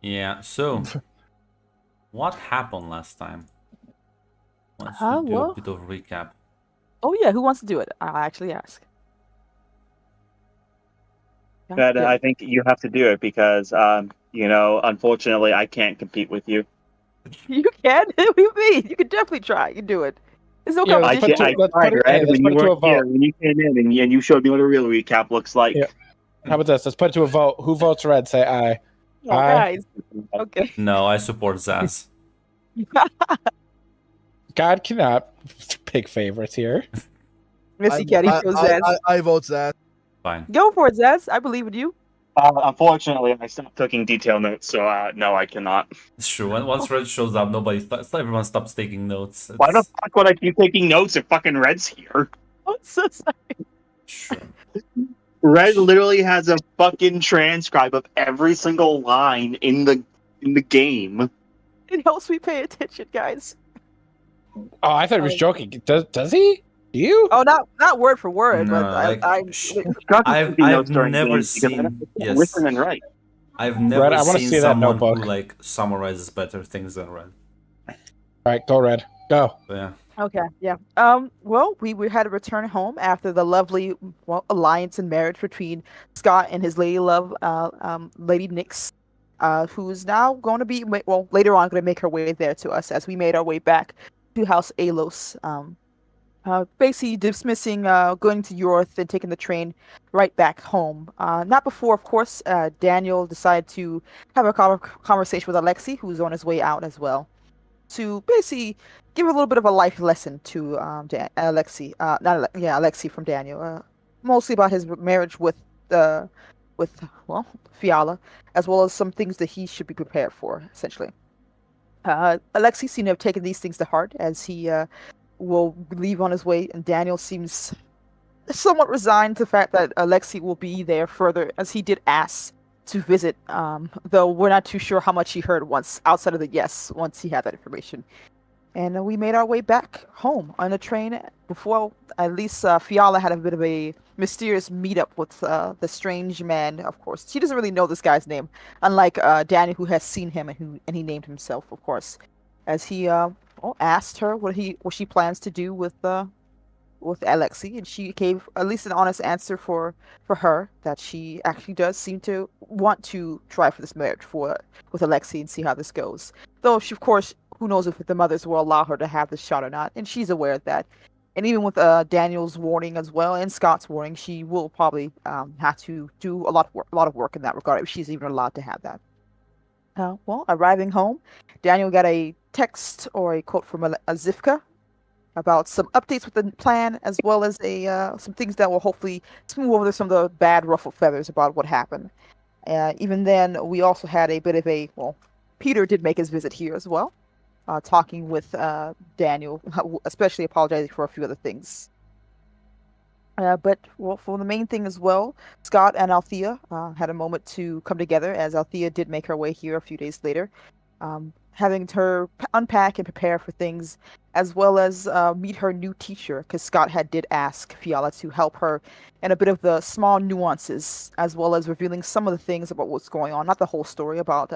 Yeah, so what happened last time? Let's do a Well, bit of recap. oh yeah, who wants to do it? I'll actually ask. Yeah, But yeah. I think you have to do it because, unfortunately, I can't compete with you. You can. What do you mean? You can definitely try. You can do it. There's no Yeah, let's competition put it I to here. let's tried, put it. right? Hey, let's When put you it to a weren't here, vote. when you came in and you showed me what a real recap looks like. Yeah. How about this? Let's put it to a vote. Who votes red? Say aye. Oh, Aye. guys. Okay. No, I support Zaz. God cannot pick favorites here. Missy Caddy chose Zaz. I vote that. Fine. Go for it, Zaz. I believe in you. Unfortunately, I stopped taking detail notes, so no, I cannot. It's true. Once Red shows up, everyone stops taking notes. Why the It's fuck would I keep taking notes if fucking Red's here? I'm so sorry. true. Red literally has a fucking transcribe of every single line in the game. It helps me pay attention, guys. Oh, I thought he was joking. Does he? Do you? Oh, not word for word, No, but like, I've never seen. Yes, listen and write. I've never I wanna seen see that someone who notebook. like summarizes better things than Red. All right, go red. Go. But yeah, Okay, yeah. Well, we had to return home after the lovely alliance and marriage between Scott and his lady love, Lady Nyx, who's now going to be later on going to make her way there to us as we made our way back to House Alos. Basically dismissing going to Yorth and taking the train right back home. Not before, of course, Daniel decided to have a conversation with Alexei, who's on his way out as well, to basically give a little bit of a life lesson to Alexei. Alexei from Daniel. Mostly about his marriage with Fiala, as well as some things that he should be prepared for, essentially. Alexei seemed to have taken these things to heart as he will leave on his way, and Daniel seems somewhat resigned to the fact that Alexei will be there further, as he did ask to visit, though we're not too sure how much he heard once outside of the yes once he had that information. And we made our way back home on the train before at least Fiala had a bit of a mysterious meetup with the strange man. Of course, she doesn't really know this guy's name, unlike Daniel, who has seen him and he named himself, of course, as he asked her what she plans to do with Alexei, and she gave at least an honest answer for her that she actually does seem to want to try for this marriage with Alexei and see how this goes. Though she, of course, who knows if the mothers will allow her to have this shot or not, and she's aware of that. And even with Daniel's warning as well and Scott's warning, she will probably have to do a lot of work in that regard if she's even allowed to have that. Arriving home, Daniel got a text or a quote from Zivka about some updates with the plan, as well as some things that will hopefully smooth over some of the bad ruffled feathers about what happened. Even then, we also had a bit of Peter did make his visit here as well, talking with Daniel, especially apologizing for a few other things. But for the main thing as well, Scott and Althea had a moment to come together, as Althea did make her way here a few days later, having her unpack and prepare for things, as well as meet her new teacher, because Scott did ask Fiala to help her in a bit of the small nuances, as well as revealing some of the things about what's going on, not the whole story about,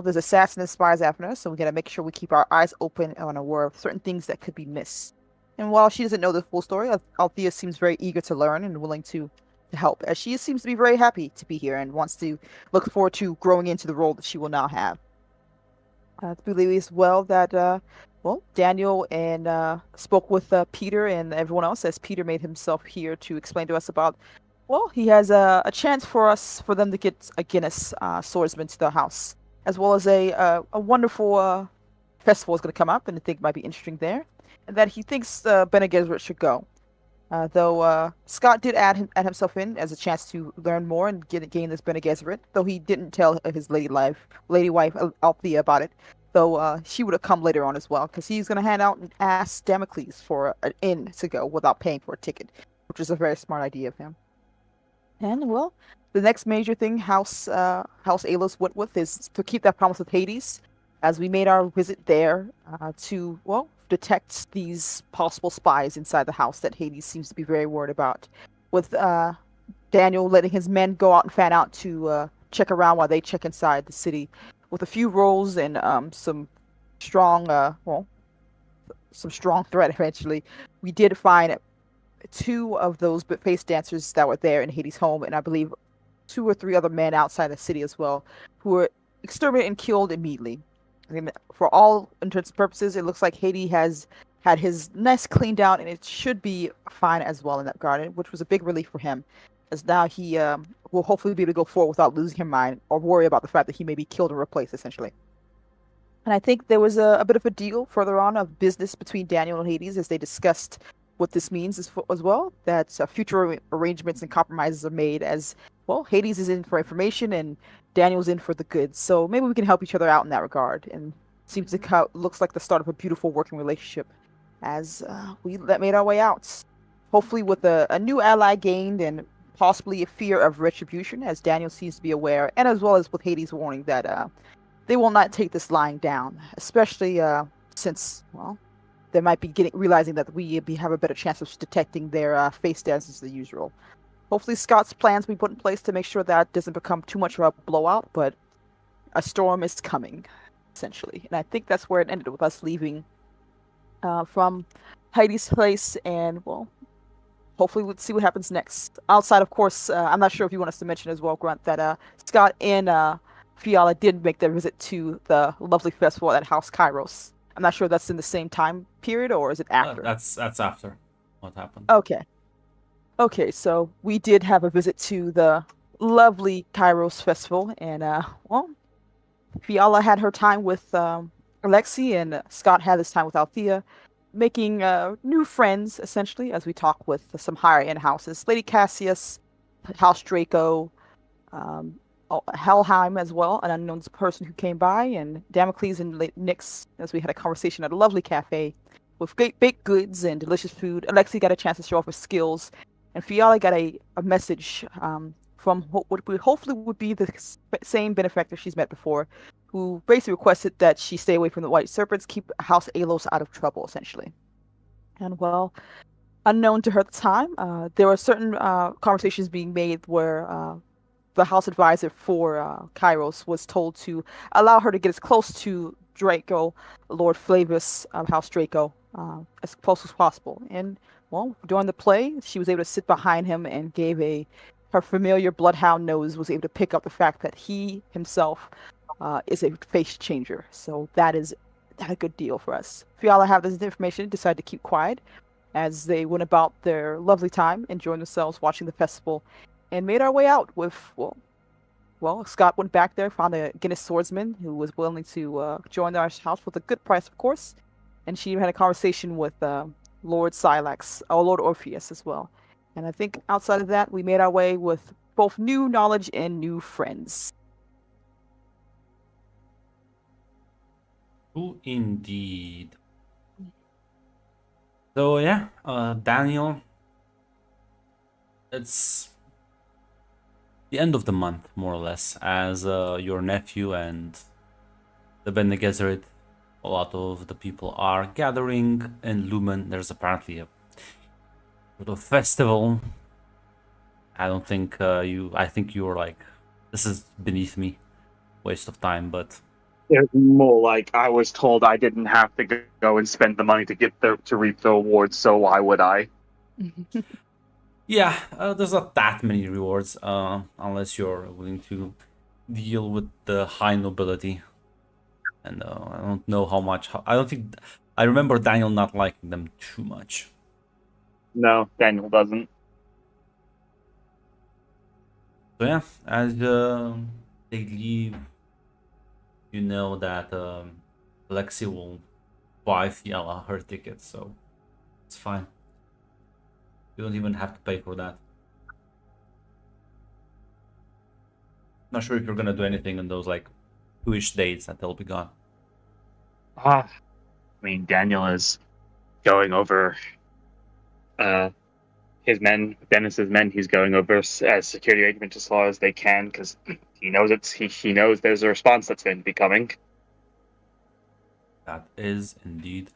there's assassins and spies after us, so we gotta make sure we keep our eyes open and aware of certain things that could be missed. And while she doesn't know the full story, Althea seems very eager to learn and willing to help, as she seems to be very happy to be here and wants to look forward to growing into the role that she will now have. I believe as well that, Daniel and spoke with Peter and everyone else, as Peter made himself here to explain to us about, he has a chance for them to get a Guinness swordsman to the house, as well as a wonderful festival is going to come up, and I think it might be interesting there. And that he thinks Bene Gesserit should go. Though Scott did add himself in as a chance to learn more and gain this Bene Gesserit, though he didn't tell his lady wife Althea about it, though she would have come later on as well, because he's going to hand out and ask Damocles for an inn to go without paying for a ticket, which is a very smart idea of him. And, the next major thing House Alos went with is to keep that promise with Hades, as we made our visit there to detect these possible spies inside the house that Hades seems to be very worried about, with Daniel letting his men go out and fan out to check around while they check inside the city, with a few rolls and some strong, some strong threat eventually, we did find two of those face dancers that were there in Hades' home, and I believe two or three other men outside the city as well, who were exterminated and killed immediately. I mean, for all intents and purposes, it looks like Hades has had his nest cleaned out, and it should be fine as well in that garden, which was a big relief for him, as now he will hopefully be able to go forward without losing his mind or worry about the fact that he may be killed and replaced, essentially. And I think there was a bit of a deal further on of business between Daniel and Hades as they discussed what this means as well, that future arrangements and compromises are made as, well, Hades is in for information and Daniel's in for the goods. So maybe we can help each other out in that regard. And seems to looks like the start of a beautiful working relationship as we made our way out. Hopefully with a new ally gained and possibly a fear of retribution, as Daniel seems to be aware, and as well as with Hades' warning that they will not take this lying down, especially since, well, they might be realizing that we have a better chance of detecting their face dances than usual. Hopefully Scott's plans we put in place to make sure that doesn't become too much of a blowout, but a storm is coming, essentially. And I think that's where it ended, with us leaving from Heidi's place, and, well, hopefully we'll see what happens next. Outside, of course, I'm not sure if you want us to mention as well, Grunt, that Scott and Fiala did make their visit to the lovely festival at House Kairos. I'm not sure if that's in the same time period, or is it after? That's after what happened. Okay, so we did have a visit to the lovely Kairos festival, and well, Fiala had her time with Alexi, and Scott had his time with Althea, making new friends, essentially, as we talk with some higher-end houses. Lady Cassius, House Draco, Helheim as well, an unknown person who came by, and Damocles and Nyx, as we had a conversation at a lovely cafe with great baked goods and delicious food. Alexi got a chance to show off her skills, and Fiala got a message from what hopefully would be the same benefactor she's met before, who basically requested that she stay away from the White Serpents, keep House Alos out of trouble, essentially. And, well, unknown to her at the time, there were certain conversations being made where the house advisor for Kairos was told to allow her to get as close to Draco, Lord Flavius of House Draco, as close as possible. And, well, during the play, she was able to sit behind him and gave her familiar bloodhound nose was able to pick up the fact that he himself is a face changer. So that is a good deal for us. Fiala have this information, decided to keep quiet as they went about their lovely time, enjoying themselves, watching the festival, and made our way out with, well, Scott went back there, found a Guinness swordsman who was willing to join our house with a good price, of course. And she had a conversation with Lord Silax, or Lord Orpheus as well. And I think outside of that, we made our way with both new knowledge and new friends. Oh, indeed. So yeah, Daniel, it's the end of the month, more or less, as your nephew and the Bene Gesserit, a lot of the people are gathering in Lumen. There's apparently a sort of festival. I don't think I think you were like, this is beneath me, waste of time, but It's more like I was told I didn't have to go and spend the money to get to reap the rewards, so why would I? yeah, there's not that many rewards, unless you're willing to deal with the high nobility. And I don't know how much. I don't think. I remember Daniel not liking them too much. No, Daniel doesn't. So yeah, as they leave, you know that Alexi will buy Fiala her ticket, so it's fine. You don't even have to pay for that. Not sure if you're gonna do anything in those like 2-ish days that they'll be gone. I mean, Daniel is going over his men, Dennis's men. He's going over as security arrangements as far as they can because he knows he knows there's a response that's going to be coming. That is indeed.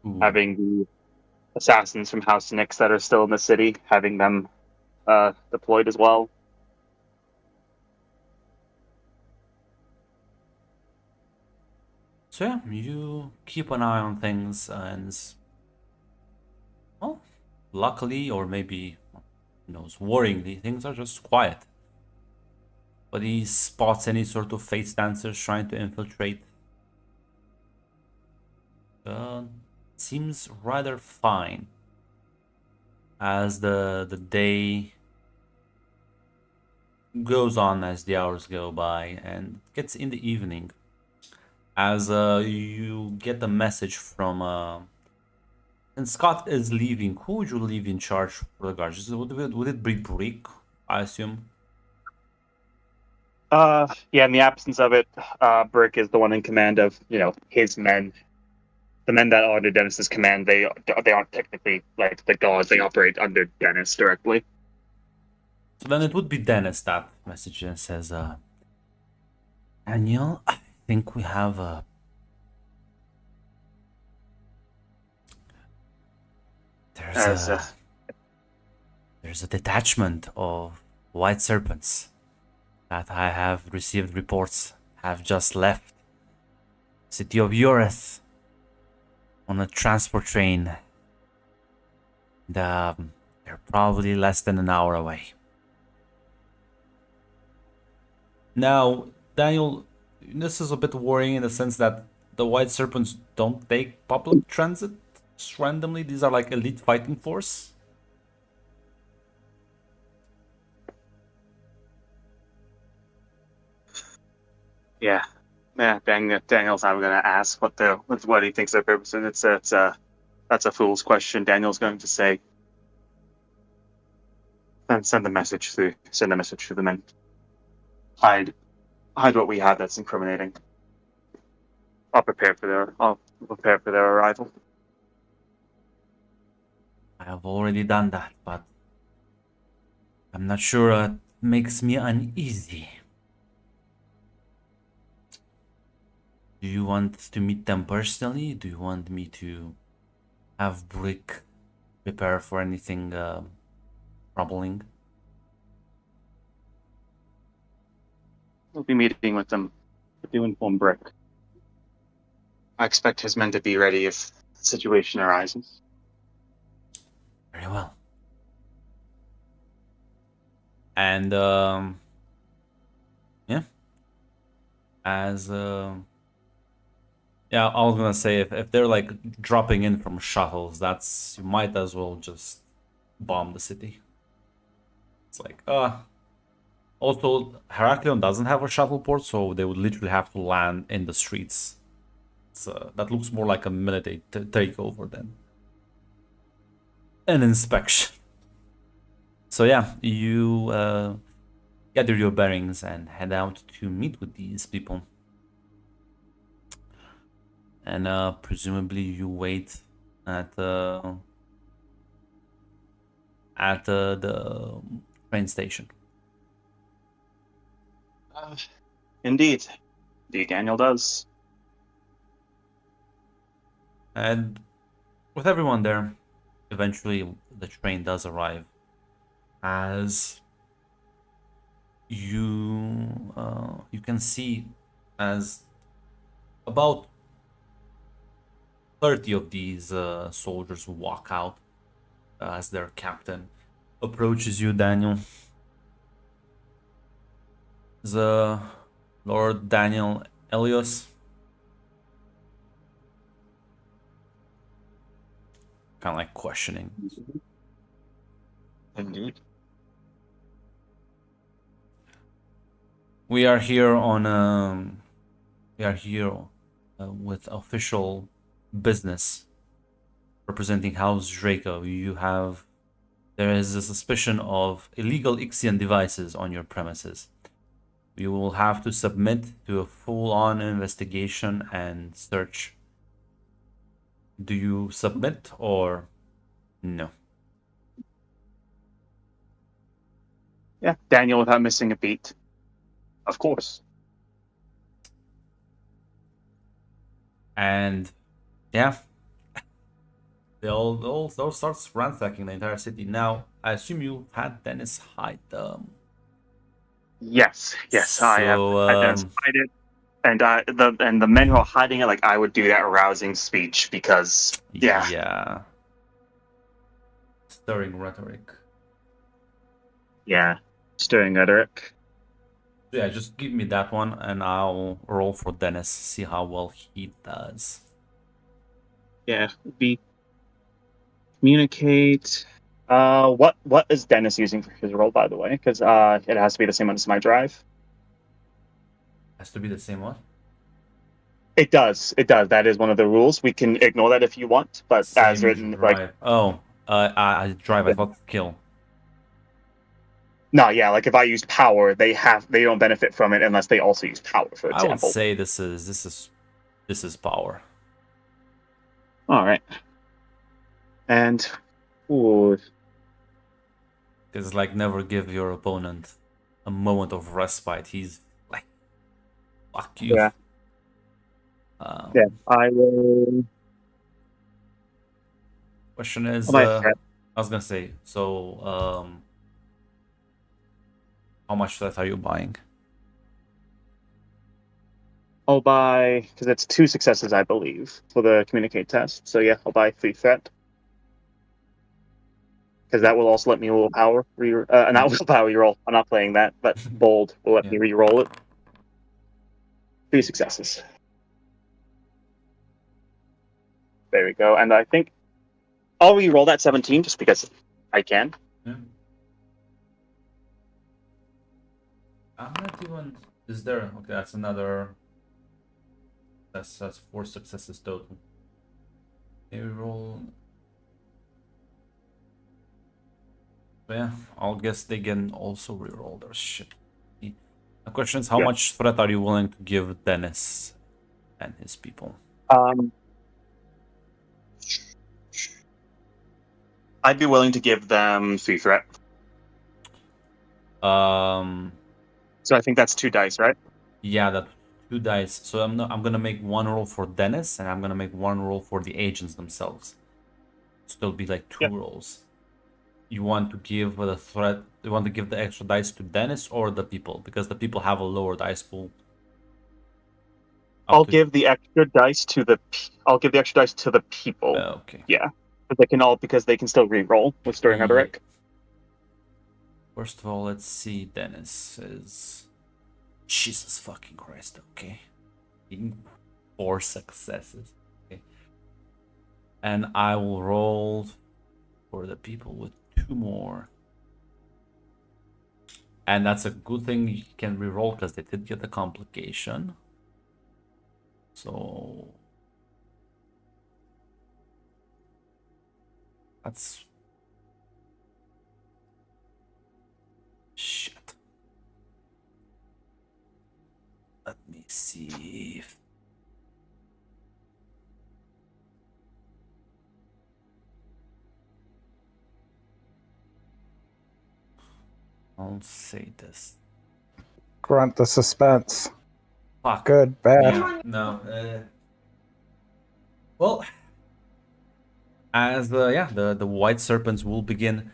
Ooh. Having the assassins from House Nyx that are still in the city, having them deployed as well. So yeah, you keep an eye on things, and well, luckily, or maybe who knows, worryingly, things are just quiet. But he spots any sort of face dancers trying to infiltrate. Uh, Seems rather fine as the day goes on, as the hours go by, and it gets in the evening. As you get a message from and Scott is leaving. Who would you leave in charge for the guards? Would it be Brick? I assume. Yeah, in the absence of it, Brick is the one in command of, his men. The men that are under Dennis's command, they aren't technically like the gods. They operate under Dennis directly. So then it would be Dennis that message and says, Daniel, I think we have a. As There's a detachment of white serpents that I have received reports have just left city of Yoreth on a transport train. They're probably less than an hour away. Now, Daniel, this is a bit worrying in the sense that the white serpents don't take public transit just randomly. These are like elite fighting force. yeah, Daniel's not going to ask what he thinks their purpose is. That's a fool's question. Daniel's going to say, and send a message through the men. Hide what we have that's incriminating. I'll prepare for their arrival. I have already done that, but I'm not sure it makes me uneasy. Do you want to meet them personally? Do you want me to have Brick prepare for anything troubling? We'll be meeting with them. Do inform Brick. I expect his men to be ready if the situation arises. Very well. And yeah, as yeah, I was gonna say if they're like dropping in from shuttles, you might as well just bomb the city. It's like also Heraklion doesn't have a shuttle port, so they would literally have to land in the streets. That looks more like a military takeover than an inspection. So yeah, you gather your bearings and head out to meet with these people. And presumably you wait at the train station. Indeed, Daniel does. And with everyone there, eventually the train does arrive. As you can see, as about 30 of these soldiers walk out as their captain approaches you, Daniel. The Lord Daniel Elios. Kind of like questioning. Indeed. We are here on with official business representing House Draco. There is a suspicion of illegal Ixian devices on your premises. You will have to submit to a full-on investigation and search. Do you submit or no? Yeah, Daniel without missing a beat. Of course. And yeah, they'll start ransacking the entire city. Now, I assume you had Dennis hide them. Yes, I have So, identified it. And the men who are hiding it, like I would do that rousing speech because yeah. Yeah. Stirring rhetoric. Yeah, stirring rhetoric. Yeah, just give me that one and I'll roll for Dennis, see how well he does. Yeah, be communicate. What is Dennis using for his role, by the way? Because it has to be the same one as my drive. Has to be the same one? It does. It does. That is one of the rules. We can ignore that if you want, but as Same written, like drive. Oh, I drive. I thought skill. no, yeah, like if I use power, they don't benefit from it unless they also use power, for I would example. say this is power. All right. And ooh, Because like never give your opponent a moment of respite. He's like, fuck you. yeah, Um, yeah. I will. Question is, My I threat. was gonna say, so how much that are you buying? I'll buy because it's 2 successes, I believe, for the communicate test. So yeah, I'll buy 3 threat because that will also let me willpower not willpower reroll. I'm not playing that, but bold will let Yeah. me reroll it. 3 successes. There we go. And I think I'll reroll that 17 just because I can. Yeah. I'm not even. Is there? Okay, that's another. That's 4 successes total. Okay, we roll. But yeah, I'll guess they can also reroll their shit. The question is, how Yeah. much threat are you willing to give Dennis and his people? I'd be willing to give them 3 threat. So I think that's 2 dice, right? Yeah, that 2 dice. So I'm gonna make 1 roll for Dennis, and I'm gonna make 1 roll for the agents themselves. Still be like 2 Yep. rolls. You want to give the threat? You want to give the extra dice to Dennis or the people? Because the people have a lower dice pool. I'll give the extra dice to the people. Okay. Yeah, because they can still re-roll with stirring Yeah. rhetoric. First of all, let's see. Dennis is Jesus fucking Christ. Okay, 4 successes. Okay, and I will roll for the people with 2 more. And that's a good thing you can re-roll because they did get a complication. So that's shit. Let me see if I'll say this. Grunt the suspense. Fuck. Good, bad. Yeah, no. Well, as the white serpents will begin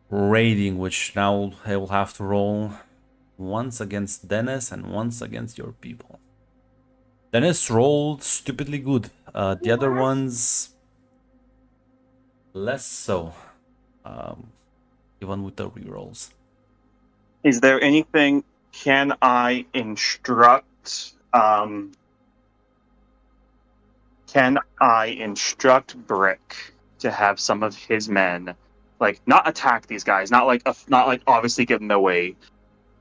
raiding, which now I will have to roll once against Dennis and once against your people. Dennis rolled stupidly good. The other ones less so. Even with the rerolls. Is there anything? Can I instruct? Can I instruct Brick to have some of his men, like, not attack these guys, not like obviously give them away,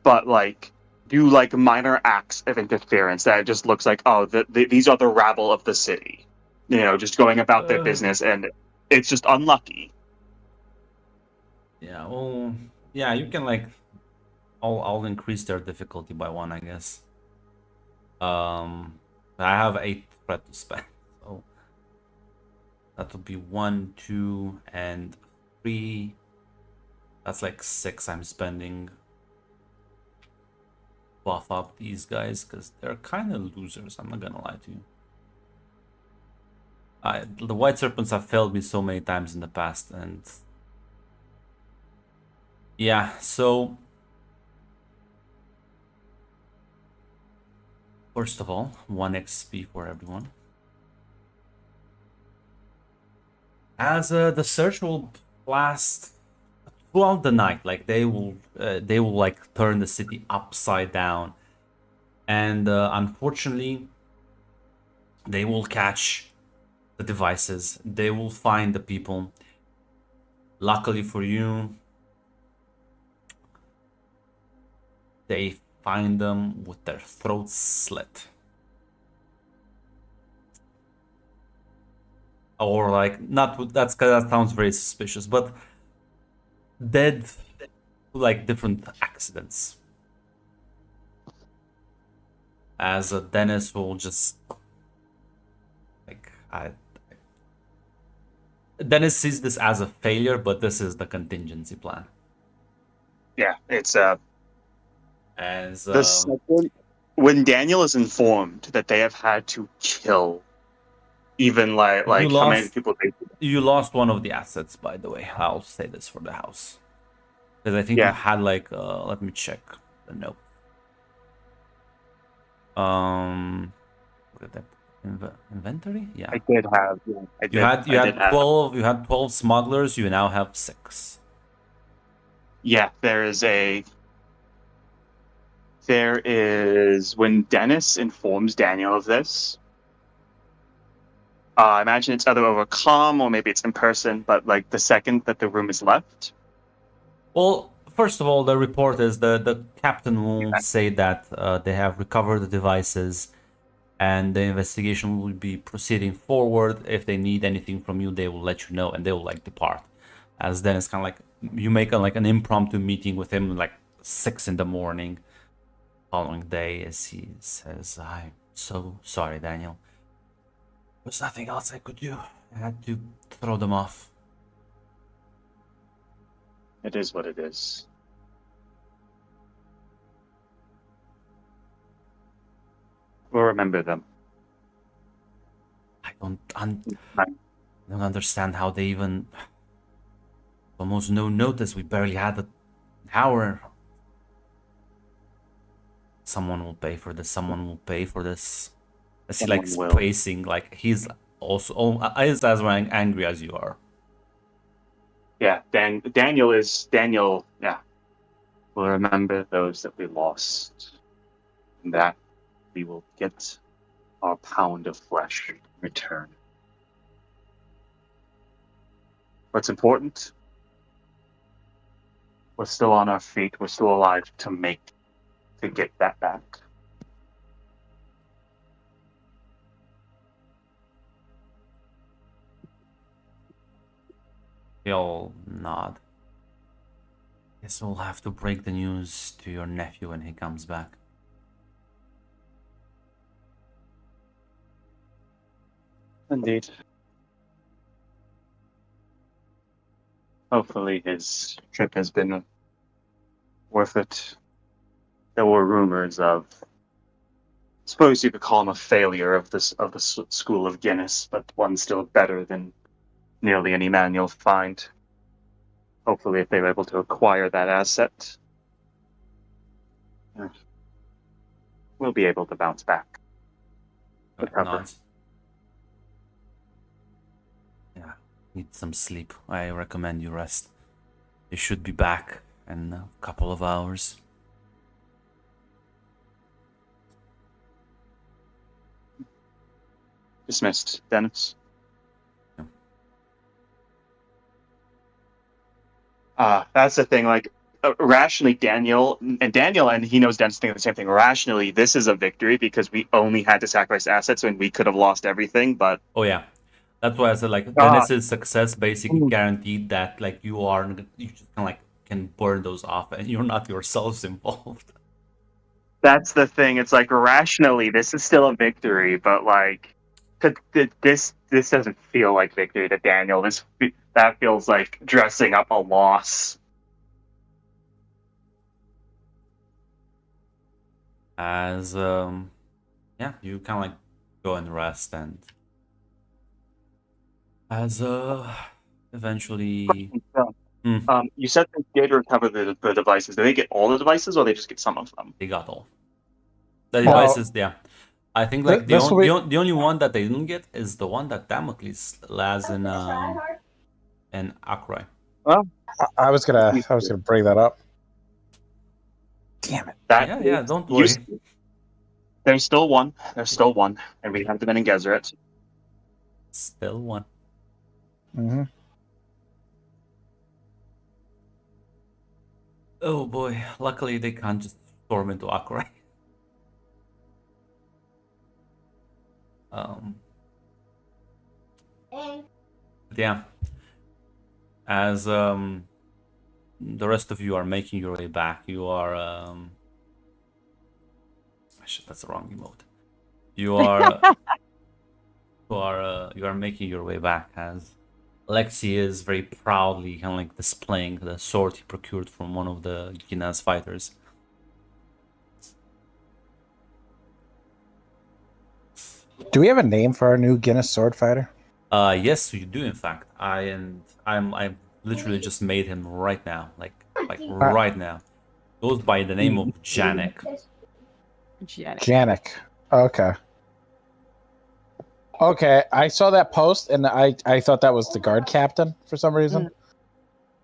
but like do like minor acts of interference that it just looks like, oh, these are the rabble of the city, just going about their business, and it's just unlucky. Yeah, well, yeah, you can like, I'll increase their difficulty by 1, I guess. I have 8 threat to spend, so that would be 1, 2, and 3. That's like 6 I'm spending. Buff up these guys because they're kind of losers. I'm not gonna lie to you. The white serpents have failed me so many times in the past, and yeah, so First of all, 1 XP for everyone. As the search will last throughout the night, like they will like turn the city upside down, and unfortunately, they will catch the devices. They will find the people. Luckily for you, they find them with their throats slit. Or like not that sounds very suspicious, but dead like different accidents. As Dennis will just like Dennis sees this as a failure, but this is the contingency plan. Yeah, it's As the second when Daniel is informed that they have had to kill even like how many people they you lost one of the assets, by the way. I'll say this for the house. Because I think you Yeah. had like let me check the note. Look at that inventory? Yeah. I did have. Yeah, I did. You I had did have. 12 you had 12 smugglers, you now have 6. Yeah, there is when Dennis informs Daniel of this. I imagine it's either over comm or maybe it's in person. But like the second that the room is left, Well, first of all, the report is the captain will say that they have recovered the devices and the investigation will be proceeding forward. If they need anything from you, they will let you know and they will like depart. As then it's kind of like you make like an impromptu meeting with him like 6 in the morning following day as he says, "I'm so sorry, Daniel. There's nothing else I could do. I had to throw them off." it is what it is. We'll remember them. I don't understand how they even almost no notice. We barely had an hour. Someone will pay for this. Someone will pay for this. I see like Someone will. pacing. Like he's also is as angry as you are. Yeah, Daniel. Yeah, we'll remember those that we lost, and that we will get our pound of flesh in return. What's important? We're still on our feet. We're still alive to get that back. They all nod. Guess we'll have to break the news to your nephew when he comes back. Indeed. Hopefully his trip has been worth it. There were rumors of, I suppose you could call him a failure of the school of Guinness, but one still better than nearly any man you'll find. Hopefully, if they were able to acquire that asset, we'll be able to bounce back. Recover. Nods. Yeah, need some sleep. I recommend you rest. You should be back in a couple of hours. Dismissed, Dennis. That's the thing. Like rationally, Daniel, and he knows Dennis thinking the same thing. Rationally, this is a victory because we only had to sacrifice assets and we could have lost everything. But oh yeah, that's why I said like Dennis's success basically guaranteed that like you just kind of like can burn those off and you're not yourselves involved. That's the thing. It's like rationally, this is still a victory, but like this doesn't feel like victory to Daniel. That feels like dressing up a loss. As yeah, you kind of like go and rest and as eventually You said they did recover the devices. Did they get all the devices or they just get some of them? they got all the devices. Yeah, I think like This will be. the only one that they didn't get is the one that Damocles has in Akrai. Well, I was gonna bring that up. Damn it! that Yeah, don't you worry. there's still one. There's still one, and we have the Ben and Gesserit. Still one. Mm-hmm. Oh boy! Luckily they can't just storm into Akrai. But yeah, as the rest of you are making your way back, you are shit, that's the wrong emote. You are you are making your way back as Lexi is very proudly kind of like displaying the sword he procured from one of the Gina's fighters. Do we have a name for our new Guinness sword fighter? Yes, you do in fact. I literally just made him right now, like right now. Goes by the name of Janek. Janet. Janek. Okay. Okay, I saw that post and I thought that was the guard captain for some reason.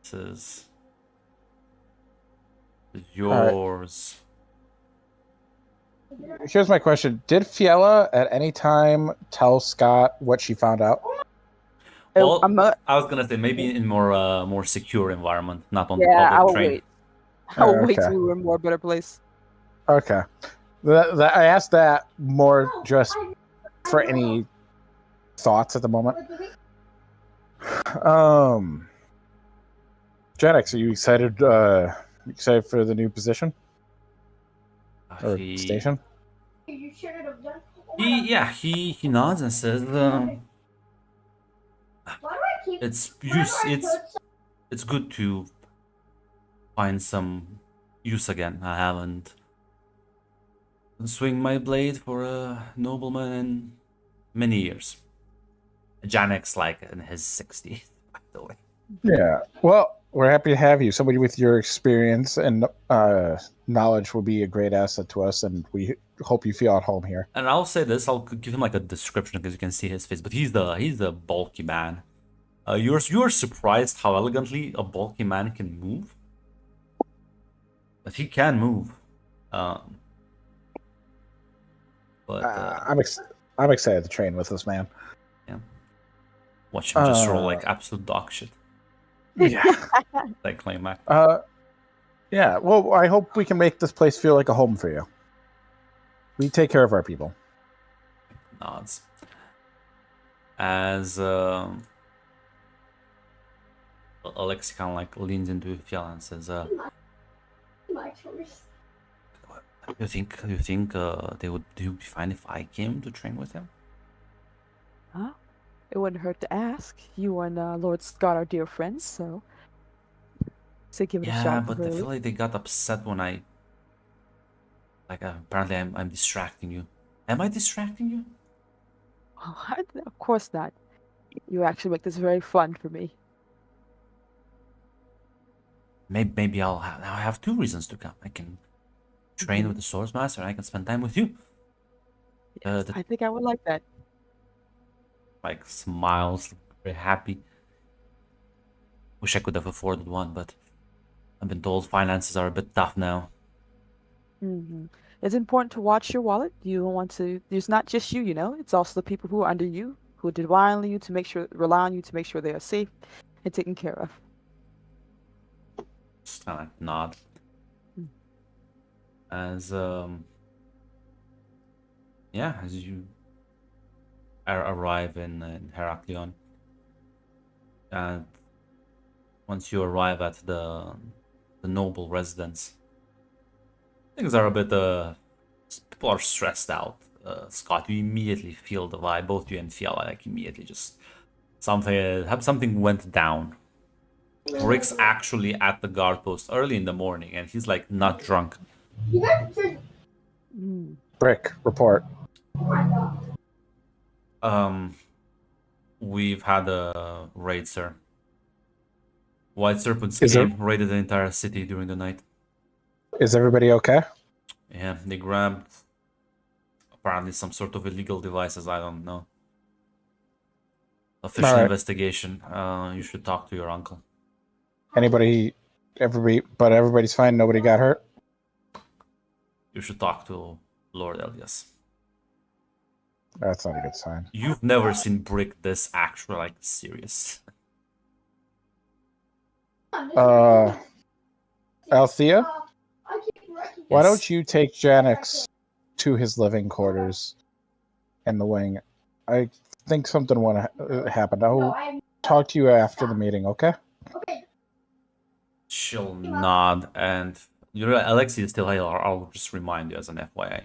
This is yours. Here's my question: did Fiella at any time tell Scott what she found out? Well, I'm not, I was gonna say maybe in more secure environment, not on the yeah, I public will train. wait. I will wait Okay. till we were in a more better place. Okay, I asked that more just for any thoughts at the moment. Janex, are you excited? Excited for the new position or station? He nods and says, "It's good to find some use again. I haven't swing my blade for a nobleman in many years." Janek's like in his 60s, by the way. Yeah. Well, we're happy to have you. Somebody with your experience and knowledge will be a great asset to us, and we hope you feel at home here. And I'll say this: I'll give him like a description because you can see his face. But he's the bulky man. You're surprised how elegantly a bulky man can move, but he can move. I'm excited to train with this man. Yeah, watch him just roll like absolute dog shit. Yeah. Like Claymac. Yeah. Well, I hope we can make this place feel like a home for you. We take care of our people. Nods. As Alex kind of like leans into Fiala and says, "You think they would be fine if I came to train with him?" Huh? It wouldn't hurt to ask. You and Lord Scott are dear friends, so give it a shot. Yeah, but I feel like they got upset when I apparently I'm distracting you. Am I distracting you? Of course not. You actually make this very fun for me. Maybe I'll have two reasons to come. I can train with the Swords Master, and I can spend time with you. Yes, I think I would like that. Like smiles, very happy. Wish I could have afforded one, but I've been told finances are a bit tough now. It's important to watch your wallet. You don't want to. There's not just you, It's also the people who are under you, who rely on you to make sure they are safe and taken care of. Just kind of nod. As as you arrive in Heraklion, and once you arrive at the noble residence, things are a bit people are stressed out. Scott, you immediately feel the vibe. Both you and Fiala like immediately just something went down. Rick's actually at the guard post early in the morning, and he's like not drunk. Brick, report. We've had a raid, sir. White Serpents raided the entire city during the night. Is everybody okay? Yeah, they grabbed apparently some sort of illegal devices. I don't know. Official Alright. investigation. You should talk to your uncle. Everybody's fine. Nobody got hurt. You should talk to Lord Elias. That's not a good sign. You've never seen Brick this actual like serious. Althea, why Yes. don't you take Janix to his living quarters in the wing? I think something happened. I'll talk to you after the meeting, okay? She'll nod, and Alexei is still here. I'll just remind you as an FYI.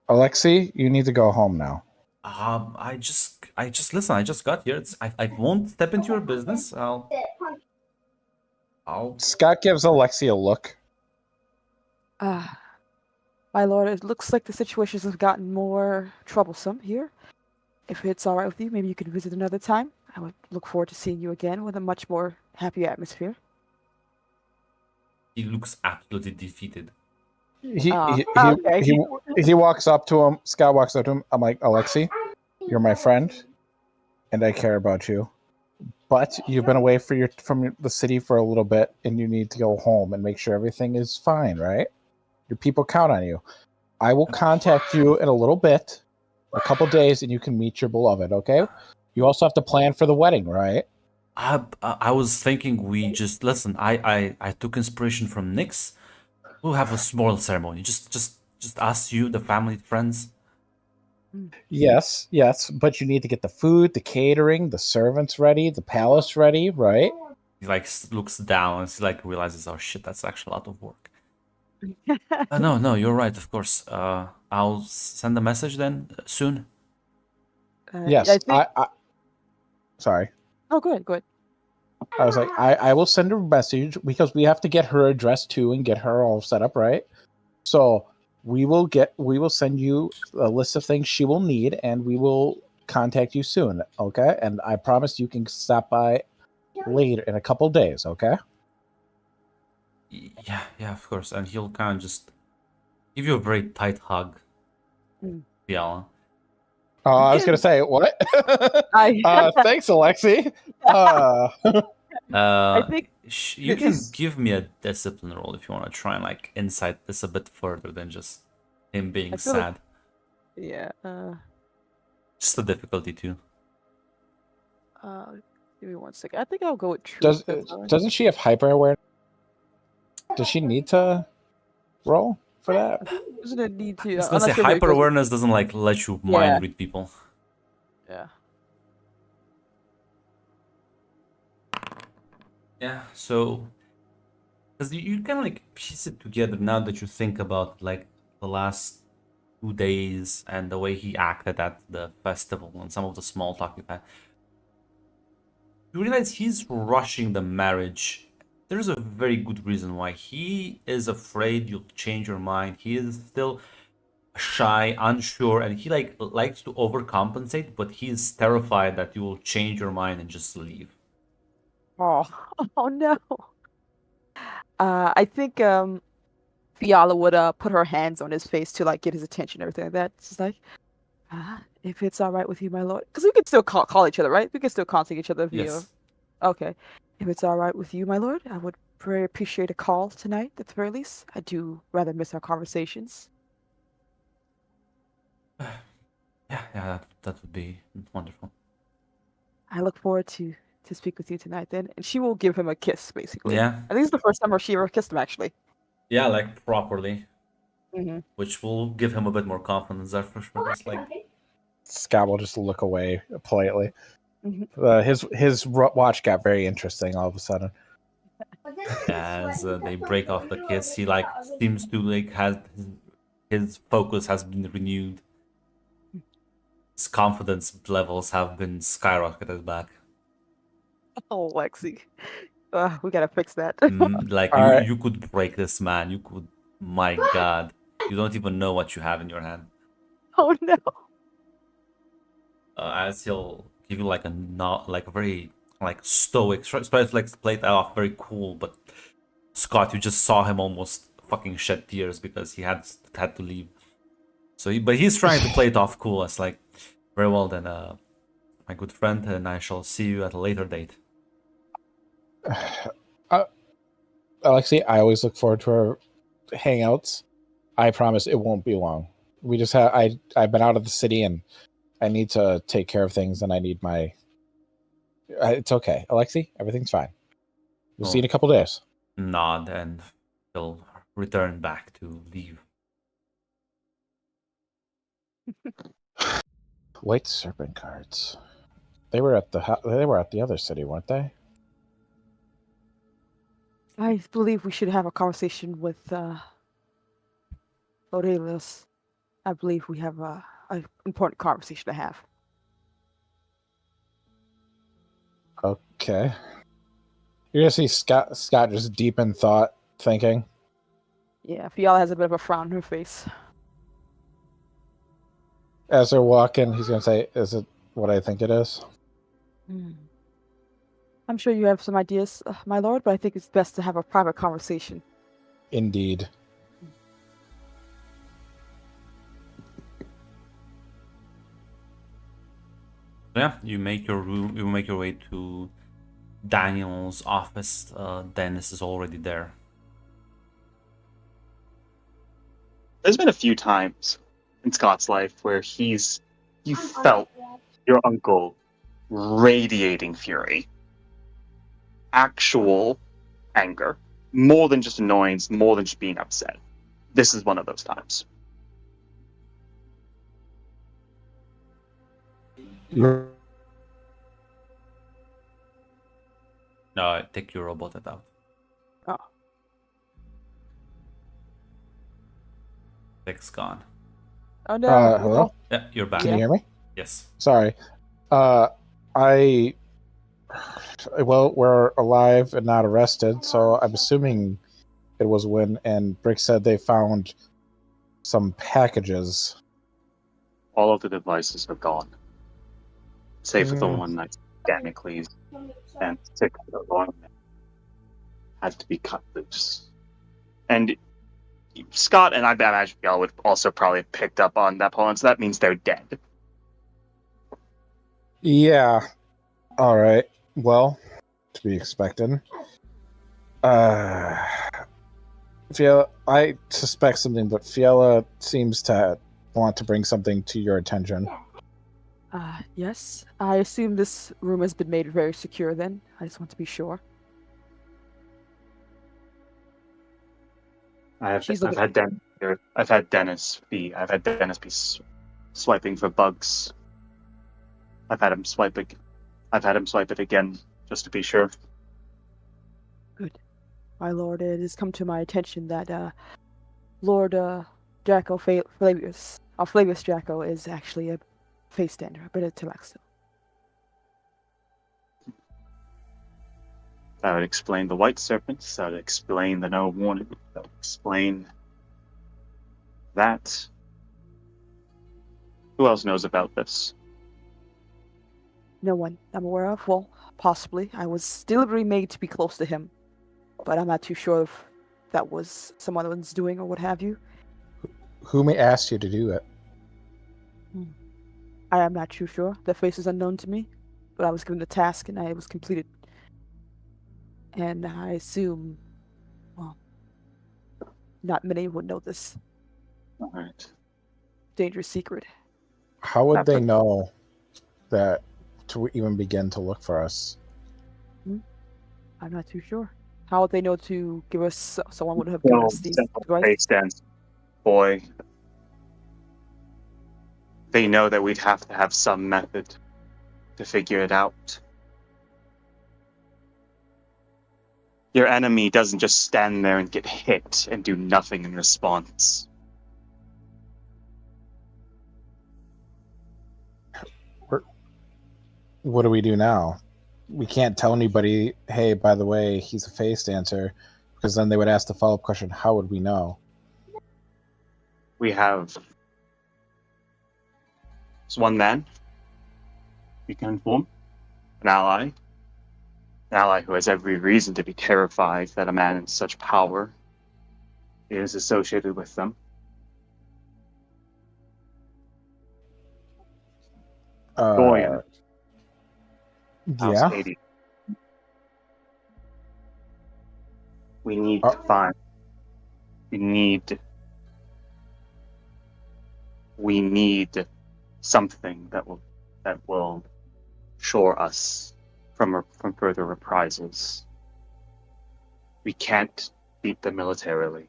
Alexei, you need to go home now. I just listen. I just got here. I won't step into your business. I'll. Scott gives Alexei a look. My lord, it looks like the situations have gotten more troublesome here. If it's all right with you, maybe you could visit another time. I would look forward to seeing you again with a much more happy atmosphere. He looks absolutely defeated. He okay. he walks up to him. Scott walks up to him. I'm like, Alexei, you're my friend, and I care about you. But you've been away from the city for a little bit, and you need to go home and make sure everything is fine, right? Your people count on you. I will contact you in a little bit, a couple days, and you can meet your beloved, okay? You also have to plan for the wedding, right? I was thinking we just listen. I took inspiration from Nyx. We'll have a small ceremony. Just us, you, the family, friends. Yes, but you need to get the food, the catering, the servants ready, the palace ready, right? He like looks down and he like realizes, oh shit, that's actually a lot of work. No, you're right. Of course. I'll send a message then soon. Yes, I think... Sorry. Oh, go ahead. I was like, I will send a message because we have to get her address too and get her all set up, right? So we will send you a list of things she will need, and we will contact you soon, okay? And I promise you can stop by later in a couple days, okay? Yeah, of course. And he'll kind of just give you a very tight hug, Fiala. I was gonna say what? Thanks, Alexei. I think you can give me a discipline roll if you want to try and like insight this a bit further than just him being sad. Yeah. Just the difficulty too. Give me 1 second. I think I'll go with truth. Doesn't she have hyper awareness? Does she need to roll for that? Doesn't it need to? I was gonna say hyper awareness doesn't like let you mind read people. Yeah. Yeah, so because you kind of like piece it together now that you think about like the last 2 days and the way he acted at the festival and some of the small talk we've had. You realize he's rushing the marriage. There's a very good reason why. He is afraid you'll change your mind. He is still shy, unsure, and he likes to overcompensate, but he's terrified that you will change your mind and just leave. Oh no. I think Fiala would put her hands on his face to like get his attention and everything like that. It's just like, if it's all right with you, my lord, because we can still call each other, right? We can still contact each other via. Yes. Okay. If it's all right with you, my lord, I would very appreciate a call tonight at the very least. I do rather miss our conversations. Yeah, that would be wonderful. I look forward to speak with you tonight then. And she will give him a kiss, basically. Yeah. I think it's the first time she ever kissed him, actually. Yeah, like properly. Mm-hmm. Which will give him a bit more confidence there for sure. It's like Scott will just look away politely. Mm-hmm. His watch got very interesting all of a sudden. As they break off the kiss, he like seems to like has his focus has been renewed. His confidence levels have been skyrocketed back. Oh, Lexi. We gotta fix that. Like All you could break this man. You could. My God, you don't even know what you have in your hand. Oh no. As he'll give you like a very like stoic, tries to like play it off very cool, but Scott, you just saw him almost fucking shed tears because he had to leave. But he's trying to play it off cool. It's like, very well then, my good friend, and I shall see you at a later date. Alexi, I always look forward to our hangouts. I promise it won't be long. We just have I've been out of the city and I need to take care of things, and I need my. It's okay, Alexi. Everything's fine. We'll see you in a couple days. Nod, and he'll return back to leave. White serpent cards. They were at the other city, weren't they? I believe we should have a conversation with Aurelius. I believe we have an important conversation to have. Okay. You're gonna see Scott just deep in thought, thinking. Yeah, Fiala has a bit of a frown on her face. As they're walking, he's gonna say, "Is it what I think it is?" I'm sure you have some ideas, my lord, but I think it's best to have a private conversation. Indeed. Yeah, you make your way to Daniel's office. Dennis is already there. There's been a few times in Scott's life where you felt your uncle radiating fury, actual anger, more than just annoyance, more than just being upset. This is one of those times. No, take your robot out. Oh. Tech's gone. Oh no! Hello? Yeah, you're back. Can you hear me? Yes. Sorry. Well, we're alive and not arrested, so I'm assuming it was when, and Brick said they found some packages. All of the devices are gone, save for the Mm. one that's Damocles and sick of the long had to be cut loose. And Scott and I imagine y'all would also probably have picked up on that point, so that means they're dead. Yeah. All right. Well, to be expected. Fiala, I suspect something, but Fiala seems to want to bring something to your attention. Yes. I assume this room has been made very secure then. I just want to be sure. I've She's had Dennis be swiping for bugs. I've had him swipe it again just to be sure. Good. My lord, it has come to my attention that Lord Draco Flavius Draco is actually a face stander, a bit of Talaxo. That would explain the white serpents. That would explain the no warning. That would explain that. Who else knows about this? No one I'm aware of. Well, possibly. I was deliberately made to be close to him, but I'm not too sure if that was someone's doing or what have you. Who may ask you to do it? I am not too sure. The face is unknown to me, but I was given the task and I was completed. And I assume, well, not many would know this All right. dangerous secret. How would they know that to even begin to look for us? I'm not too sure. How would they know to give us? Someone would have given us these devices. Face dance, boy. They know that we'd have to have some method to figure it out. Your enemy doesn't just stand there and get hit and do nothing in response. What do we do now? We can't tell anybody, hey, by the way, he's a face dancer, because then they would ask the follow-up question, how would we know? We have one man we can inform, an ally who has every reason to be terrified that a man in such power is associated with them. Dorian, House Yeah. 80. We need Oh. to find. We need something that will shore us from further reprisals. We can't beat them militarily.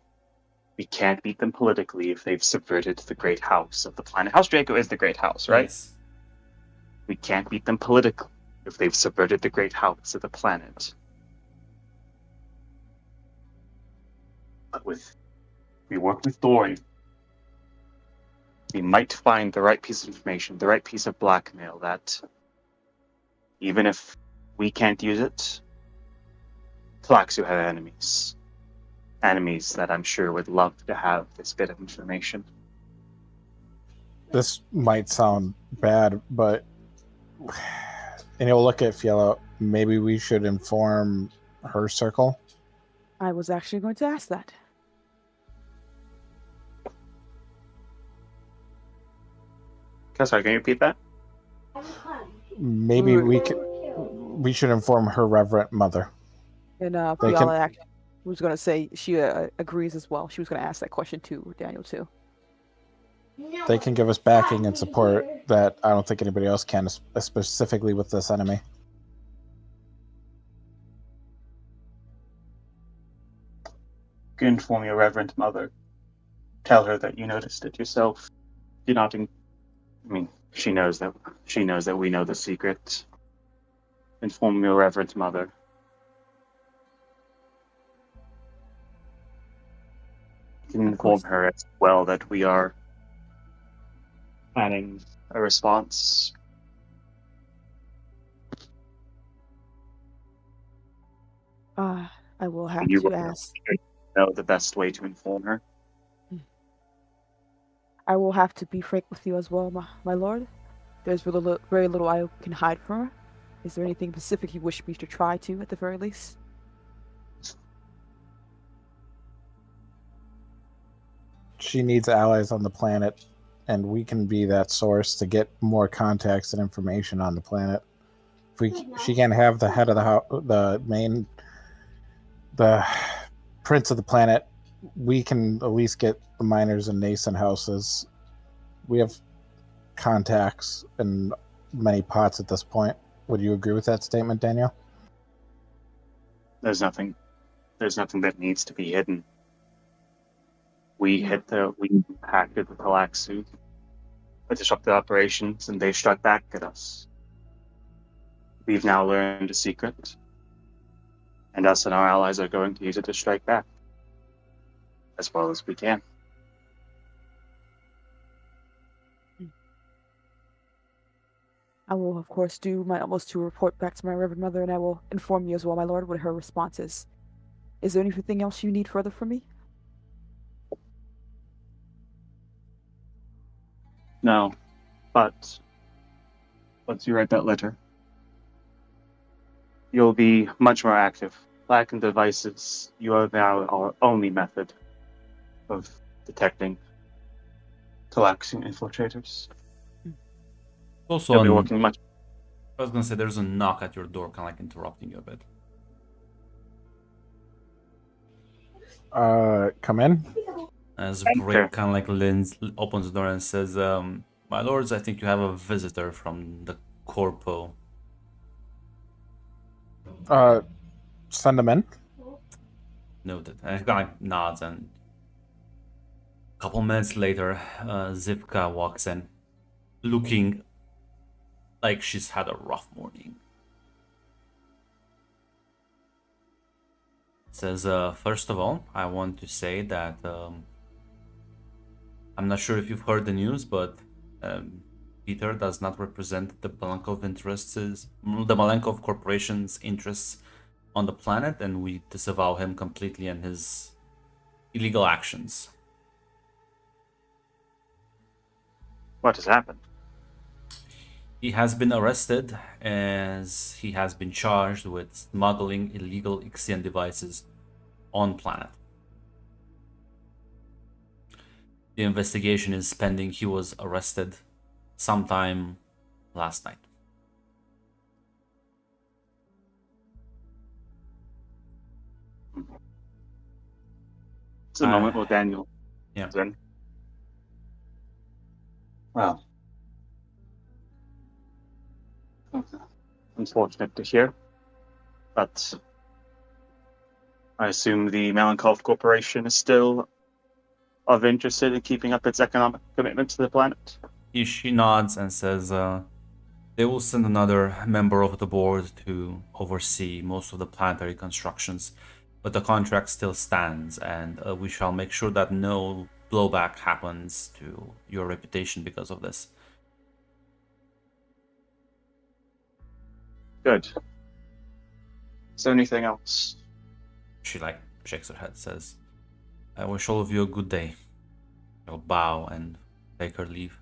We can't beat them politically if they've subverted the great house of the planet. House Draco is the great house, right? Yes. We can't beat them politically if they've subverted the great house of the planet. But we work with Dorian, we might find the right piece of information, the right piece of blackmail that, even if we can't use it, Tlaxu have enemies. Enemies that I'm sure would love to have this bit of information. This might sound bad, but and you'll look at Fiela. Maybe we should inform her circle. I was actually going to ask that. Sorry, can you repeat that? Maybe we should inform her reverent mother. And They Fiala can- actually was going to say she agrees as well. She was going to ask that question to Daniel too. They can give us backing and support that I don't think anybody else can, specifically with this enemy. You can inform your reverend mother. Tell her that you noticed it yourself. You're not in... I mean, she knows that we know the secret. Inform your reverend mother. You can inform her as well that we are planning a response. I will have You to will ask. know the best way to inform her. I will have to be frank with you as well, my lord. There's very little I can hide from her. Is there anything specific you wish me to try to, at the very least? She needs allies on the planet, and we can be that source to get more contacts and information on the planet. If she can't have the head of the house, the prince of the planet, we can at least get the miners and nascent houses. We have contacts in many pots at this point. Would you agree with that statement, Daniel? There's nothing that needs to be hidden. We hacked the Tlaxu, we disrupted operations, and they struck back at us. We've now learned a secret, and us and our allies are going to use it to strike back as well as we can. I will, of course, do my utmost to report back to my Reverend Mother, and I will inform you as well, my lord, what her response is. Is there anything else you need further from me? No, but once you write that letter, you'll be much more active. Lacking devices, you are now our only method of detecting Tlaxian infiltrators. Also, You'll be working much. I was gonna say there's a knock at your door, kind of like interrupting you a bit. Come in. As Enter. Brick kind of like opens the door and says, "My lords, I think you have a visitor from the Corpo." Send them in. Noted. And he kind of like nods, and a couple minutes later, Zivka walks in, looking like she's had a rough morning. Says, first of all, I want to say that I'm not sure if you've heard the news, but Peter does not represent the Malenkov the Malenkov Corporation's interests on the planet, and we disavow him completely and his illegal actions. What has happened? He has been arrested as he has been charged with smuggling illegal Ixian devices on planet. The investigation is pending. He was arrested sometime last night. It's a moment where Daniel Yeah. comes in. Well, unfortunate to hear, but I assume the Melancholy Corporation is still of interest in keeping up its economic commitment to the planet. She nods and says they will send another member of the board to oversee most of the planetary constructions, but the contract still stands, and we shall make sure that no blowback happens to your reputation because of this. Good. Is there anything else? She shakes her head, says, I wish all of you a good day. I'll bow and take her leave.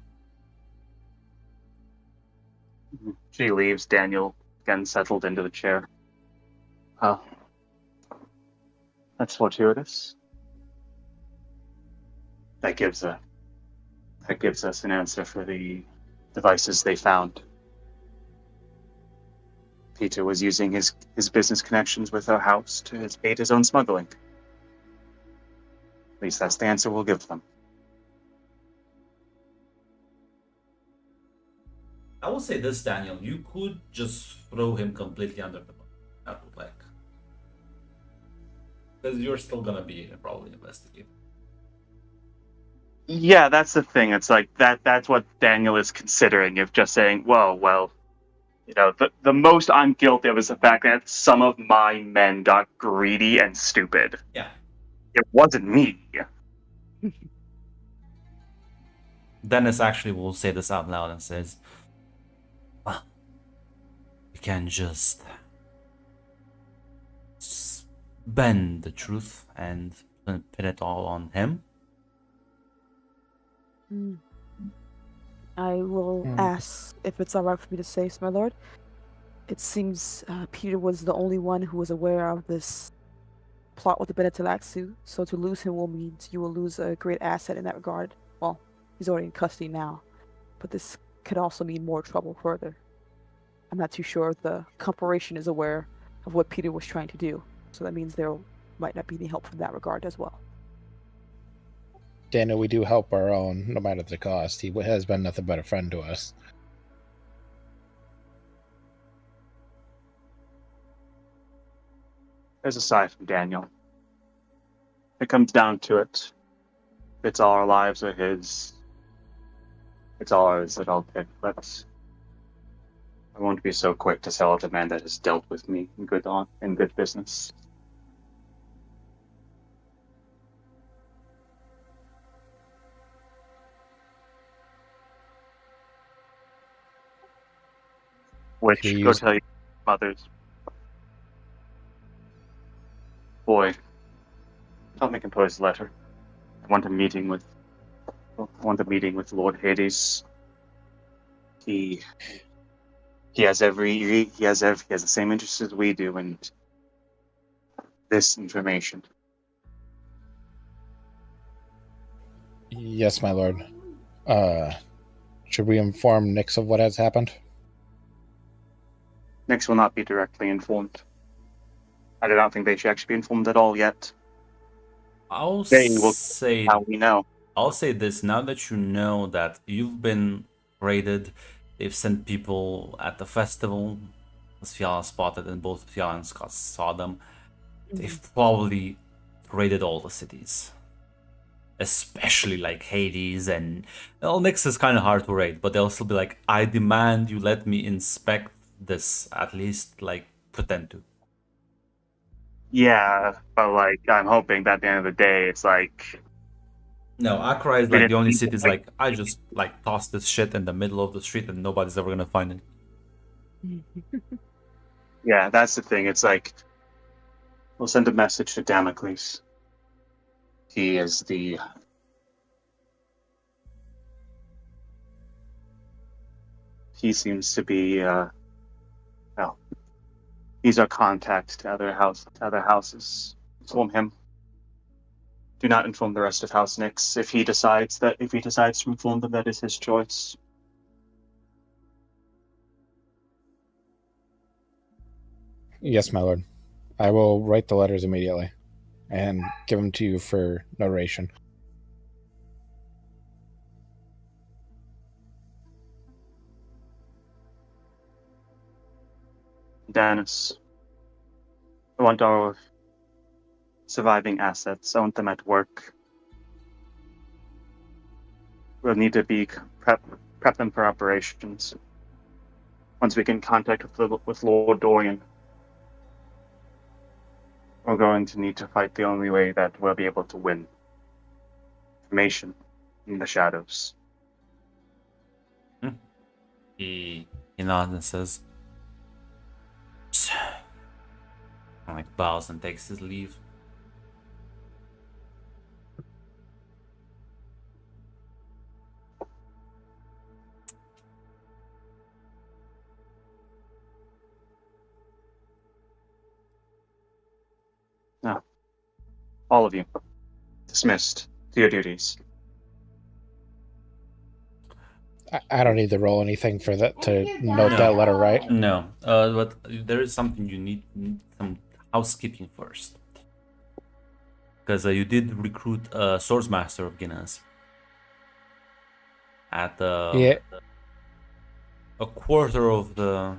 She leaves, Daniel again settled into the chair. Oh. That's fortuitous. That gives us an answer for the devices they found. Peter was using his business connections with our house to aid his own smuggling. At least that's the answer we'll give them. I will say this, Daniel. You could just throw him completely under the bus. That would because you're still gonna be probably investigating. Yeah, that's the thing. It's like that's what Daniel is considering, of just saying, well, the most I'm guilty of is the fact that some of my men got greedy and stupid. Yeah. It wasn't me. Dennis actually will say this out loud and says, well, we can just bend the truth and pin it all on him. I will ask if it's alright for me to say so, my lord. It seems Peter was the only one who was aware of this plot with the Benetalaxu, so to lose him will mean you will lose a great asset in that regard. Well, he's already in custody now, but this could also mean more trouble further. I'm not too sure if the corporation is aware of what Peter was trying to do, so that means there might not be any help from that regard as well. Daniel, we do help our own, no matter the cost. He has been nothing but a friend to us. There's a sigh from Daniel. If it comes down to it, if it's all our lives or his, it's all ours that I'll pick, but I won't be so quick to sell out a man that has dealt with me in good business. Which, go tell your mothers. Boy, help me compose a letter. I want a meeting with Lord Hades. He has the same interests as we do in this information. Yes, my lord. Should we inform Nyx of what has happened? Nyx will not be directly informed. I do not think they should actually be informed at all yet. I'll They will say how we know. I'll say this, now that you know that you've been raided, they've sent people at the festival, as Fiala spotted, and both Fiala and Scott saw them. They've probably raided all the cities. Especially like Hades and... Well, Nyx is kind of hard to raid, but they'll still be like, I demand you let me inspect this, at least, like, pretend to. Yeah, but like, I'm hoping that at the end of the day, it's like... No, Accra is like the only city is like, I just like toss this shit in the middle of the street and nobody's ever gonna find it. Yeah, that's the thing. It's like, we'll send a message to Damocles. He is the... He seems to be, well, he's our contact to other houses. Inform him. Do not inform the rest of House Nyx. If he decides to inform them, that is his choice. Yes, my lord. I will write the letters immediately and give them to you for narration. Dennis, I want our surviving assets. I want them at work. We'll need to be prep them for operations. Once we get in contact with Lord Dorian, we're going to need to fight the only way that we'll be able to win. Information in the shadows. He nods and says, and like bows and takes his leave. Now, all of you, dismissed to your duties. I don't need to roll anything for that to note No. that letter, right? No, but there is something you need some housekeeping first. Because you did recruit a Swords Master of Guinness at Yeah. a quarter of the,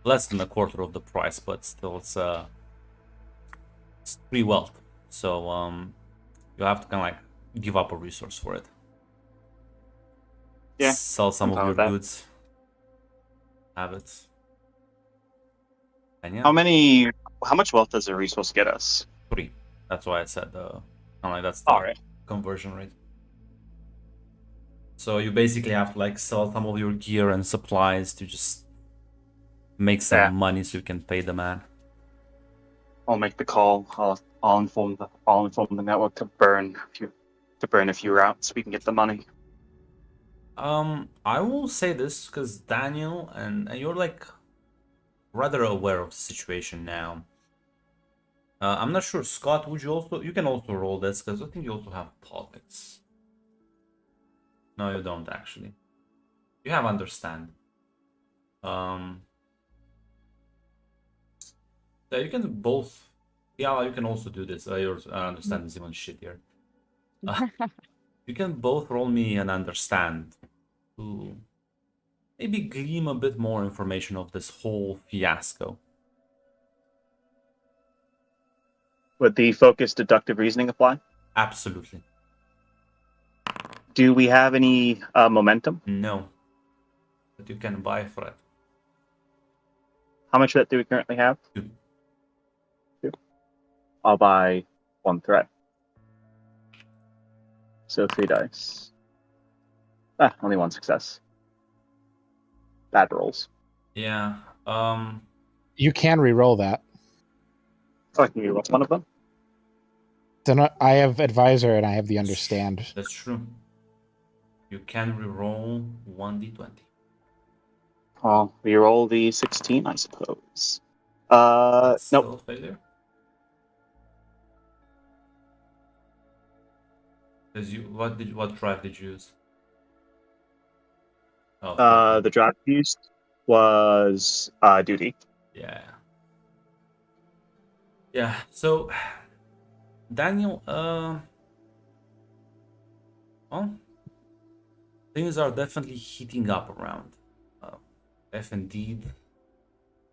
less than a quarter of the price, but still it's 3 wealth. So you have to kind of like give up a resource for it. Yeah, Sell some I'm of fine your with that. goods. Have it. And yeah, How much wealth does a resource get us? 3. That's why I said kind of like that's the Alright. conversion rate. So you basically have to like sell some of your gear and supplies to just make some Yeah. money so you can pay the man. I'll make the call. I'll inform the network to burn a few routes. We can get the money. I will say this because Daniel and you're like rather aware of the situation now. I'm not sure, Scott. You can also roll this because I think you also have politics. No, you don't actually. You have understand. Yeah, you can both. Yeah, you can also do this. I understand is even shittier. You can both roll me and understand to maybe glean a bit more information of this whole fiasco. Would the focused deductive reasoning apply? Absolutely. Do we have any momentum? No. But you can buy for it. How much of that do we currently have? 2. I'll buy 1 threat. So 3 dice. Only 1 success. Bad rolls. Yeah. You can re-roll that. Oh, I can roll one of them. Then I have advisor and I have the understand. That's true. You can reroll 1d20. I'll re-roll the 16, I suppose. That's Nope. still a failure. What drive did you use? Oh, The drive used was duty. yeah. Yeah, so Daniel, well, things are definitely heating up around. If indeed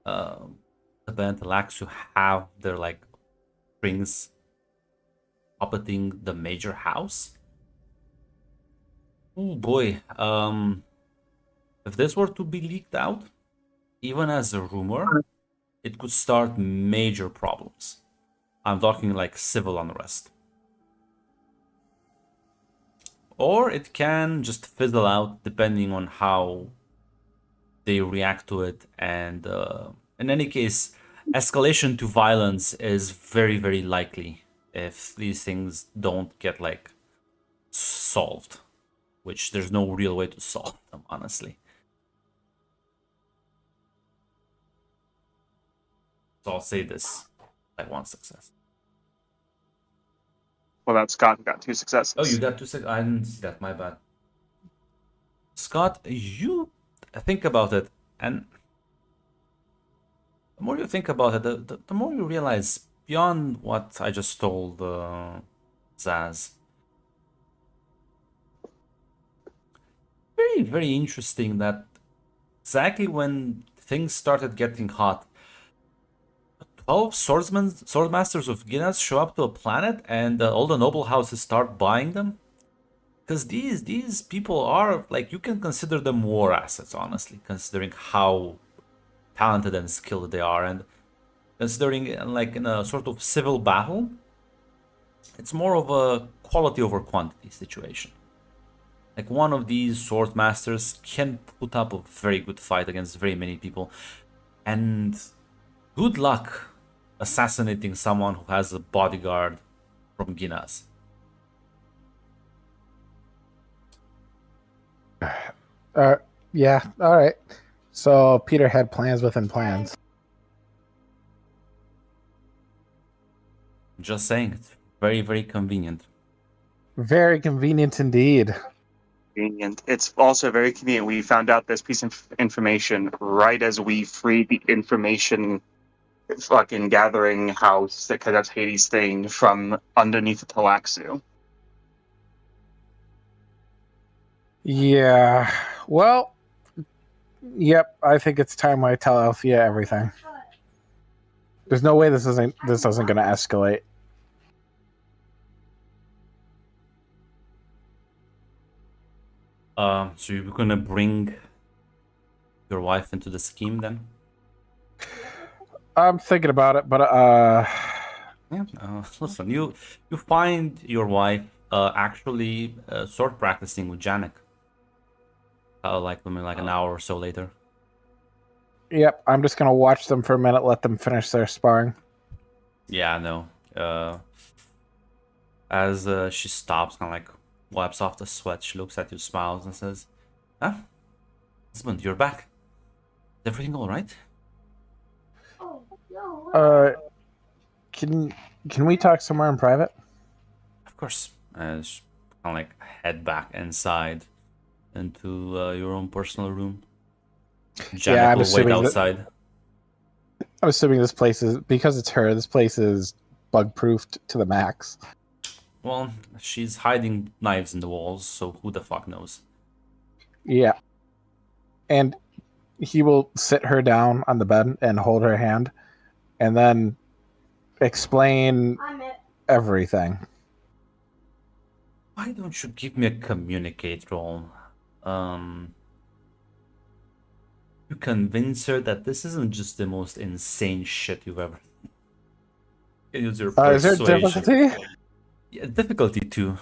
the Bentalaxu have their like strings puppeting the major house. Oh boy, if this were to be leaked out, even as a rumor, it could start major problems. I'm talking like civil unrest. Or it can just fizzle out depending on how they react to it. And in any case, escalation to violence is very, very likely if these things don't get like solved, which there's no real way to solve them, honestly. So I'll say this, like 1 success. Well, that's Scott who got 2 successes. Oh, you got 2 successes? I didn't see that, my bad. Scott, you think about it, and The more you think about it, the more you realize beyond what I just told Zaz. Very, very interesting that exactly when things started getting hot, 12 swordmasters of Guinness show up to a planet and all the noble houses start buying them. Because these people are, like, you can consider them war assets, honestly, considering how talented and skilled they are. And considering, like, in a sort of civil battle, it's more of a quality over quantity situation. Like, one of these sword masters can put up a very good fight against very many people. And good luck assassinating someone who has a bodyguard from Guinness. Yeah, all right. So Peter had plans within plans. Just saying, it's very, very convenient. Very convenient indeed. Convenient. It's also very convenient. We found out this piece of information right as we freed the information fucking gathering house that conducts Hades' thing from underneath the Talaxu. Yeah. Well, yep. I think it's time I tell Althea everything. There's no way this isn't going to escalate. So you're gonna bring your wife into the scheme then? I'm thinking about it, but Yeah. Listen, you find your wife actually sword practicing with Janek. Like maybe like an hour or so later. yep. I'm just gonna watch them for a minute, let them finish their sparring. Yeah, no. As she stops, kind of like wipes off the sweat, she looks at you, smiles, and says, "Huh, husband, you're back. Is everything all right?" Can we talk somewhere in private? Of course. As kind of like head back inside into your own personal room. Janek Yeah, I'm will wait assuming outside. I'm assuming this place is, because it's her. This place is bug proofed to the max. Well, she's hiding knives in the walls, so who the fuck knows? Yeah. And he will sit her down on the bed and hold her hand and then explain everything. Why don't you give me a communicate roll? You convince her that this isn't just the most insane shit you've ever. You can use your Is there persuasion. difficulty? Yeah, difficulty too.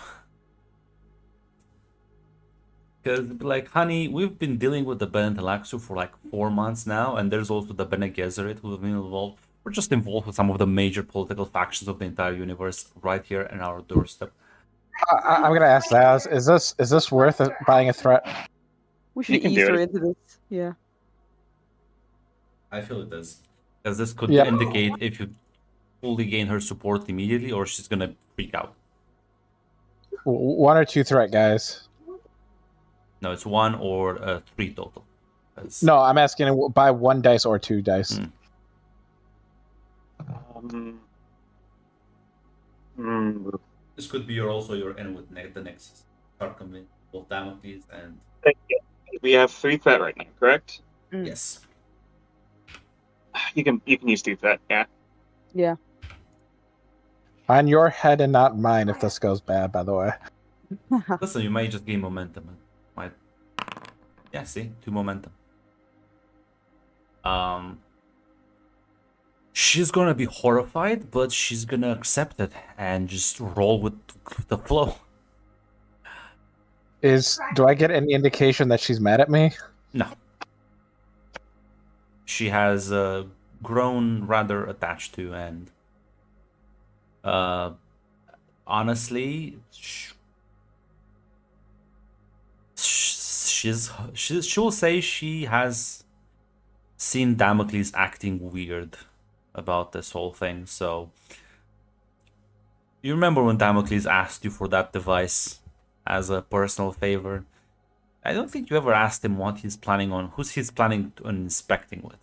Because, like, honey, we've been dealing with the Bene Talaxu for like 4 months now, and there's also the Bene Gesserit who have been involved. We're just involved with some of the major political factions of the entire universe right here in our doorstep. I'm gonna ask Zaz, is this worth buying a threat? We should can ease do her it. into this. Yeah. I feel it is. Because this could Yeah. indicate if you fully gain her support immediately or she's gonna freak out. 1 or 2 threat, guys. No, it's 1 or 3 total. That's- No, I'm asking buy 1 dice or 2 dice. This could be also your end with the Nexus. Start convincing both Damocles and... We have 3 threat right now, correct? Mm. Yes. You can use 2 threat, yeah. Yeah. On your head and not mine if this goes bad, by the way. Listen, you might just gain momentum. Might... Yeah, see? 2 momentum. She's gonna be horrified, but she's gonna accept it and just roll with the flow. Do I get any indication that she's mad at me? No. She has grown rather attached to, and honestly, she'll say she has seen Damocles acting weird about this whole thing. So you remember when Damocles asked you for that device as a personal favor? I don't think you ever asked him what he's planning on, who's he's planning on inspecting with.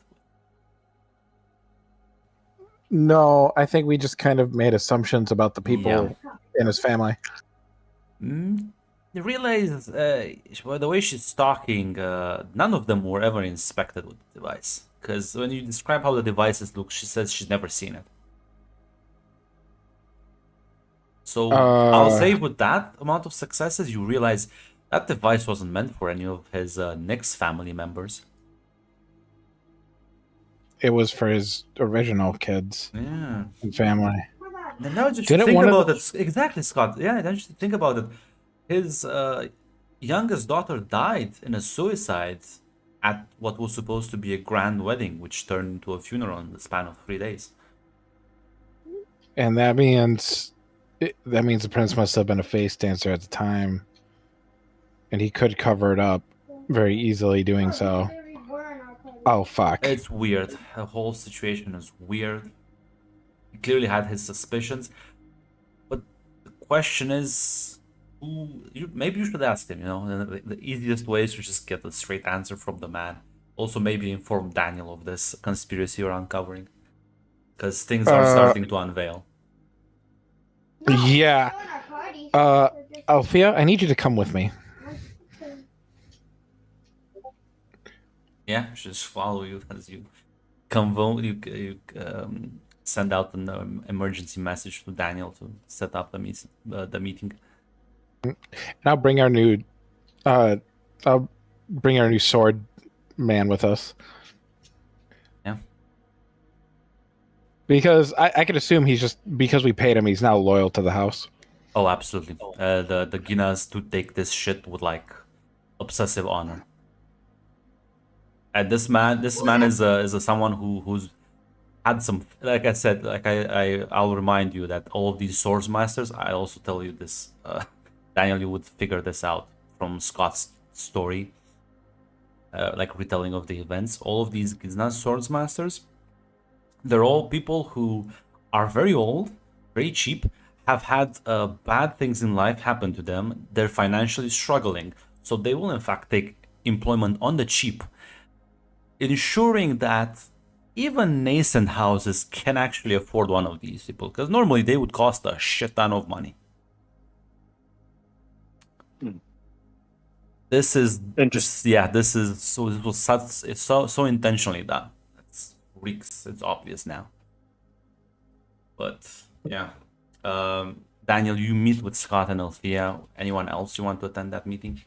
No, I think we just kind of made assumptions about the people Yeah. in his family. You realize well, the way she's talking, none of them were ever inspected with the device. Because when you describe how the devices look, she says she's never seen it. So I'll say with that amount of successes, you realize that device wasn't meant for any of his Nick's family members. It was for his original kids Yeah. and family. And now just Didn't think one of about the- it. Exactly, Scott. Yeah, now just think about it. His youngest daughter died in a suicide at what was supposed to be a grand wedding, which turned into a funeral in the span of 3 days. And that means the prince must have been a face dancer at the time, and he could cover it up very easily doing so. Oh fuck! It's weird. The whole situation is weird. He clearly had his suspicions, but the question is, maybe you should ask him. You know, the easiest way is to just get a straight answer from the man. Also, maybe inform Daniel of this conspiracy you're uncovering, because things are starting to unveil. Yeah. Althea, I need you to come with me. Yeah, just follow you as you convo. You send out an emergency message to Daniel to set up the meeting. And I'll bring our new sword man with us. Yeah. Because I could assume he's just, because we paid him, he's now loyal to the house. Oh, absolutely. The Ginas to take this shit with like obsessive honor. And this man is someone who's had some, like I said, I'll remind you that all of these swords masters. I also tell you this, Daniel, you would figure this out from Scott's story, like retelling of the events. All of these Gizna swords masters, they're all people who are very old, very cheap, have had bad things in life happen to them. They're financially struggling, so they will in fact take employment on the cheap, ensuring that even nascent houses can actually afford one of these people, because normally they would cost a shit ton of money. This is Interesting. this is so, this was such, it's so intentionally done. It's obvious now. But yeah, Daniel, you meet with Scott and Althea. Anyone else you want to attend that meeting?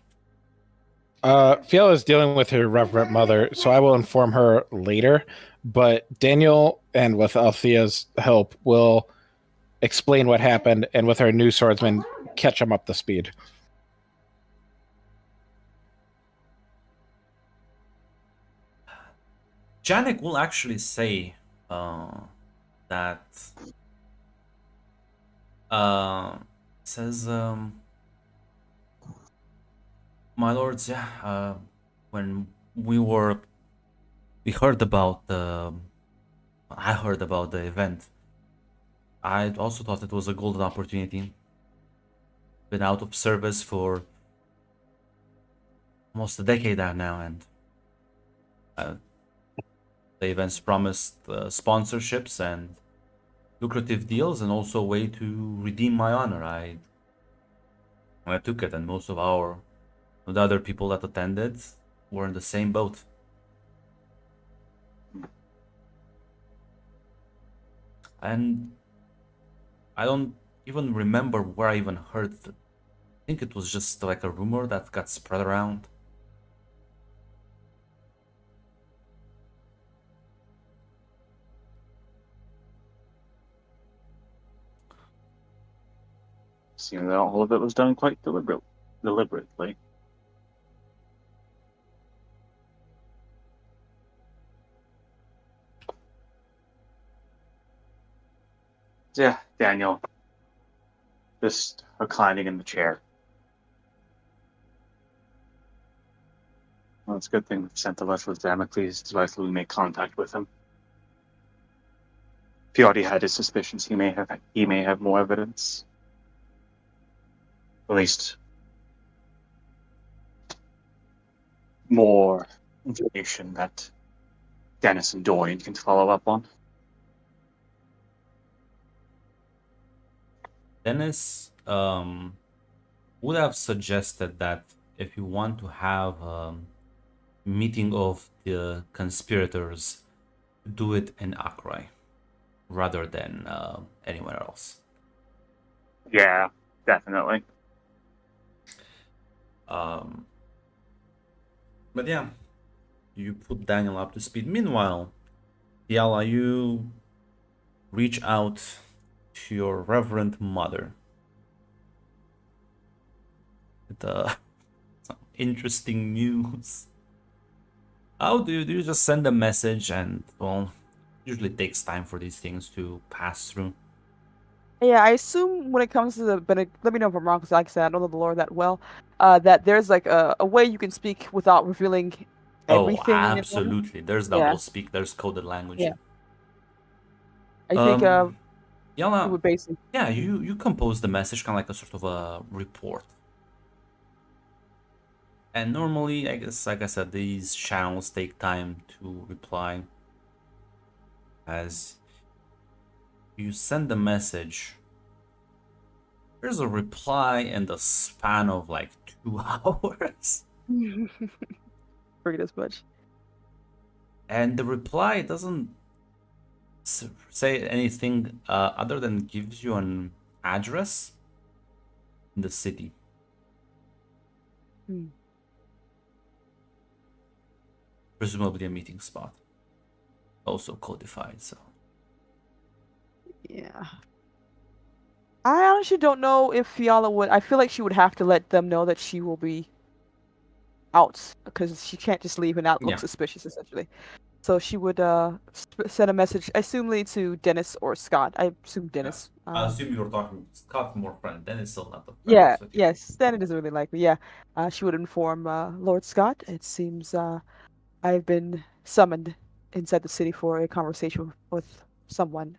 Fiona is dealing with her reverend mother, so I will inform her later. But Daniel, and with Althea's help, will explain what happened, and with our new swordsman, catch him up to speed. Janek will actually say that says my lords, yeah, when we heard about I heard about the event. I also thought it was a golden opportunity. Been out of service for almost a decade now, and the events promised sponsorships and lucrative deals, and also a way to redeem my honor. I took it, and most of the other people that attended were in the same boat. And I don't even remember where I even heard it. I think it was just like a rumor that got spread around. Seems that all of it was done quite deliberately. Yeah, Daniel, just reclining in the chair. Well, it's a good thing we've sent the letter with Damocles. It's likely we make contact with him. If he already had his suspicions, he may have more evidence. At least more information that Dennis and Dorian can follow up on. Dennis would have suggested that if you want to have a meeting of the conspirators, do it in Akrai rather than anywhere else. Yeah, definitely. But yeah, you put Daniel up to speed. Meanwhile, Yala, you reach out to your reverend mother with some interesting news. How do you just send a message and, well, usually takes time for these things to pass through. Yeah, I assume when it comes to the let me know if I'm wrong, because like I said, I don't know the lore that well. That there's like a way you can speak without revealing Oh, everything in your moment. absolutely. There's Yeah, double speak, there's coded language. yeah. I think Um, it Yala, would basically. yeah, you compose the message kind of like a sort of a report. And normally, I guess, like I said, these channels take time to reply. As you send the message, there's a reply in the span of like 2 hours. Forget as much. And the reply doesn't say anything other than gives you an address in the city. Hmm. Presumably a meeting spot. Also codified, so. Yeah. I honestly don't know if Fiala would. I feel like she would have to let them know that she will be out because she can't just leave and not look Yeah. suspicious, essentially. So she would send a message, assumably to Dennis or Scott. I assume Dennis. I assume you were talking Scott more friend, then it's still not the Yeah, friendliest with you. yes, then it is really likely. Yeah, she would inform Lord Scott. It seems I've been summoned inside the city for a conversation with someone,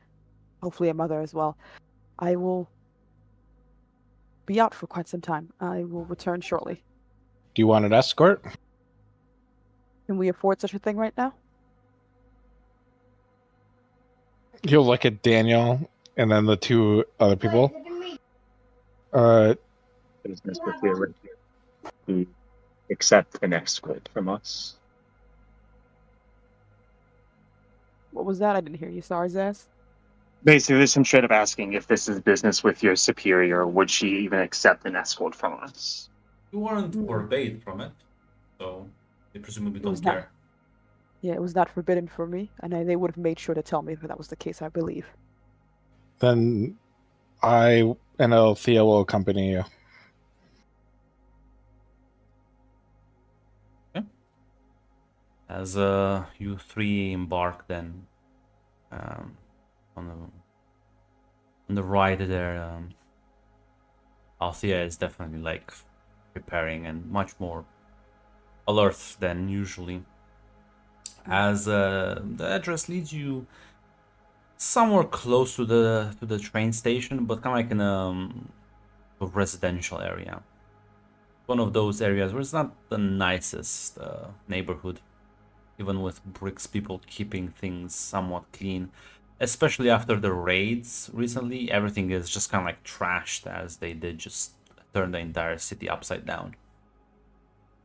hopefully a mother as well. I will be out for quite some time. I will return shortly. Do you want an escort? Can we afford such a thing right now? You'll look at Daniel and then the two other people. Uh, Business with you. You accept an escort from us. What was that? I didn't hear you. Sorry, Zaz. Basically, there's some straight up asking if this is business with your superior, would she even accept an escort from us? You weren't Hmm. forbade from it, so they presumably It was don't not. care. Yeah, it was not forbidden for me, and they would have made sure to tell me if that was the case, I believe. then I and Althea will accompany you. As you three embark then um, on the ride there, Althea is definitely like preparing and much more alert than usually. As the address leads you somewhere close to the train station, but kind of like in a residential area. One of those areas where it's not the nicest neighborhood, even with bricks, people keeping things somewhat clean. Especially after the raids recently, everything is just kind of like trashed as they did just turn the entire city upside down.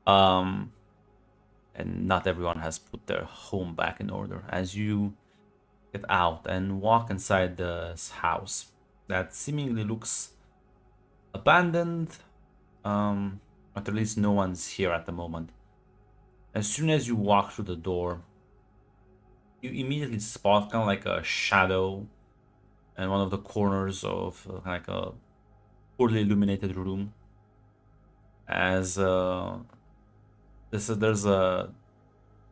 And not everyone has put their home back in order. As you get out and walk inside this house that seemingly looks abandoned, but at least no one's here at the moment. As soon as you walk through the door, you immediately spot kind of like a shadow in one of the corners of like a poorly illuminated room. As there's a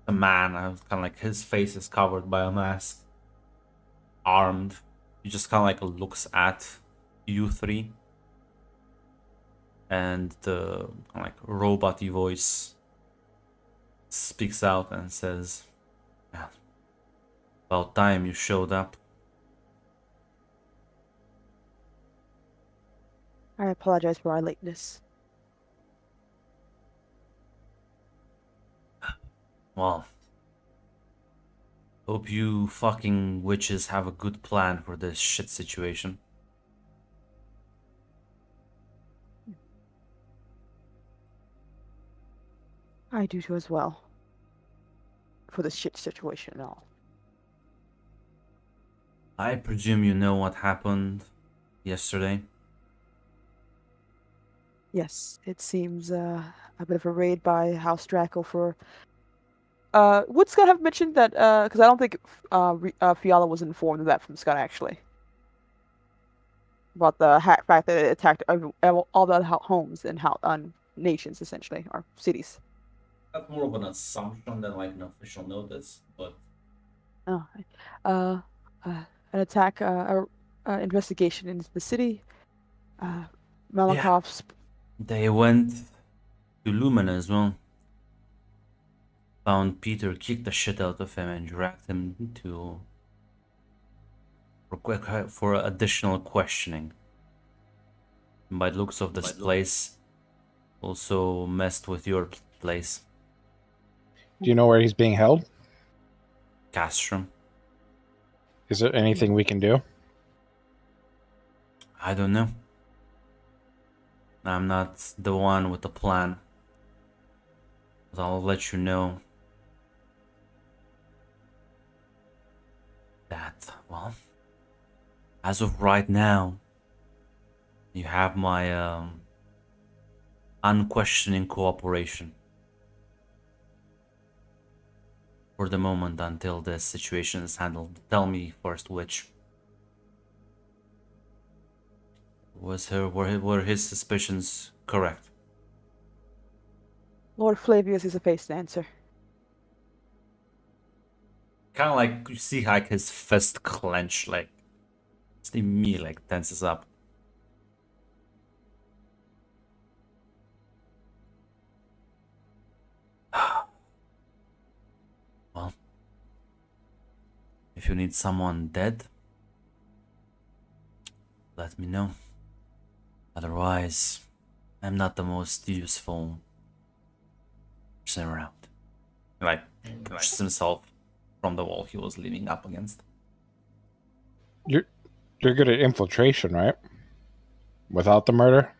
man, kind of like his face is covered by a mask, armed. He just kind of like looks at you three, and the kind of like robot-y voice speaks out and says, "Yeah, about time you showed up." I apologize for our lateness. Well, hope you fucking witches have a good plan for this shit situation. I do too as well. For the shit situation and all. I presume you know what happened yesterday. Yes, it seems a bit of a raid by House Draco for. Would Scott have mentioned that? Because I don't think Fiala was informed of that from Scott actually. About the fact that it attacked all the homes and nations essentially, or cities. That's more of an assumption than like an official notice, but Oh, uh, an attack, investigation into the city. Malakov's. they went to Lumen as well. Found Peter, kicked the shit out of him, and dragged him to for additional questioning. And by the looks of this place, also messed with your place, Do you know where he's being held? Castrum. Is there anything we can do? I don't know. I'm not the one with the plan. But I'll let you know that, well, as of right now, you have my unquestioning cooperation. For the moment, until this situation is handled. Tell me first which. Were his suspicions correct? Lord Flavius is a face to answer. Kind of like you see like his fist clench, like see me like tenses up. Well, if you need someone dead, let me know. Otherwise, I'm not the most useful person around. He, like pushes himself from the wall he was leaning up against. You're good at infiltration, right? Without the murder?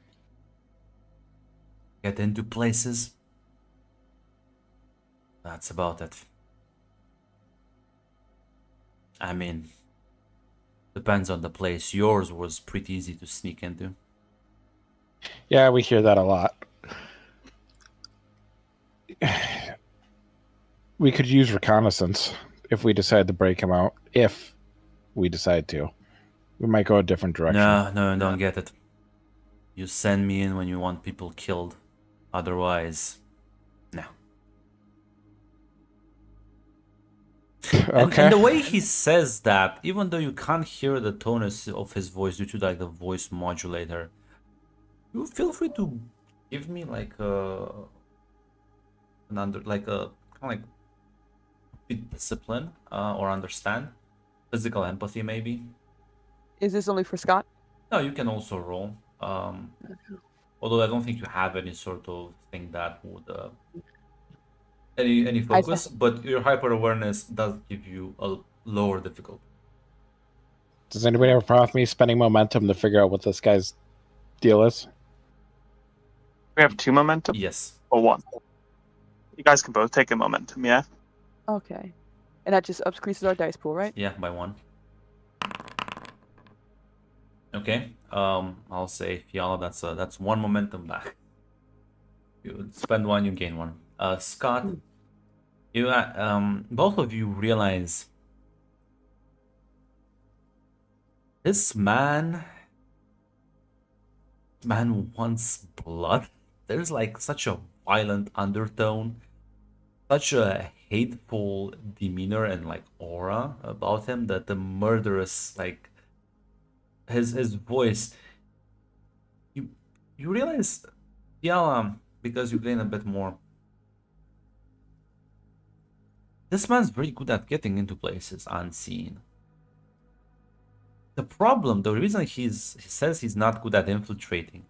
Get into places. That's about it. I mean, depends on the place. Yours was pretty easy to sneak into. Yeah, we hear that a lot. We could use reconnaissance if we decide to break him out. If we decide to. We might go a different direction. No, don't get it. You send me in when you want people killed. Otherwise, no. Okay. And the way he says that, even though you can't hear the tone of his voice due to like the voice modulator, you feel free to give me like a kind of like bit discipline or understand physical empathy maybe. Is this only for Scott? No, you can also roll. Although I don't think you have any sort of thing that would any focus, but your hyper awareness does give you a lower difficulty. Does anybody have a problem with me spending momentum to figure out what this guy's deal is? We have 2 momentum Yes. or 1. You guys can both take a momentum, yeah? Okay. And that just increases our dice pool, right? Yeah, by 1. Okay. I'll say Fiala, that's 1 momentum back. You spend 1, you gain 1. Scott, you both of you realize this man wants blood. There's like such a violent undertone, such a hateful demeanor and like aura about him that the murderous like his voice. You realize, yeah, because you gain a bit more. This man's very good at getting into places unseen. The problem, the reason he says he's not good at infiltrating,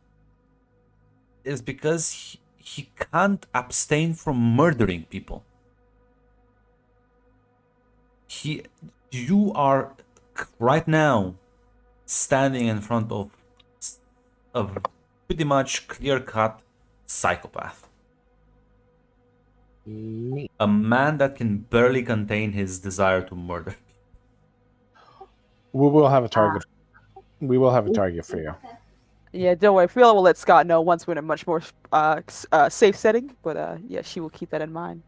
is because he can't abstain from murdering people. You are right now standing in front of a pretty much clear-cut psychopath. Neat. A man that can barely contain his desire to murder. We will have a target. We will have a target for you. Yeah, don't worry. Fiona will let Scott know once we're in a much more safe setting. But yeah, she will keep that in mind.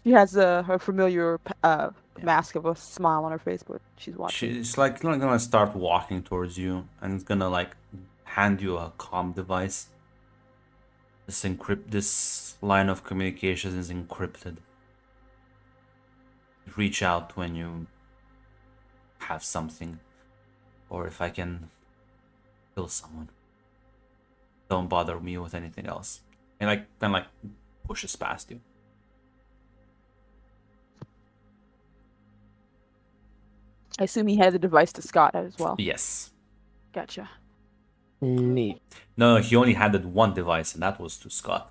She has her familiar mask of a smile on her face, but she's watching. She's like gonna start walking towards you and it's gonna like hand you a comm device. This line of communication is encrypted. Reach out when you have something, or if I can kill someone. Don't bother me with anything else. And like kind of like pushes past you. I assume he had the device to Scott as well. Yes. Gotcha. Neat. No, he only handed one device, and that was to Scott.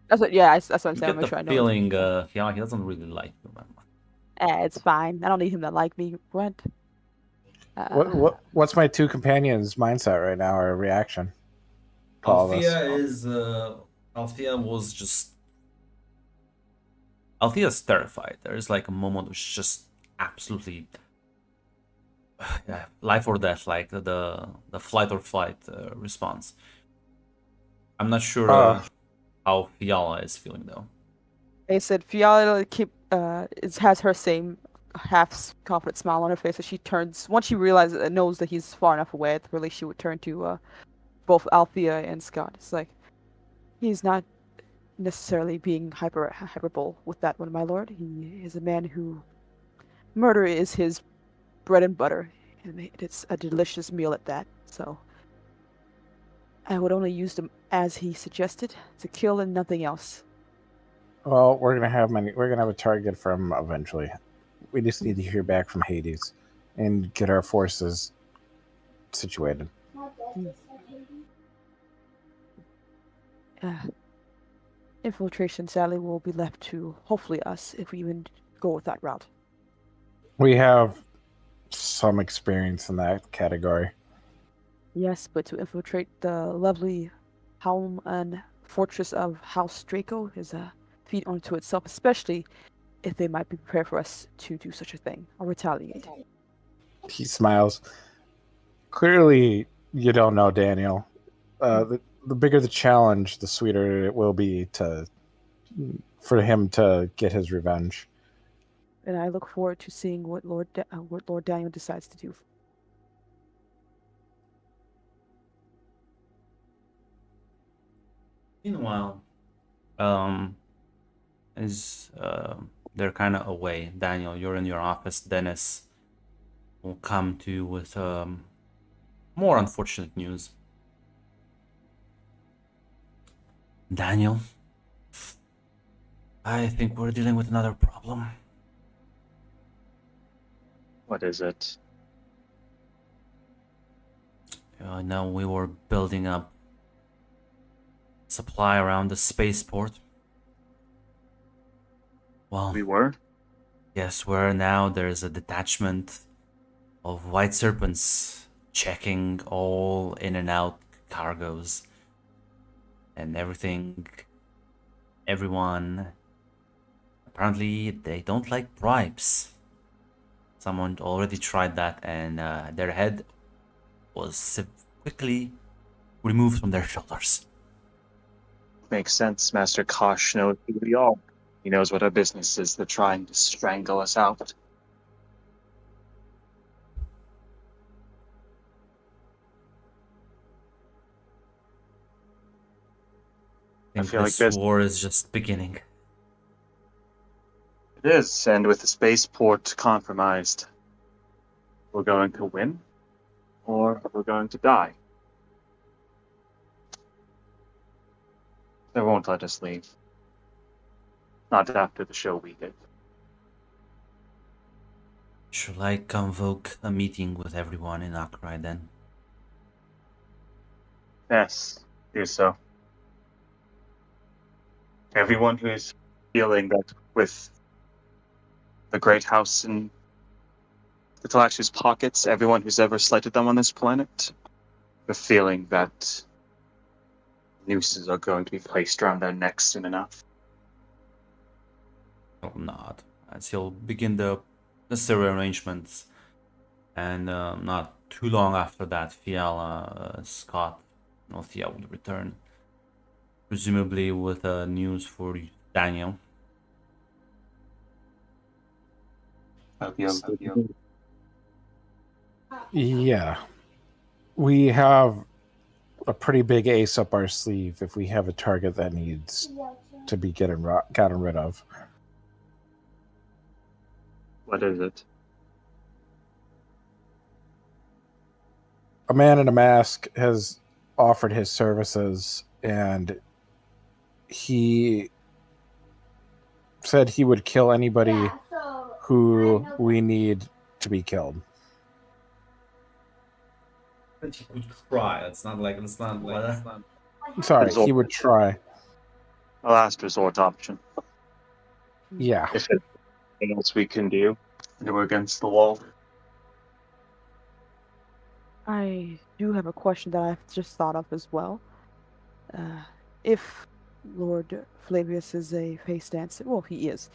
That's what. Yeah, that's what I'm You saying. get Make the sure I know. feeling, yeah, he doesn't really like you, man. It's fine. I don't need him to like me. What? What's my two companions' mindset right now or reaction? to all this? Althea was just. Althea's terrified. There's like a moment which is just absolutely. Yeah, life or death, like the flight or flight response. I'm not sure how Fiala is feeling though. They said Fiala has her same half confident smile on her face as she turns once she realizes knows that he's far enough away. Really, she would turn to both Althea and Scott. It's like he's not necessarily being hyperbole with that one, my lord. He is a man who murder is his bread and butter, and it's a delicious meal at that. So I would only use them as he suggested to kill and nothing else. Well, we're gonna have a target for him eventually. We just need to hear back from Hades and get our forces situated. Infiltration, sadly, will be left to hopefully us if we even go with that route. We have some experience in that category. Yes, but to infiltrate the lovely home and fortress of House Draco is a feat unto itself, especially if they might be prepared for us to do such a thing or retaliate. He smiles. Clearly, you don't know Daniel. The bigger the challenge, the sweeter it will be for him to get his revenge. And I look forward to seeing what Lord Daniel decides to do. Meanwhile, they're kind of away. Daniel, you're in your office. Dennis will come to you with more unfortunate news. Daniel, I think we're dealing with another problem. What is it? Now we were building up supply around the spaceport. Well, We were? yes, where now there's a detachment of white serpents checking all in and out cargoes and everyone. Apparently they don't like bribes. Someone already tried that and their head was quickly removed from their shoulders. Makes sense. Master Kosh knows who we are. He knows what our business is. They're trying to strangle us out. I think feel like this this- war is just beginning. It is, and with the spaceport compromised, we're going to win, or we're going to die. They won't let us leave. Not after the show we did. Shall I convoke a meeting with everyone in Akrai then? Yes, do so. Everyone who's feeling that with the great house in the Talash's pockets, everyone who's ever slighted them on this planet, the feeling that nooses are going to be placed around their necks soon enough. or not, as he'll begin the necessary arrangements. And not too long after that, Scott, Thea would return, presumably with news for Daniel. Yeah. We have a pretty big ace up our sleeve if we have a target that needs to be gotten rid of. What is it? A man in a mask has offered his services, and he said he would kill anybody who we need to be killed. He would try. It's not like Sorry, he would try. A last resort option. Yeah. If there's anything else we can do, and we're against the wall. I do have a question that I've just thought of as well. If Lord Flavius is a face dancer, well, he is.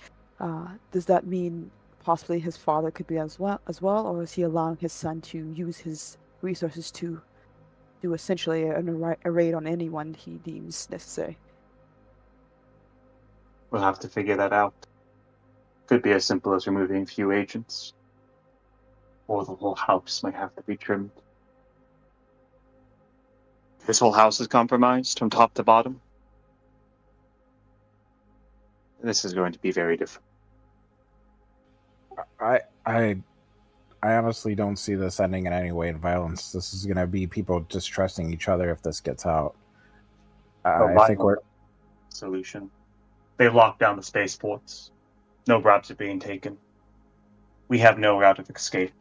Does that mean possibly his father could be as well, or is he allowing his son to use his resources to do essentially a raid on anyone he deems necessary? We'll have to figure that out. Could be as simple as removing a few agents, or the whole house might have to be trimmed. This whole house is compromised from top to bottom. This is going to be very different. I honestly don't see this ending in any way in violence. This is going to be people distrusting each other if this gets out. I think we're solution. They locked down the spaceports. No bribes are being taken. We have no route of escape.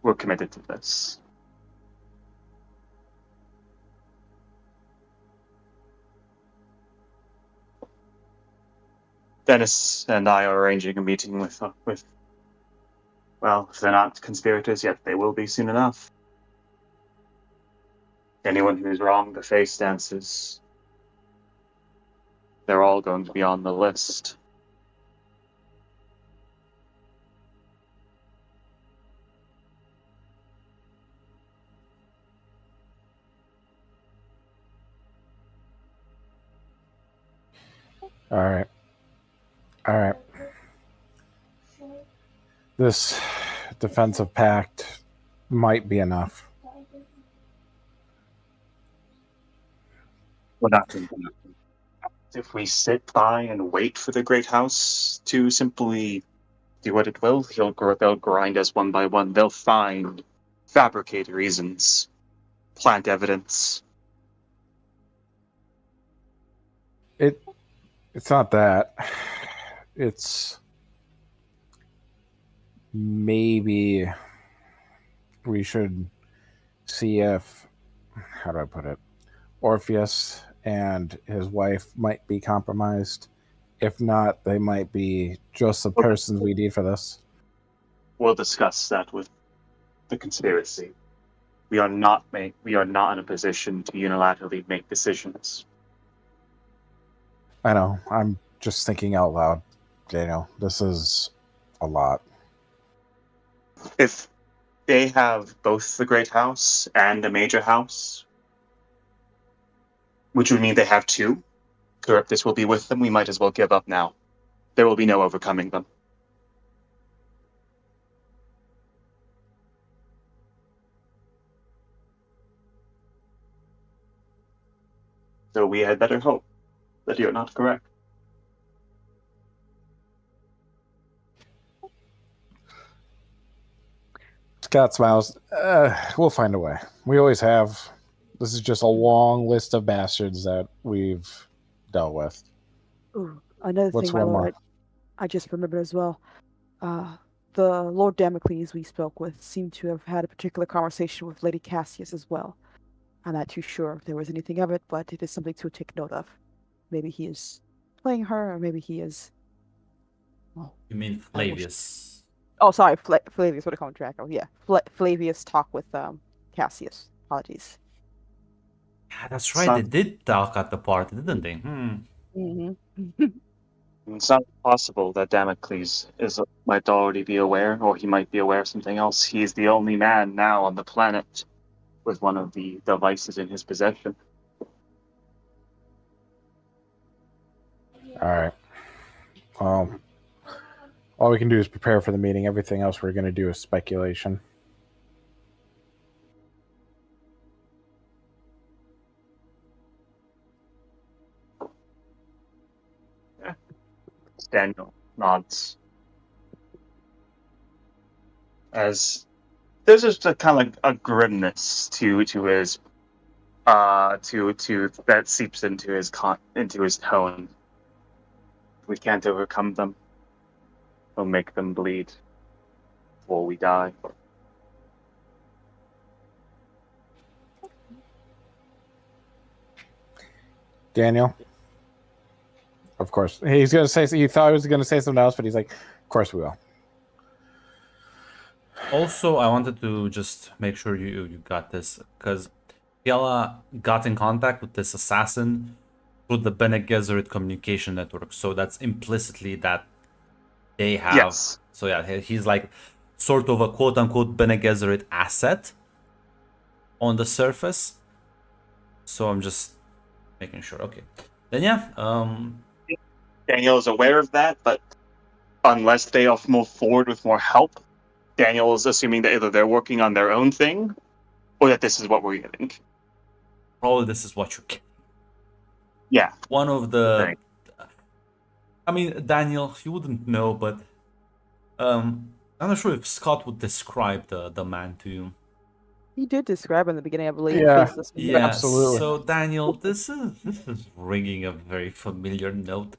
We're committed to this. Dennis and I are arranging a meeting with well, if they're not conspirators yet, they will be soon enough. Anyone who's wrong the face dances, they're all going to be on the list. all right. All right. This defensive pact might be enough. We're not going to. If we sit by and wait for the Great House to simply do what it will, they'll grind us one by one. They'll find, fabricate reasons, plant evidence. It's not that. It's maybe we should see if, how do I put it, Orpheus and his wife might be compromised. If not, they might be just the persons we need for this. We'll discuss that with the conspiracy. We are not in a position to unilaterally make decisions. I know. I'm just thinking out loud, Daniel. This is a lot. If they have both the Great House and a major house, which would mean they have two, Charybdis will be with them, we might as well give up now. There will be no overcoming them. So we had better hope that you're not correct. Scott smiles. We'll find a way. We always have. This is just a long list of bastards that we've dealt with. Ooh, another What's thing, my one lord, more? I just remembered as well. The Lord Damocles we spoke with seemed to have had a particular conversation with Lady Cassius as well. I'm not too sure if there was anything of it, but it is something to take note of. Maybe he is playing her, or maybe he is. Well, You mean Flavius? oh, sorry, Flavius. What I call him, Draco? Yeah, Flavius talk with Cassius. Apologies. Yeah, that's right. They did talk at the party, didn't they? Hmm. It's not possible that might already be aware, or he might be aware of something else. He's the only man now on the planet with one of the devices in his possession. All right. Well, all we can do is prepare for the meeting. Everything else we're going to do is speculation. Daniel nods. As there's just a kind of like a grimness to his to that seeps into into his tone. We can't overcome them. We'll make them bleed before we die. Daniel, of course, he's going to say. He thought he was going to say something else, but he's like, "Of course we will." Also, I wanted to just make sure you got this, because Fiala got in contact with this assassin through the Bene Gesserit communication network. So that's implicitly that they have. Yes. So yeah, he's like sort of a quote unquote Bene Gesserit asset on the surface. So I'm just making sure. Okay. Then yeah. Daniel is aware of that, but unless they move forward with more help, Daniel is assuming that either they're working on their own thing, or that this is what we're getting. Probably this is what you're getting. Yeah. One of the. Right. I mean, Daniel, you wouldn't know, but I'm not sure if Scott would describe the man to you. He did describe in the beginning, I believe. Yeah. Faceless. Yeah, Absolutely. So Daniel, this is ringing a very familiar note.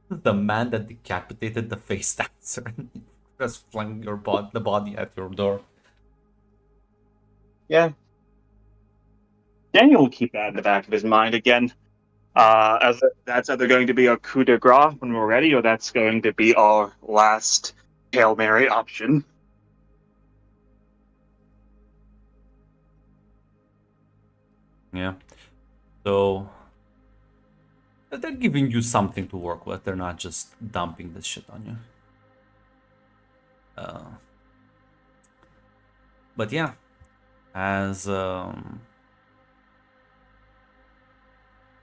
This is the man that decapitated the face dancer and just flung the body at your door. Yeah. Daniel will keep that in the back of his mind again. That's either going to be our coup de grace when we're ready, or that's going to be our last Hail Mary option. Yeah. So they're giving you something to work with. They're not just dumping this shit on you. But yeah, as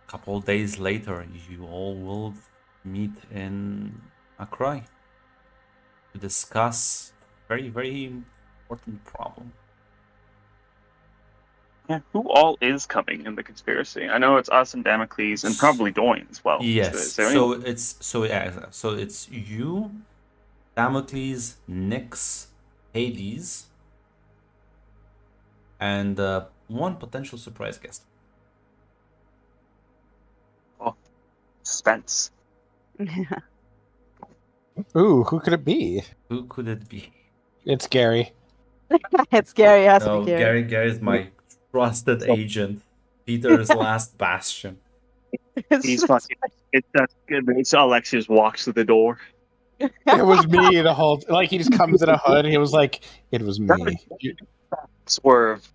couple days later, you all will meet in Akrai to discuss very, very important problem. Yeah, who all is coming in the conspiracy? I know it's us and Damocles, and probably Doyne as well. Yes. Is there So anyone? it's you, Damocles, Nyx, Hades, and one potential surprise guest. Suspense. Ooh, who could it be? Who could it be? It's Gary. It's Gary. It has to No, be Gary. Gary is my trusted agent. Peter's last bastion. He's fucking. It's that's good. So Alexius walks to the door. It was me the whole. Like he just comes in a hood. He was like, "It was me." Swerve.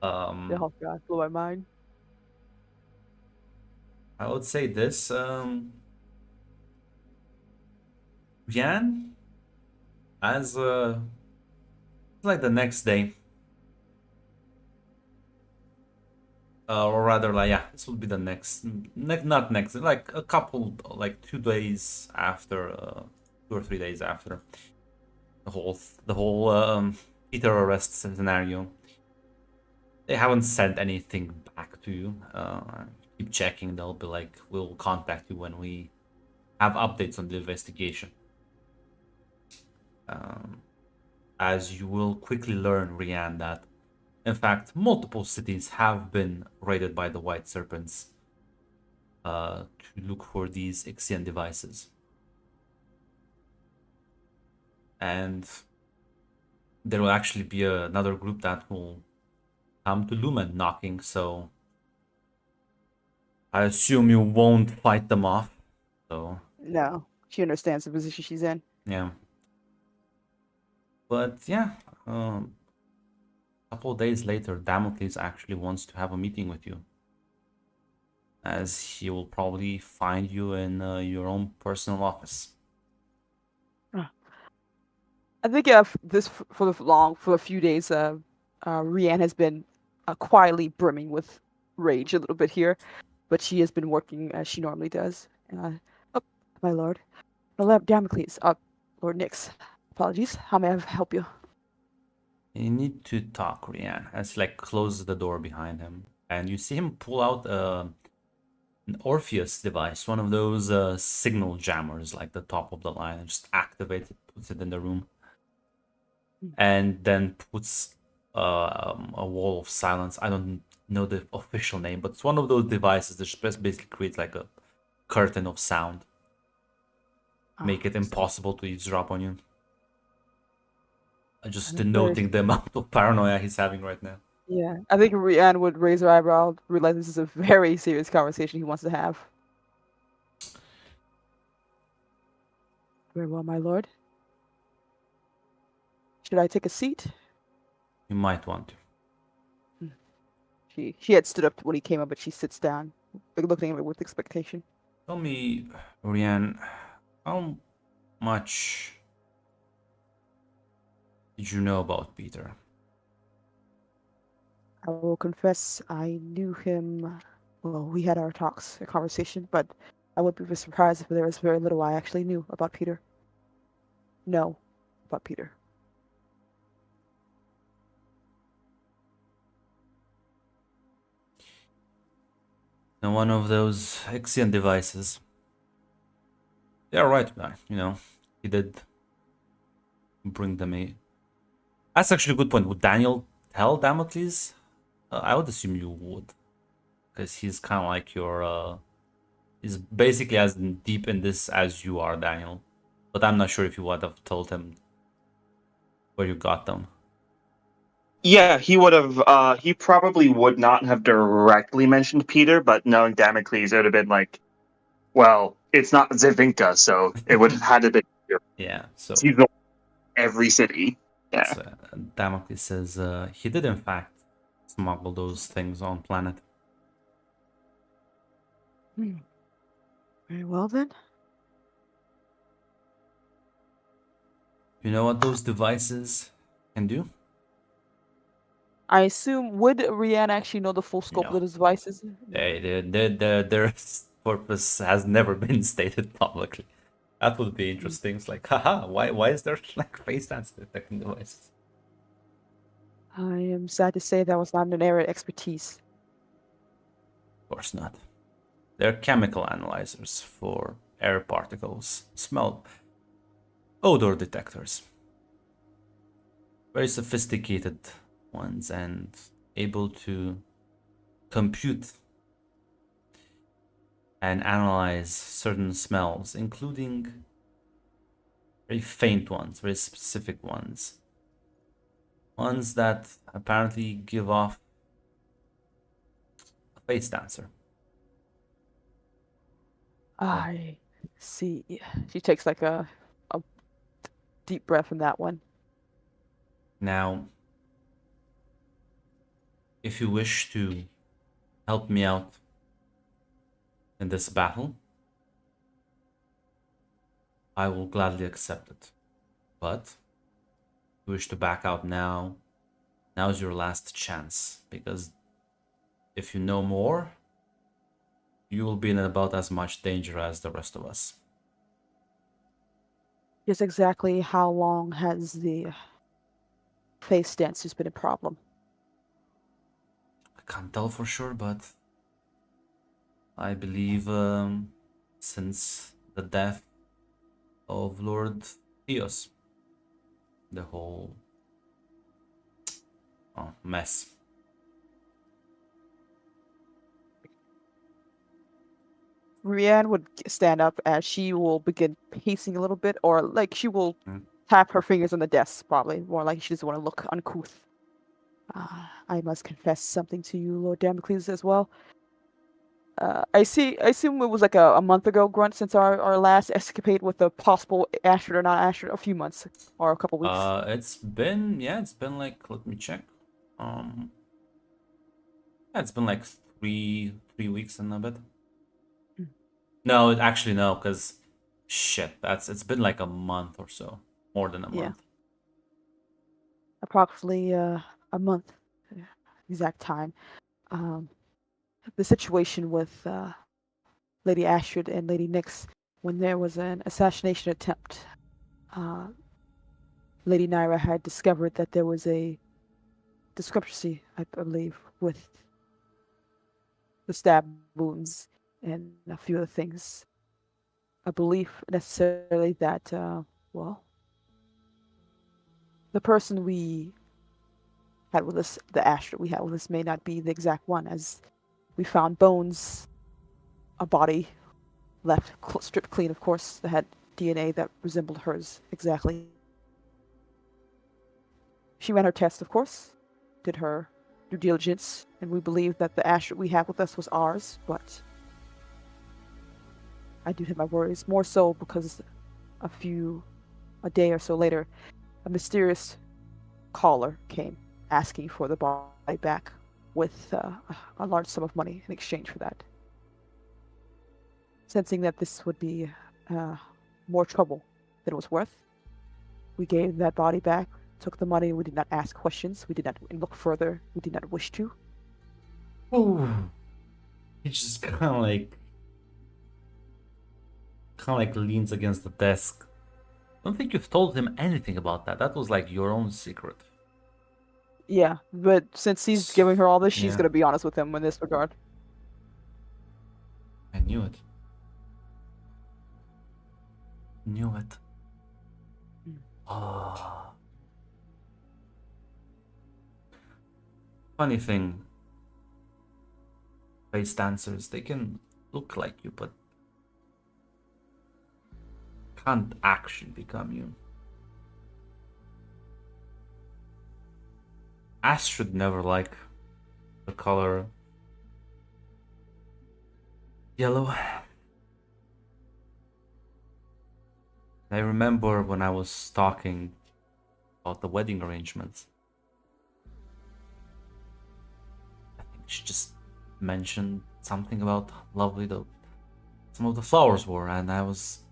Oh god, blew my mind. I would say this. Vian, as like the next day, or rather, like yeah, this will be the not next, like a couple, like 2 days after, 2 or 3 days after the whole Peter arrest scenario. They haven't sent anything back to you. Keep checking. They'll be like, we'll contact you when we have updates on the investigation. As you will quickly learn, Rian, that in fact multiple cities have been raided by the White Serpents to look for these Ixian devices. And there will actually be another group that will come to Lumen knocking, so I assume you won't fight them off. So No, she understands the position she's in. yeah. But yeah, a couple of days later, Damocles actually wants to have a meeting with you. as he will probably find you in your own personal office. I think for a few days, Rianne has been quietly brimming with rage a little bit here, but she has been working as she normally does. Oh, my lord, Damocles, Lord Nix, apologies. How may I help you? You need to talk, Rian, as he like closes the door behind him, and you see him pull out an Orpheus device, one of those signal jammers, like the top of the line, and just activate it, puts it in the room, and then puts a wall of silence. I don't know the official name, but it's one of those devices that just basically creates like a curtain of sound, make it impossible to eavesdrop on you. Just denoting the amount of paranoia he's having right now. Yeah, I think Rianne would raise her eyebrow, realize this is a very serious conversation he wants to have. Very well, my lord. Should I take a seat? You might want to. She had stood up when he came up, but she sits down, looking at him with expectation. Tell me, Rianne, how much did you know about Peter? I will confess I knew him. Well, we had our talks, a conversation, but I would be surprised if there was very little I actually knew about Peter. No, about Peter. And one of those Ixian devices. They are right, man. You know, he did bring them a. That's actually a good point. Would Daniel tell Damocles? I would assume you would, because he's kind of like your. He's basically as deep in this as you are, Daniel. But I'm not sure if you would have told him where you got them. Yeah, he would have. He probably would not have directly mentioned Peter, but knowing Damocles, it would have been like, well, it's not Zevinka, so it would have had to be Peter. Yeah, so He's the every city. Yeah. so, Damocles says he did in fact smuggle those things on planet. Very well then. You know what those devices can do? I assume, would Rianne actually know the full scope No. of those devices? Their purpose has never been stated publicly. That would be interesting. It's like, haha, why is there like face dance detecting devices? I am sad to say that was not an area of expertise. Of course not. They're chemical analyzers for air particles, smell, odor detectors. Very sophisticated ones and able to compute and analyze certain smells, including very faint ones, very specific ones. Ones that apparently give off a face dancer. I see. She takes like a deep breath in that one. Now, if you wish to help me out in this battle, I will gladly accept it. But if you wish to back out now, now's your last chance, because if you know more, you will be in about as much danger as the rest of us. Just exactly how long has the face dancers been a problem? I can't tell for sure, but I believe since the death of Lord Theos, the whole mess. Rianne would stand up as she will begin pacing a little bit, or like she will Mm. tap her fingers on the desk, probably more like she doesn't want to look uncouth. I must confess something to you, Lord Damocles, as well. I assume it was like a month ago, Grunt, since our last escapade with the possible astronaut or not astronaut, a few months or a couple weeks. It's been like, let me check. Yeah, it's been like three weeks and a bit. No, actually no, because shit, it's been like a month or so, more than a Yeah. month. Approximately a month, exact time. Um, the situation with Lady Astrid and Lady Nyx, when there was an assassination attempt, uh, Lady Nyra had discovered that there was a discrepancy, I believe, with the stab wounds and a few other things. A belief necessarily that, well, the person we had with us, the Astrid we had with us, may not be the exact one, as we found bones, a body left stripped clean, of course, that had DNA that resembled hers exactly. She ran her test, of course, did her due diligence, and we believe that the Astrid we have with us was ours, but I do have my worries, more so because a day or so later, a mysterious caller came asking for the body back with a large sum of money in exchange for that. Sensing that this would be more trouble than it was worth, we gave that body back, took the money. We did not ask questions. We did not look further. We did not wish to. Ooh. He just kind of like leans against the desk. I don't think you've told him anything about that. That was like your own secret. Yeah, but since he's giving her all this, she's Yeah. gonna be honest with him in this regard. I knew it. Knew it. Ah. Funny thing. Face dancers, they can look like you, but can't actually become you. Astrid never like the color yellow. I remember when I was talking about the wedding arrangements. I think she just mentioned something about lovely some of the flowers were, and I was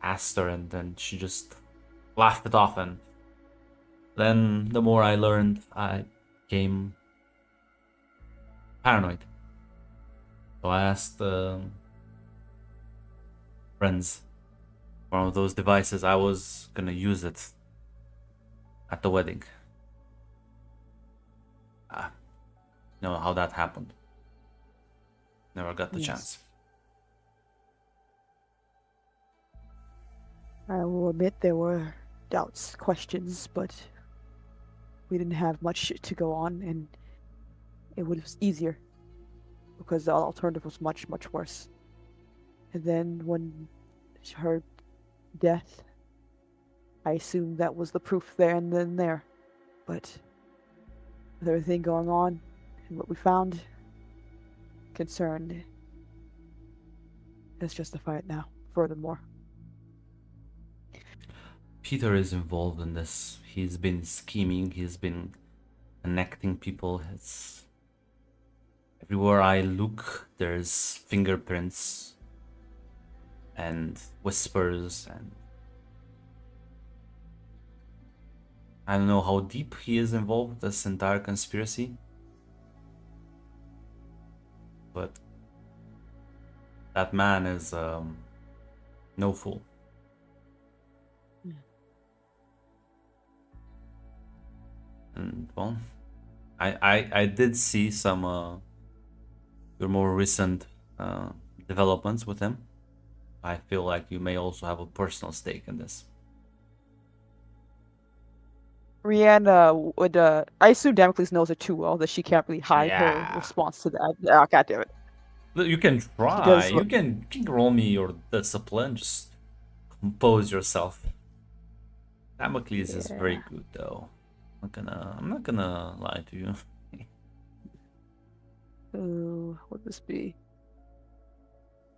asked her, and then she just laughed it off. And then the more I learned, I became paranoid. So I asked friends one of those devices. I was gonna use it at the wedding. You know how that happened. Never got the Yes. chance. I will admit there were doubts, questions, but we didn't have much to go on, and it was easier because the alternative was much, much worse. And then when her death, I assumed that was the proof there and then there. But with everything going on and what we found, concerned, let's justify it now. Furthermore, Peter is involved in this. He's been scheming. He's been connecting people. It's everywhere I look, there's fingerprints and whispers, and I don't know how deep he is involved with this entire conspiracy, but that man is no fool. And well, I did see some your more recent developments with him. I feel like you may also have a personal stake in this. Rihanna would. I assume Damocles knows it too well that she can't really hide her Yeah. response to that. Oh, God damn it. Look, you can try. does You what- can roll me your discipline. Just compose yourself. Damocles is very Yeah. good though. I'm not gonna lie to you. What would this be?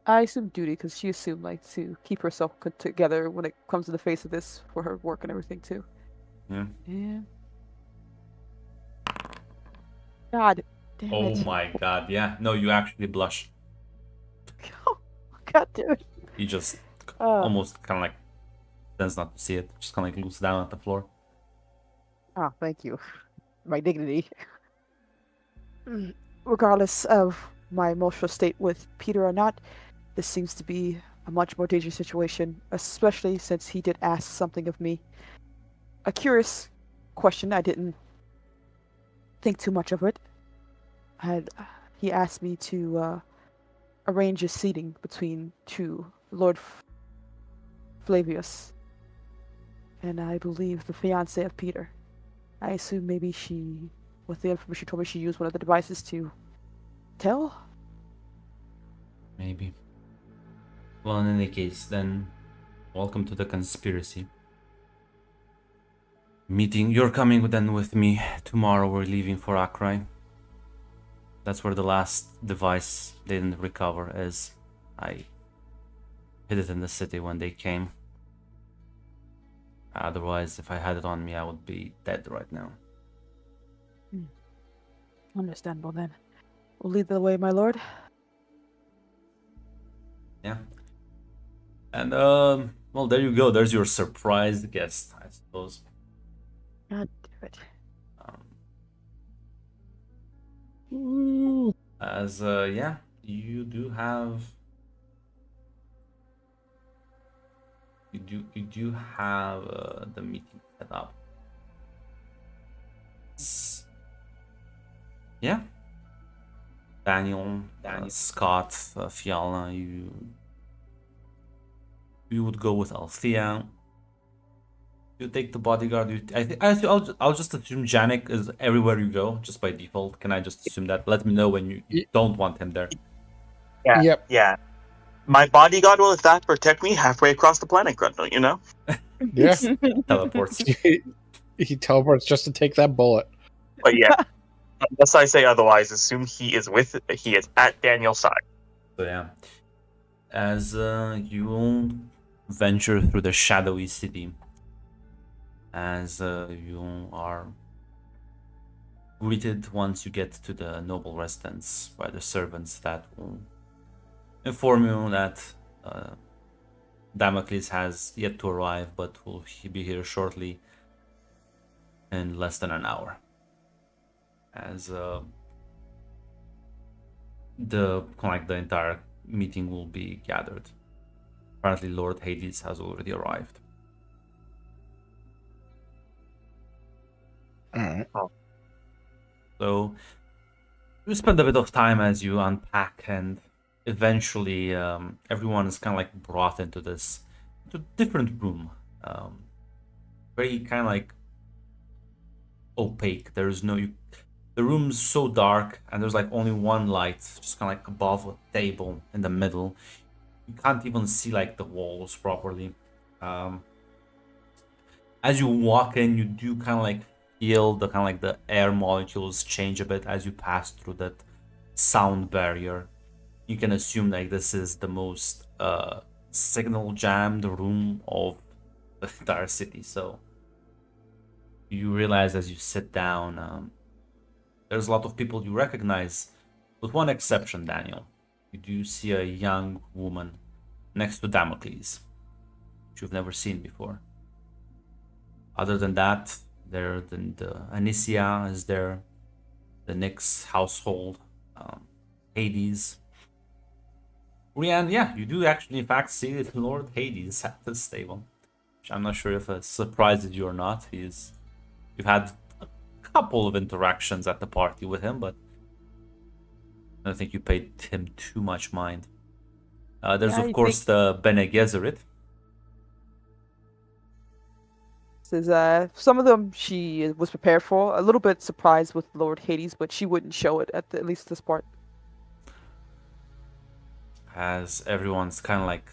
I assume duty because she assumed like to keep herself together when it comes to the face of this for her work and everything too. Yeah. Yeah. God Damn Oh it. my god, yeah. No, you actually blush. God damn it. He just Uh, almost kind of like tends not to see it. Just kind of like looks down at the floor. Thank you. My dignity. Regardless of my emotional state with Peter or not, this seems to be a much more dangerous situation, especially since he did ask something of me. A curious question, I didn't think too much of it. He asked me to arrange a seating between Lord Flavius and I believe the fiancée of Peter. I assume maybe she, with the information she told me, she used one of the devices to tell? Maybe. Well, in any case, then welcome to the conspiracy. Meeting. You're coming then with me tomorrow. We're leaving for Akrai. That's where the last device they didn't recover is. I hid it in the city when they came. Otherwise, if I had it on me, I would be dead right now. Understandable then. We'll lead the way, my lord. Yeah. And well, there you go. There's your surprised guest, I suppose. God damn it. As yeah, you do have. You do have the meeting set up. Yeah. Daniel, Scott, Fiala, you would go with Althea. You take the bodyguard. I'll just assume Janik is everywhere you go, just by default. Can I just assume that? Let me know when you don't want him there. Yeah. Yep. Yeah. My bodyguard will, in fact, protect me halfway across the planet, Grundle, you know? Yeah. Teleports. He teleports just to take that bullet. But yeah, unless I say otherwise, assume he is at Daniel's side. So yeah, as you venture through the shadowy city, as you are greeted once you get to the noble residence by the servants that will inform you that Damocles has yet to arrive, but will be here shortly in less than an hour. As the the entire meeting will be gathered. Apparently, Lord Hades has already arrived. Alright. So you spend a bit of time as you unpack, and eventually everyone is kind of like brought into this different room. Very kind of like opaque. There's no the room's so dark, and there's like only one light, just kind of like above a table in the middle. You can't even see like the walls properly. As you walk in, you do kind of like feel the kind of like the air molecules change a bit as you pass through that sound barrier. You can assume like this is the most signal jammed room of the entire city. So you realize as you sit down, there's a lot of people you recognize, with one exception, Daniel. You do see a young woman next to Damocles, which you've never seen before. Other than that, the Anicia is there, the Nyx household, Hades. Rian, yeah, you do actually in fact see Lord Hades at this table, which I'm not sure if it surprises you or not. You've had a couple of interactions at the party with him, but I don't think you paid him too much mind. There's Yeah, of you course the Bene Gesserit. Some of them she was prepared for. A little bit surprised with Lord Hades, but she wouldn't show it at least this part. As everyone's kind of like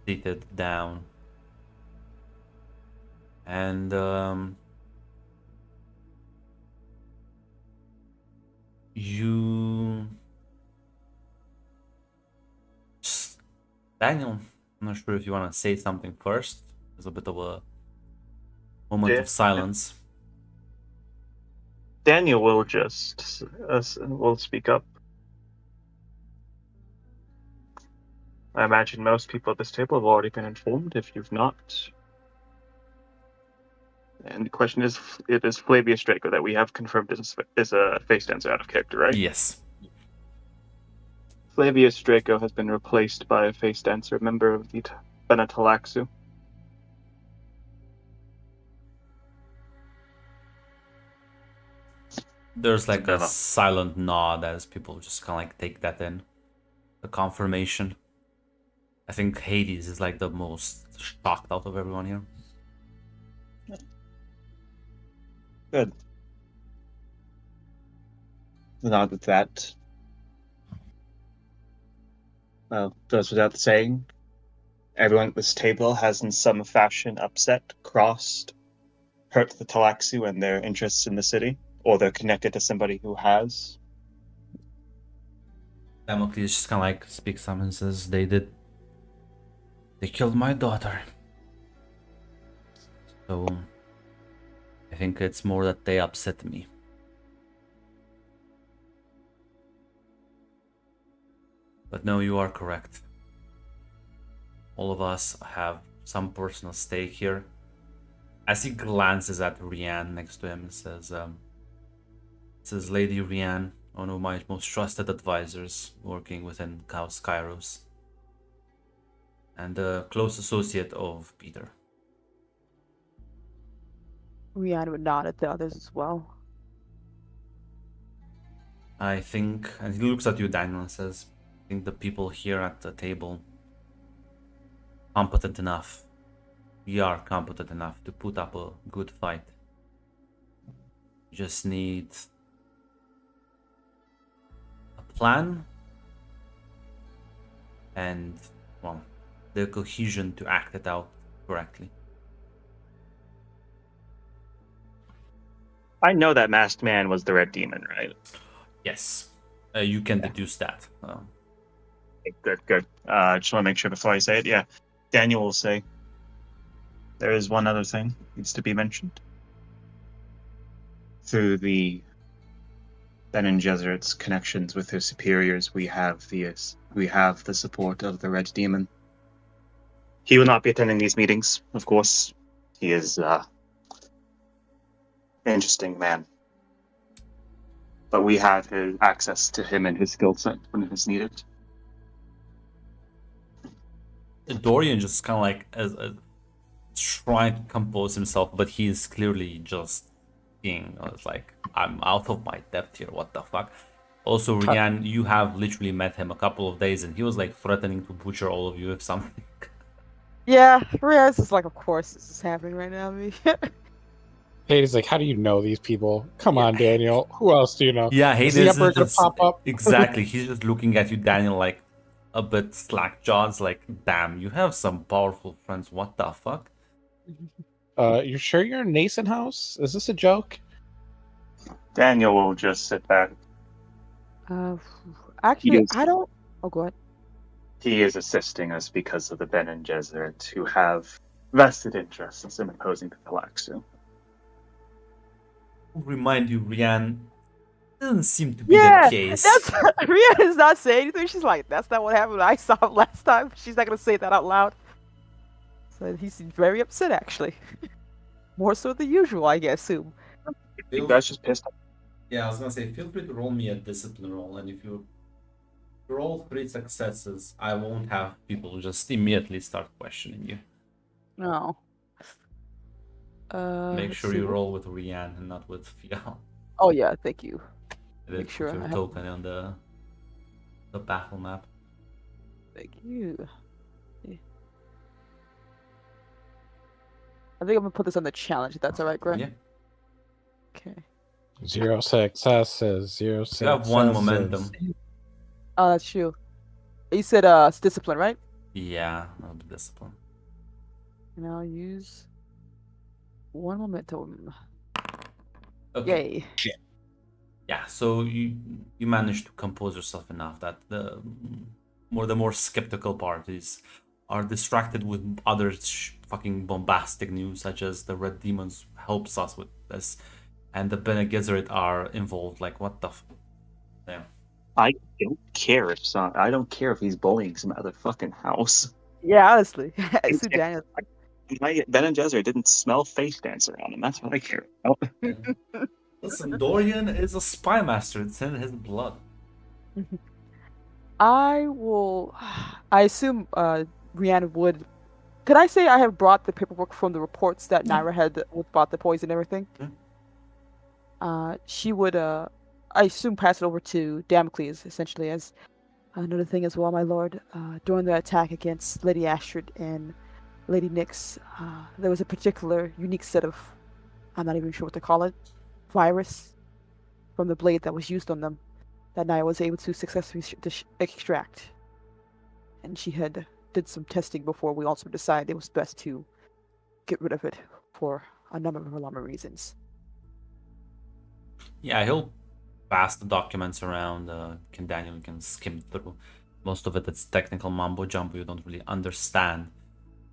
seated down, and you Daniel, I'm not sure if you want to say something first. There's a bit of a moment of silence. Daniel will just will speak up. I imagine most people at this table have already been informed. If you've not, and the question is, it is Flavius Draco that we have confirmed is a face dancer out of character, right? Yes. Flavius Draco has been replaced by a face dancer, member of the Benetalaxu. There's like a Never. silent nod as people just kind of like take that in. The confirmation. I think Hades is like the most shocked out of everyone here. Good. Now that, well, goes without saying, everyone at this table has in some fashion upset, crossed, hurt the Talaxu and their interests in the city, or they're connected to somebody who has. Damocles just kind of like speaks up and says, They killed my daughter. So I think it's more that they upset me. But no, you are correct. All of us have some personal stake here. As he glances at Rianne next to him and says Lady Rianne, one of my most trusted advisors working within Chaos Kairos, and a close associate of Peter. Rihanna would nod at the others as well. I think, and he looks at you, Daniel, and says, I think the people here at the table competent enough. We are competent enough to put up a good fight. We just need a plan and, well, the cohesion to act it out correctly. I know that masked man was the Red Demon, right? Yes, you can deduce that. Good. I just want to make sure before I say it. Yeah, Daniel will say, there is one other thing needs to be mentioned. Through the Ben and Gesserit's connections with their superiors, we have the support of the Red Demon. He will not be attending these meetings, of course. He is an interesting man. But we have his access to him and his skill set when it is needed. Dorian just kind of like trying to compose himself, but he is clearly just being like, I'm out of my depth here, what the fuck. Also, Rianne, you have literally met him a couple of days and he was like threatening to butcher all of you if something. Yeah, Rihanna's just like, of course this is happening right now. Hades like, how do you know these people? Come on, Daniel. Who else do you know? Yeah, Is Hades the is Emperor gonna just pop up? exactly. He's just looking at you, Daniel, like a bit slack jawed, like, damn, you have some powerful friends. What the fuck? You sure you're in Nason House? Is this a joke? Daniel will just sit back. Actually, Yes. I don't. Oh, go ahead. He is assisting us because of the Ben and Gesserit, who have vested interests in opposing the Talaxu. Remind you, Rianne, doesn't seem to be Yeah, the case. that's Rihanna does not say anything. She's like, that's not what happened. I saw him last time. She's not gonna say that out loud. So he seemed very upset, actually. More so than usual, I guess. Assume. You guys just pissed off. Yeah, I was gonna say, feel free to roll me a discipline roll, and if you roll 3 successes, I won't have people just immediately start questioning you. No. Make let's sure see you what- roll with Rianne and not with Fial. Oh yeah, thank you. And then Make sure put your I have- token on the battle map. Thank you. Yeah. I think I'm gonna put this on the challenge. If that's all right, Grant. Yeah. Okay. 0 successes. 0 successes. You have 1 momentum. Oh, that's true. You said it's discipline, right? Yeah, I'll be disciplined. And I'll use 1 momentum. Okay. Yay. Yeah, so you managed to compose yourself enough that the more skeptical parties are distracted with other fucking bombastic news, such as the Red Demons helps us with this. and the Bene Gesserit are involved. Like, what the? Yeah. I I don't care if he's bullying some other fucking house. Yeah, honestly, Sue Daniel. Ben and Gesserit didn't smell face dancer on him. That's what I care about. Listen, Dorian is a spy master. It's in his blood. I will. I assume Rihanna would. Could I say I have brought the paperwork from the reports that Yeah. Naira had about the poison and everything? She would. I assume pass it over to Damocles, essentially, as another thing as well, my lord. During the attack against Lady Astrid and Lady Nyx, there was a particular unique set of, I'm not even sure what to call it, virus from the blade that was used on them that Naya was able to successfully extract. And she had did some testing before we also decided it was best to get rid of it for a number of alarming reasons. Yeah, he'll pass the documents around. Daniel can skim through. Most of it's technical mumbo jumbo you don't really understand.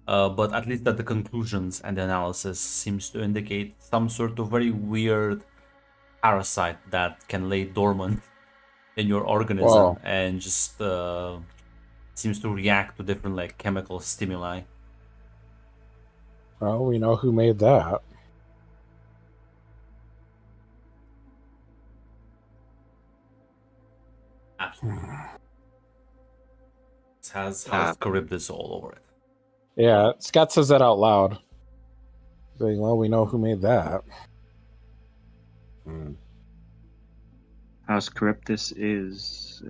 But at least that the conclusions and the analysis seems to indicate some sort of very weird parasite that can lay dormant in your organism Whoa. and just seems to react to different like chemical stimuli. Well, we know who made that. Absolutely. It has Charybdis all over it. Yeah, Scott says that out loud. Saying, well, we know who made that. House Charybdis is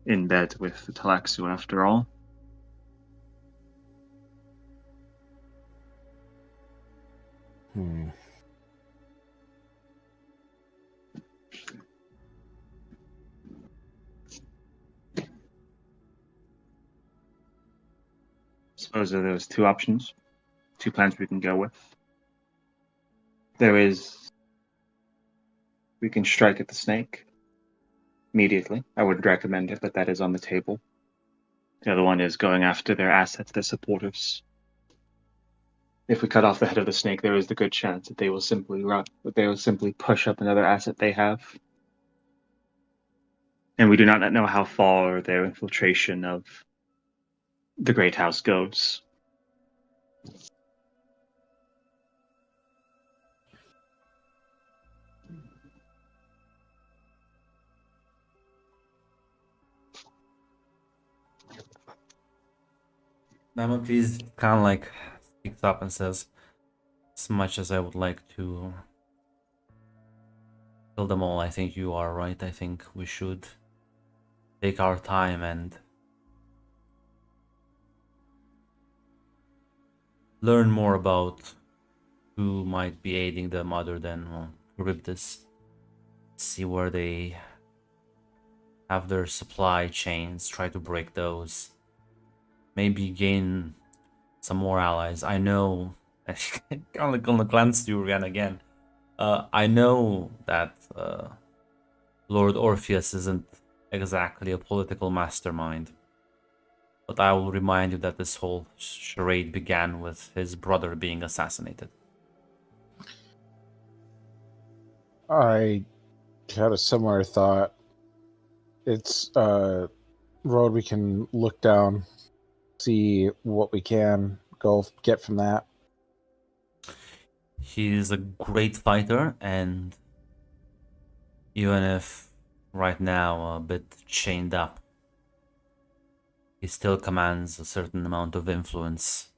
in bed with the Talaxu after all. Suppose there's two options, two plans we can go with. There is, we can strike at the snake immediately. I would recommend it, but that is on the table. The other one is going after their assets, their supporters. If we cut off the head of the snake, there is the good chance that they will simply push up another asset they have. And we do not know how far their infiltration of the Great House goes. Damocles kind of like speaks up and says, as much as I would like to kill them all, I think you are right. I think we should take our time and learn more about who might be aiding them other than Charybdis. See where they have their supply chains, try to break those. Maybe gain some more allies. I know, kind of gonna glance to Rian again. I know that Lord Orpheus isn't exactly a political mastermind, but I will remind you that this whole charade began with his brother being assassinated. I had a similar thought. It's a road we can look down, see what we can go get from that. He's a great fighter, and even if right now a bit chained up, he still commands a certain amount of influence.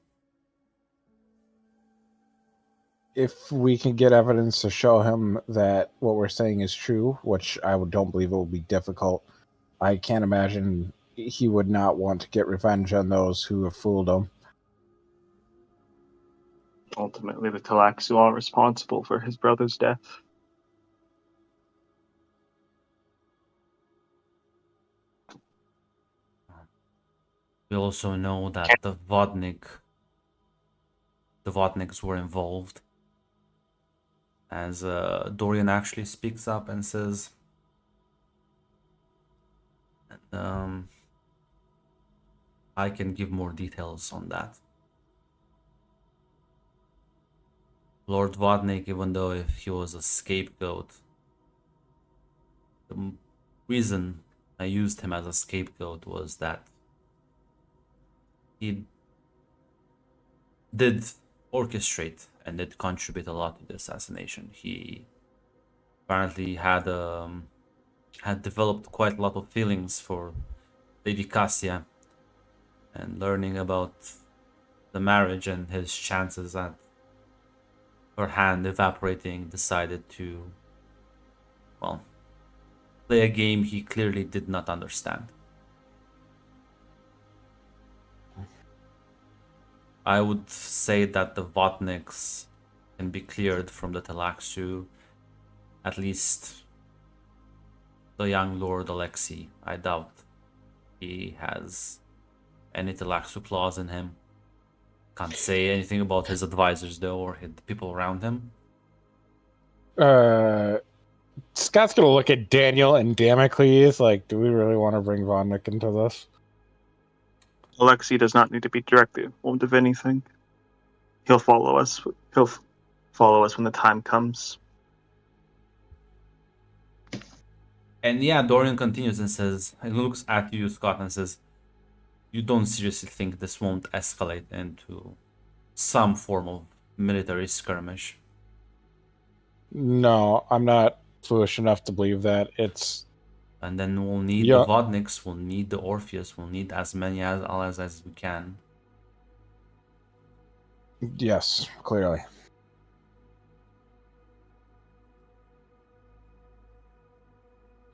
If we can get evidence to show him that what we're saying is true, which I don't believe it will be difficult, I can't imagine he would not want to get revenge on those who have fooled him. Ultimately, the Talaxu are responsible for his brother's death. We also know that the Vodniks were involved. As Dorian actually speaks up and says, I can give more details on that. Lord Vodnik, even though if he was a scapegoat, the reason I used him as a scapegoat was that he did orchestrate and did contribute a lot to the assassination. He apparently had developed quite a lot of feelings for Lady Cassia, and learning about the marriage and his chances at her hand evaporating, decided to, well, play a game he clearly did not understand. I would say that the Votniks can be cleared from the Talaxu, at least the young Lord Alexei. I doubt he has any Talaxu clause in him. Can't say anything about his advisors though, or the people around him. Scott's gonna look at Daniel and Damocles like, do we really want to bring Vonnik into this? Alexei does not need to be directly informed of anything. He'll follow us. He'll follow us when the time comes. And yeah, Dorian continues and says, he looks at you, Scott, and says, you don't seriously think this won't escalate into some form of military skirmish? No, I'm not foolish enough to believe that. It's And then we'll need Yeah. the Vodniks, we'll need the Orpheus, we'll need as many allies as we can. yes, clearly.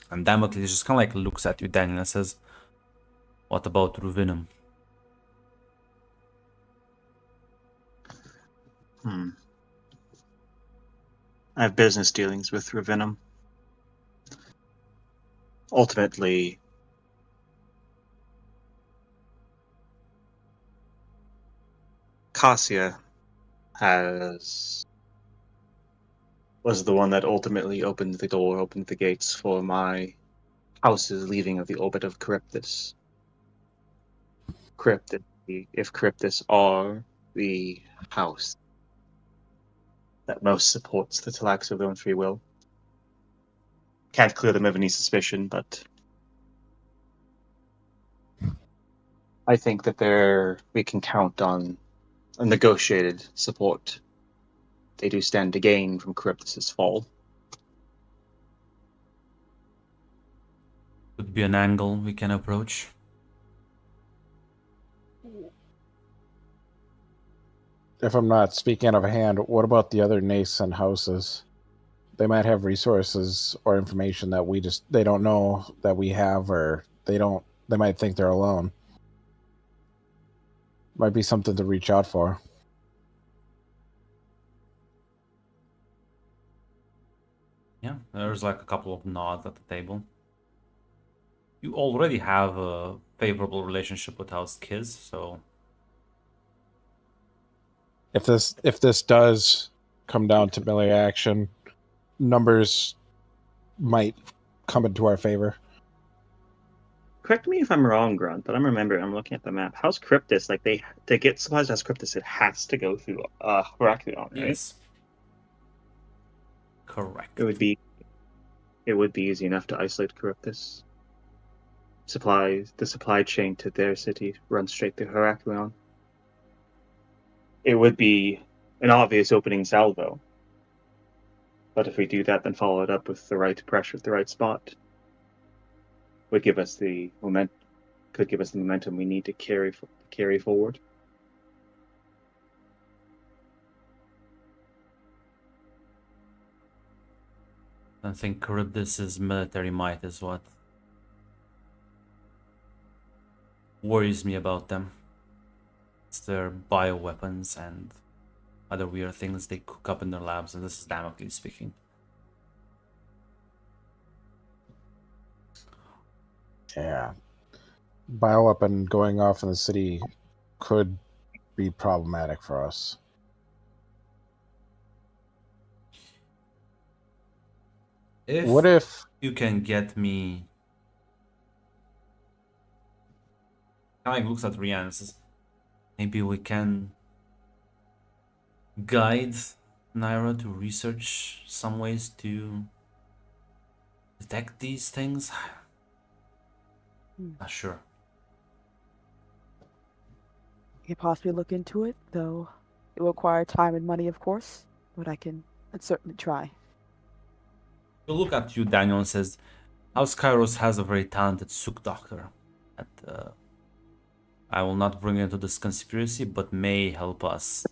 And Damocles just kind of like looks at you, Daniel, and says, what about Ruvinum? I have business dealings with Ravinum. Ultimately, Cassia was the one that ultimately opened the door, opened the gates for my house's leaving of the orbit of Charybdis. If Charybdis are the house that most supports the Talaxu of their own free will. Can't clear them of any suspicion, but I think that we can count on a negotiated support. They do stand to gain from Charybdis' fall. Could be an angle we can approach. If I'm not speaking out of hand, what about the other nascent houses? They might have resources or information that they don't know that we have, or they might think they're alone. Might be something to reach out for. Yeah, there's like a couple of nods at the table. You already have a favorable relationship with House Kiz, so If this does come down to melee action, numbers might come into our favor. Correct me if I'm wrong, Grunt, but I'm looking at the map. How's Cryptis? To get supplies as Cryptis, it has to go through Heraklion, right? yes. Correct. It would be easy enough to isolate Cryptis. The supply chain to their city runs straight through Heraklion. It would be an obvious opening salvo. But if we do that, then follow it up with the right pressure at the right spot, could give us the momentum we need to carry forward. I think Charybdis' military might is what worries me about them. It's their bioweapons and other weird things they cook up in their labs, and this is Damocles speaking. Yeah. Bioweapon going off in the city could be problematic for us. What if you can get me... Kind of looks at Rian and says, maybe we can guide Naira to research some ways to detect these things? Not sure. I could possibly look into it, though it will require time and money, of course, but I'd certainly try. He'll look at you, Daniel, and says, House Kairos has a very talented Suk doctor that I will not bring into this conspiracy, but may help us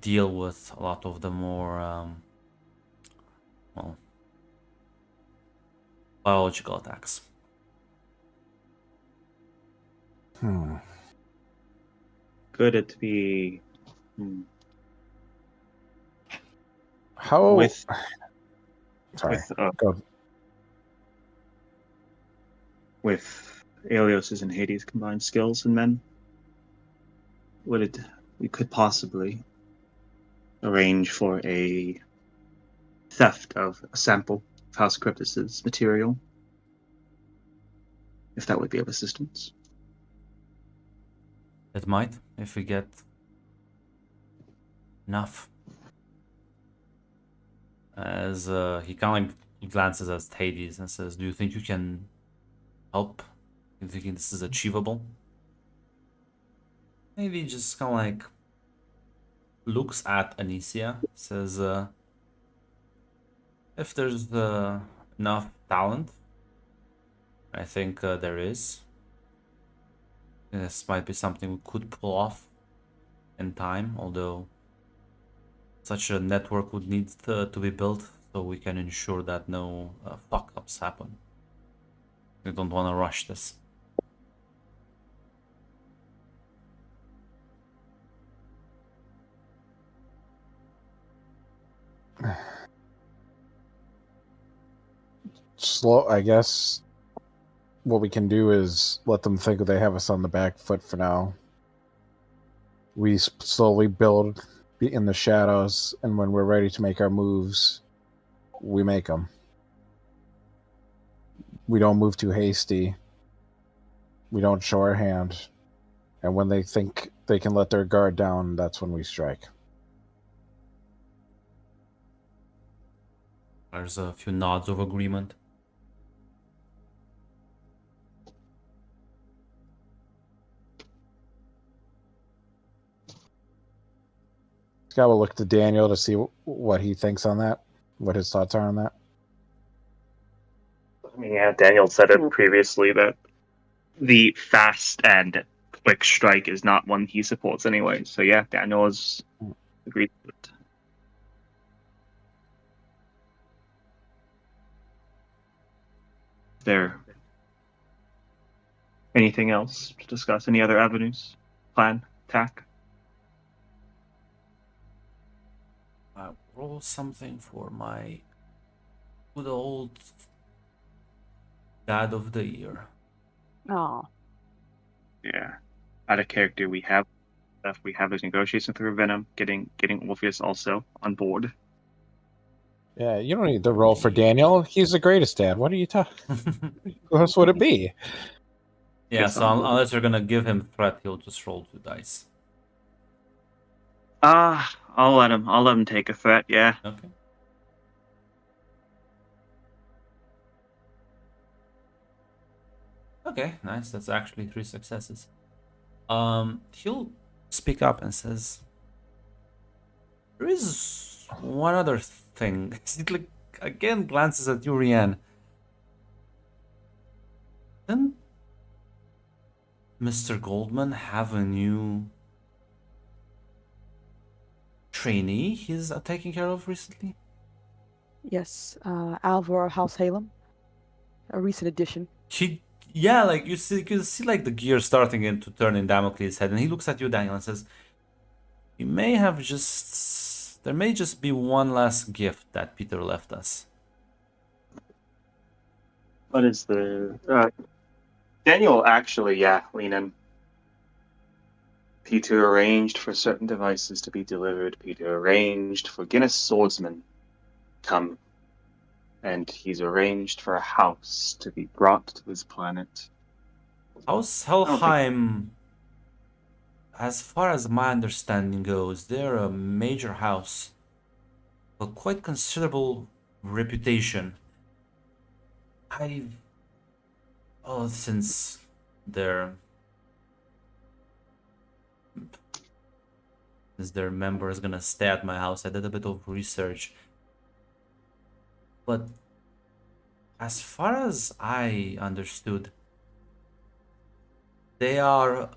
deal with a lot of the more, well, biological attacks. Could it be How? with Sorry. with Go. with Aelios's and Hades' combined skills and men? We could possibly arrange for a theft of a sample of House Cryptus's material, if that would be of assistance. It might, if we get enough. As he kind of glances at Hades and says, do you think you can help? You thinking this is achievable? Maybe just kind of like looks at Anicia, says, if there's enough talent, I think there is. This might be something we could pull off in time, although such a network would need to be built so we can ensure that no fuck-ups happen. We don't want to rush this. Slow. I guess what we can do is let them think they have us on the back foot for now. We slowly build in the shadows, and when we're ready to make our moves, we make them. We don't move too hasty. We don't show our hand. And when they think they can let their guard down, that's when we strike. There's a few nods of agreement. Scott will look to Daniel to see what he thinks on that, what his thoughts are on that. I mean, yeah, Daniel said it previously that the fast and quick strike is not one he supports anyway. So yeah, Daniel has agreed to it. Is there anything else to discuss? Any other avenues? Plan? Tack? Roll something for my good old dad of the year. Oh, Yeah. Out of character, we have his negotiation through Venom, getting Orpheus also on board. Yeah, you don't need to roll for Daniel. He's the greatest dad. What are you talking? Who else would it be? Yeah, Yes, so on board. unless you're gonna give him threat, he'll just roll 2 dice. I'll let him take a threat, yeah. Okay. Okay, nice. That's actually 3 successes. He'll speak up and says, there is one other thing. He like again glances at Urian. Didn't Mr. Goldman have a new trainee he's taking care of recently? yes, Alvar House Halem, a recent addition. Yeah, like you can see like the gear starting to turn in Damocles' head, and he looks at you, Daniel, and says, there may just be one last gift that Peter left us. What is the Daniel actually, yeah, lean in. Peter arranged for certain devices to be delivered. Peter arranged for Guinness Swordsman to come. And he's arranged for a house to be brought to his planet. House Helheim, as far as my understanding goes, they're a major house a quite considerable reputation. Since their member is gonna stay at my house, I did a bit of research. But as far as I understood, they are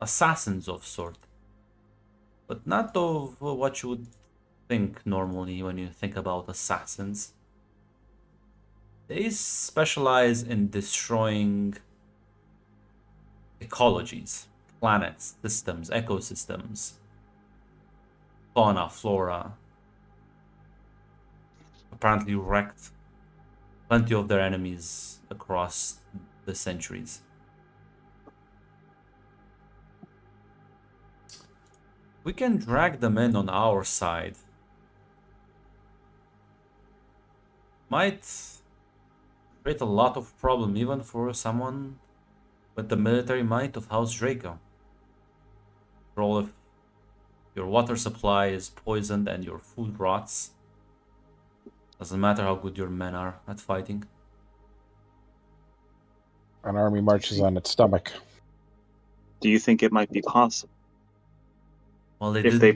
assassins of sort, but not of what you would think normally when you think about assassins. They specialize in destroying ecologies, planets, systems, ecosystems, fauna, flora. Apparently wrecked plenty of their enemies across the centuries. We can drag them in on our side. Might create a lot of problem even for someone with the military might of House Draco. For all, if your water supply is poisoned and your food rots, doesn't matter how good your men are at fighting. An army marches on its stomach. Do you think it might be possible Well, if they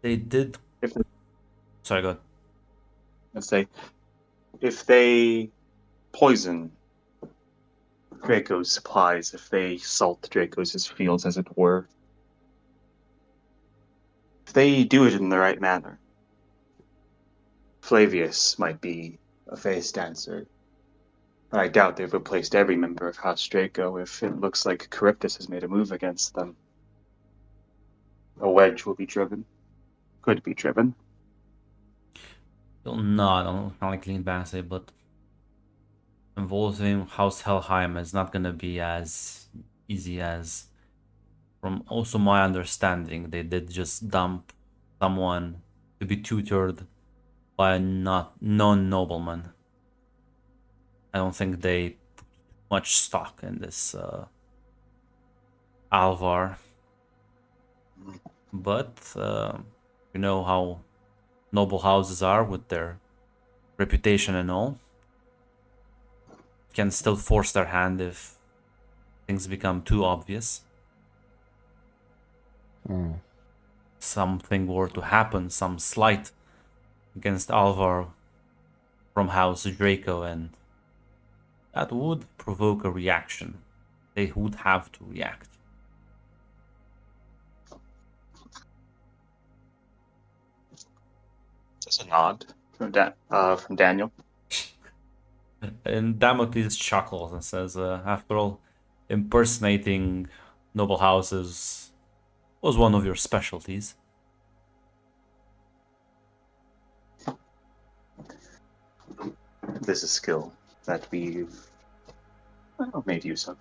They did. if they, Sorry, go ahead. let's say if they poison Draco's supplies, if they salt Draco's fields, as it were, if they do it in the right manner, Flavius might be a face dancer. But I doubt they've replaced every member of House Draco if it looks like Charybdis has made a move against them. A wedge will be driven. Could be driven. No, I don't like Clean Bassy, but involving House Helheim is not gonna be as easy as, from also my understanding, they did just dump someone to be tutored by a non-nobleman. I don't think they put much stock in this Alvar. But you know how noble houses are with their reputation and all. Can still force their hand if things become too obvious. Something were to happen, some slight against Alvar from House Draco, and that would provoke a reaction. They would have to react. Just a nod from Daniel. And Damocles chuckles and says, after all, impersonating noble houses was one of your specialties. This is a skill that we've made use of.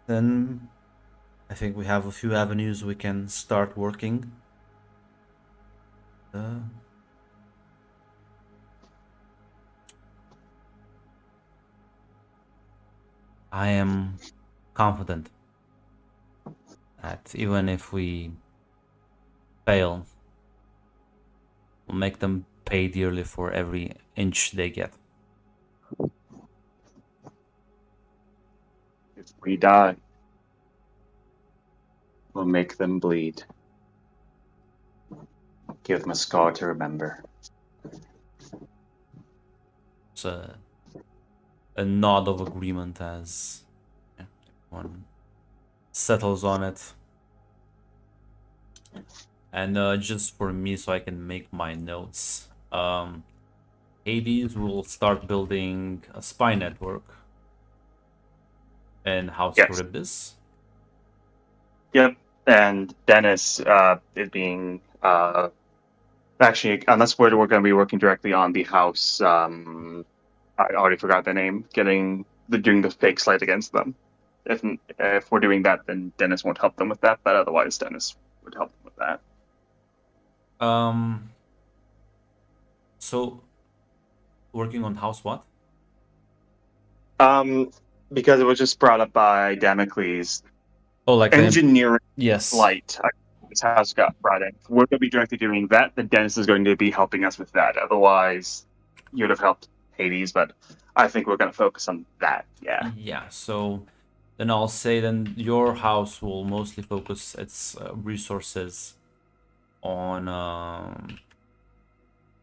Then I think we have a few avenues we can start working. I am confident that even if we fail, we'll make them pay dearly for every inch they get. If we die, we'll make them bleed. Give them a scar to remember. It's a nod of agreement as everyone settles on it. And just for me, so I can make my notes, Hades will start building a spy network in House Charybdis. Yep, and Dennis is being actually, unless we're going to be working directly on the house. I already forgot the name. Doing the fake slight against them. If we're doing that, then Dennis won't help them with that. But otherwise, Dennis would help them with that. So working on house what? Because it was just brought up by Damocles. Oh, like engineering yes. flight. This house got brought in. We're going to be directly doing that. The dentist is going to be helping us with that. Otherwise, you'd have helped Hades, but I think we're going to focus on that. Yeah. Yeah, so then I'll say then your house will mostly focus its resources on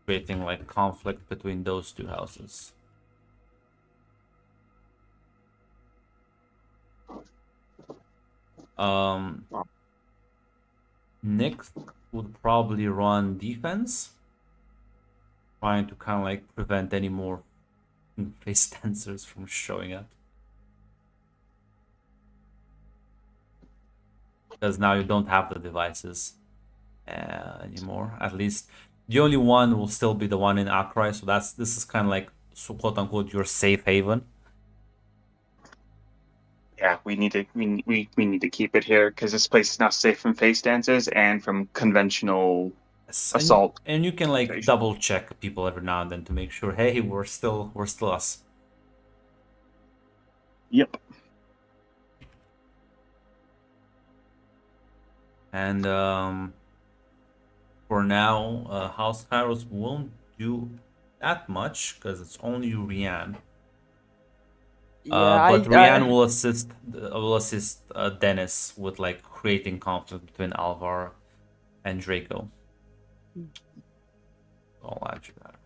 creating like conflict between those two houses. Nick would probably run defense, trying to kind of like prevent any more face dancers from showing up. Because now you don't have the devices anymore. At least the only one will still be the one in Akrai, so this is kind of like quote unquote your safe haven. Yeah, we need to keep it here because this place is not safe from face dancers and from conventional assault. And you can like double check people every now and then to make sure, hey, we're still us. Yep. And for now, House Kairos won't do that much because it's only Rian. Yeah, But Rian will assist Dennis with like creating conflict between Alvar and Draco. I'll add you that.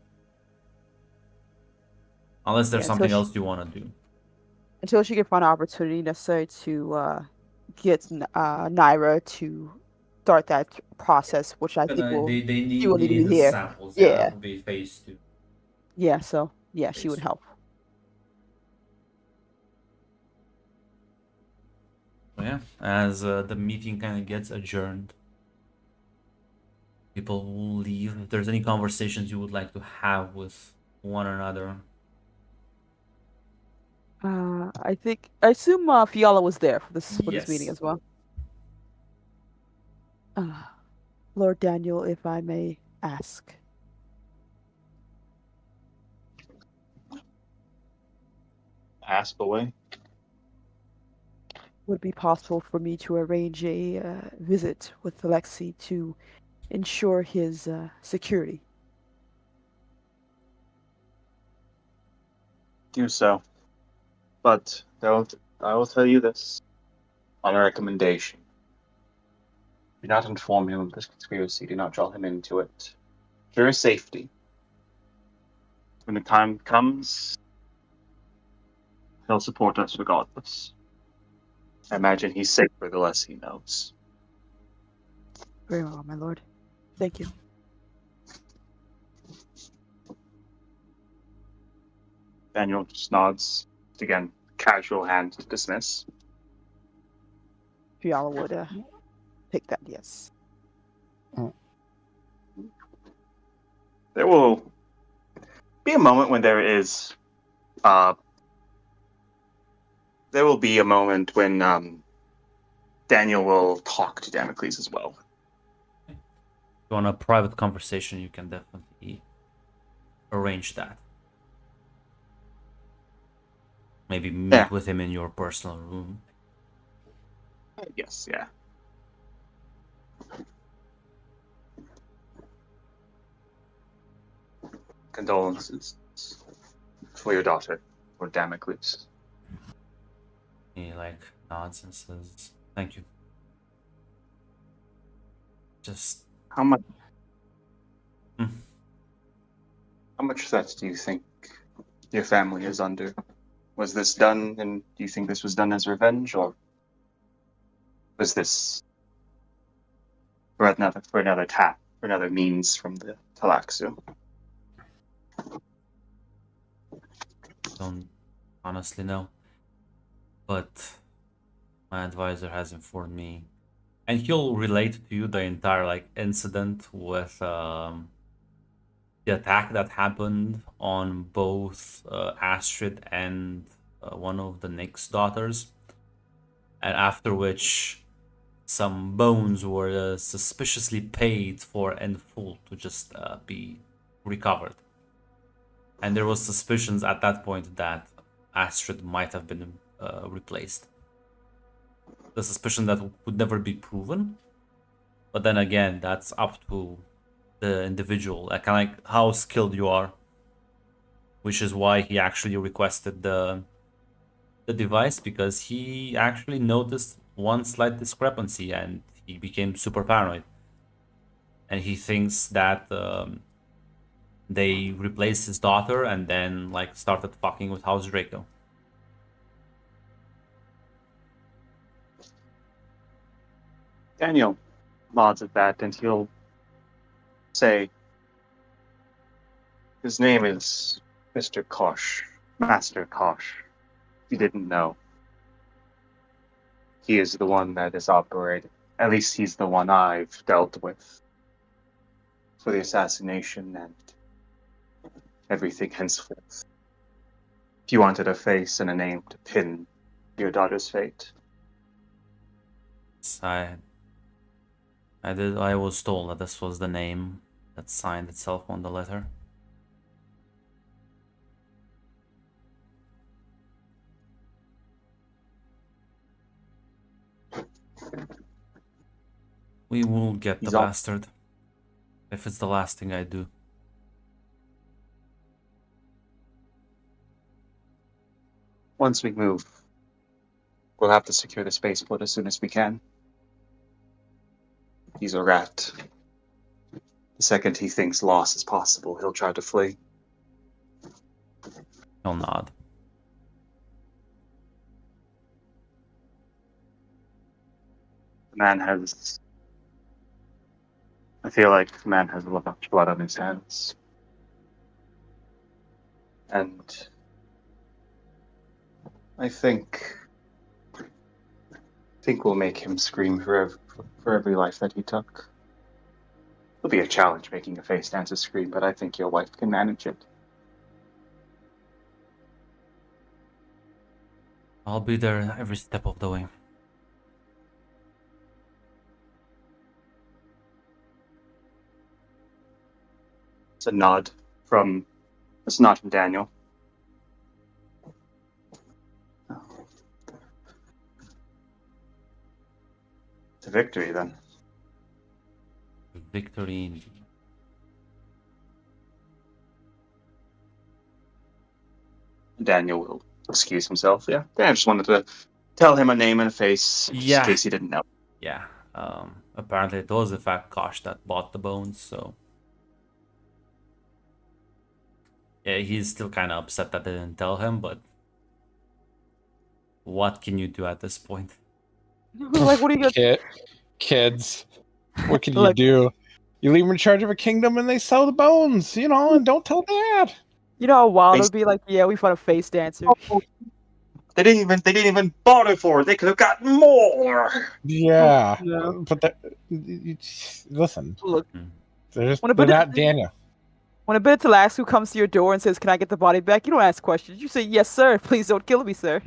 Unless there's something else you want to do. Until she can find an opportunity necessary to get Naira to start that process, which I think They need will need to be the here. samples. Yeah. That will be phase 2. Yeah, so yeah, she would help. Yeah, as the meeting kind of gets adjourned, people will leave. If there's any conversations you would like to have with one another. I assume Fiala was there for this meeting as well. Lord Daniel, if I may ask. Ask away. Would it be possible for me to arrange a visit with Alexei to ensure his security? Do so. But I will tell you this on a recommendation. Do not inform him of this conspiracy. Do not draw him into it. For his safety. When the time comes, he'll support us regardless. I imagine he's safer the less he knows. Very well, my lord. Thank you. Daniel just nods. Again, casual hand to dismiss. Fiala would take that, yes. There will be a moment when there will be a moment when Daniel will talk to Damocles as well. If you want a private conversation, you can definitely arrange that. Maybe meet with him in your personal room. Yes, yeah. Condolences for your daughter, or Damocles. He like nods and says, "Thank you." Just how much threat do you think your family is under? Was this done, and do you think this was done as revenge, or was this for another means from the Talaxu? don't honestly know, but my advisor has informed me, and he'll relate to you the entire like incident with the attack that happened on both Astrid and one of the Nick's daughters, and after which some bones were suspiciously paid for in full to just be recovered. And there was suspicions at that point that Astrid might have been replaced. the suspicion that would never be proven. But then again, that's up to the individual, like kind of like how skilled you are, which is why he actually requested the device, because he actually noticed one slight discrepancy and he became super paranoid. And he thinks that they replaced his daughter and then like started fucking with House Draco. Daniel nods at that, and he'll say, his name is Mr. Kosh, Master Kosh. If you didn't know, he is the one that is operating. At least he's the one I've dealt with for the assassination and everything henceforth. If you wanted a face and a name to pin your daughter's fate, I was told that this was the name that signed itself on the letter. We will get the He's all- bastard. If it's the last thing I do. once we move, we'll have to secure the spaceport as soon as we can. He's a rat. The second he thinks loss is possible, he'll try to flee. He'll nod. The man has... I feel like the man has a lot of blood on his hands. And I think we'll make him scream for every life that he took. It'll be a challenge making a face dancer scream, but I think your wife can manage it. I'll be there every step of the way. It's a nod from Daniel. It's a victory then. Victory indeed. Daniel will excuse himself. Yeah, I just wanted to tell him a name and a face, just Yeah. in case he didn't know. Yeah. Apparently it was in fact Kosh that bought the bones, so yeah, he's still kind of upset that they didn't tell him, but what can you do at this point? Like, what are you gonna Kids, what can you Look. do? You leave them in charge of a kingdom and they sell the bones, and don't tell dad. You know how wild it Face- would be? Like, yeah, we found a face dancer. They didn't even bother for it. They could have gotten more. Yeah, Yeah. but listen, Look, they're When a not bit- Daniel. when a bit who comes to your door and says, "Can I get the body back?" You don't ask questions. You say, "Yes, sir. Please don't kill me, sir."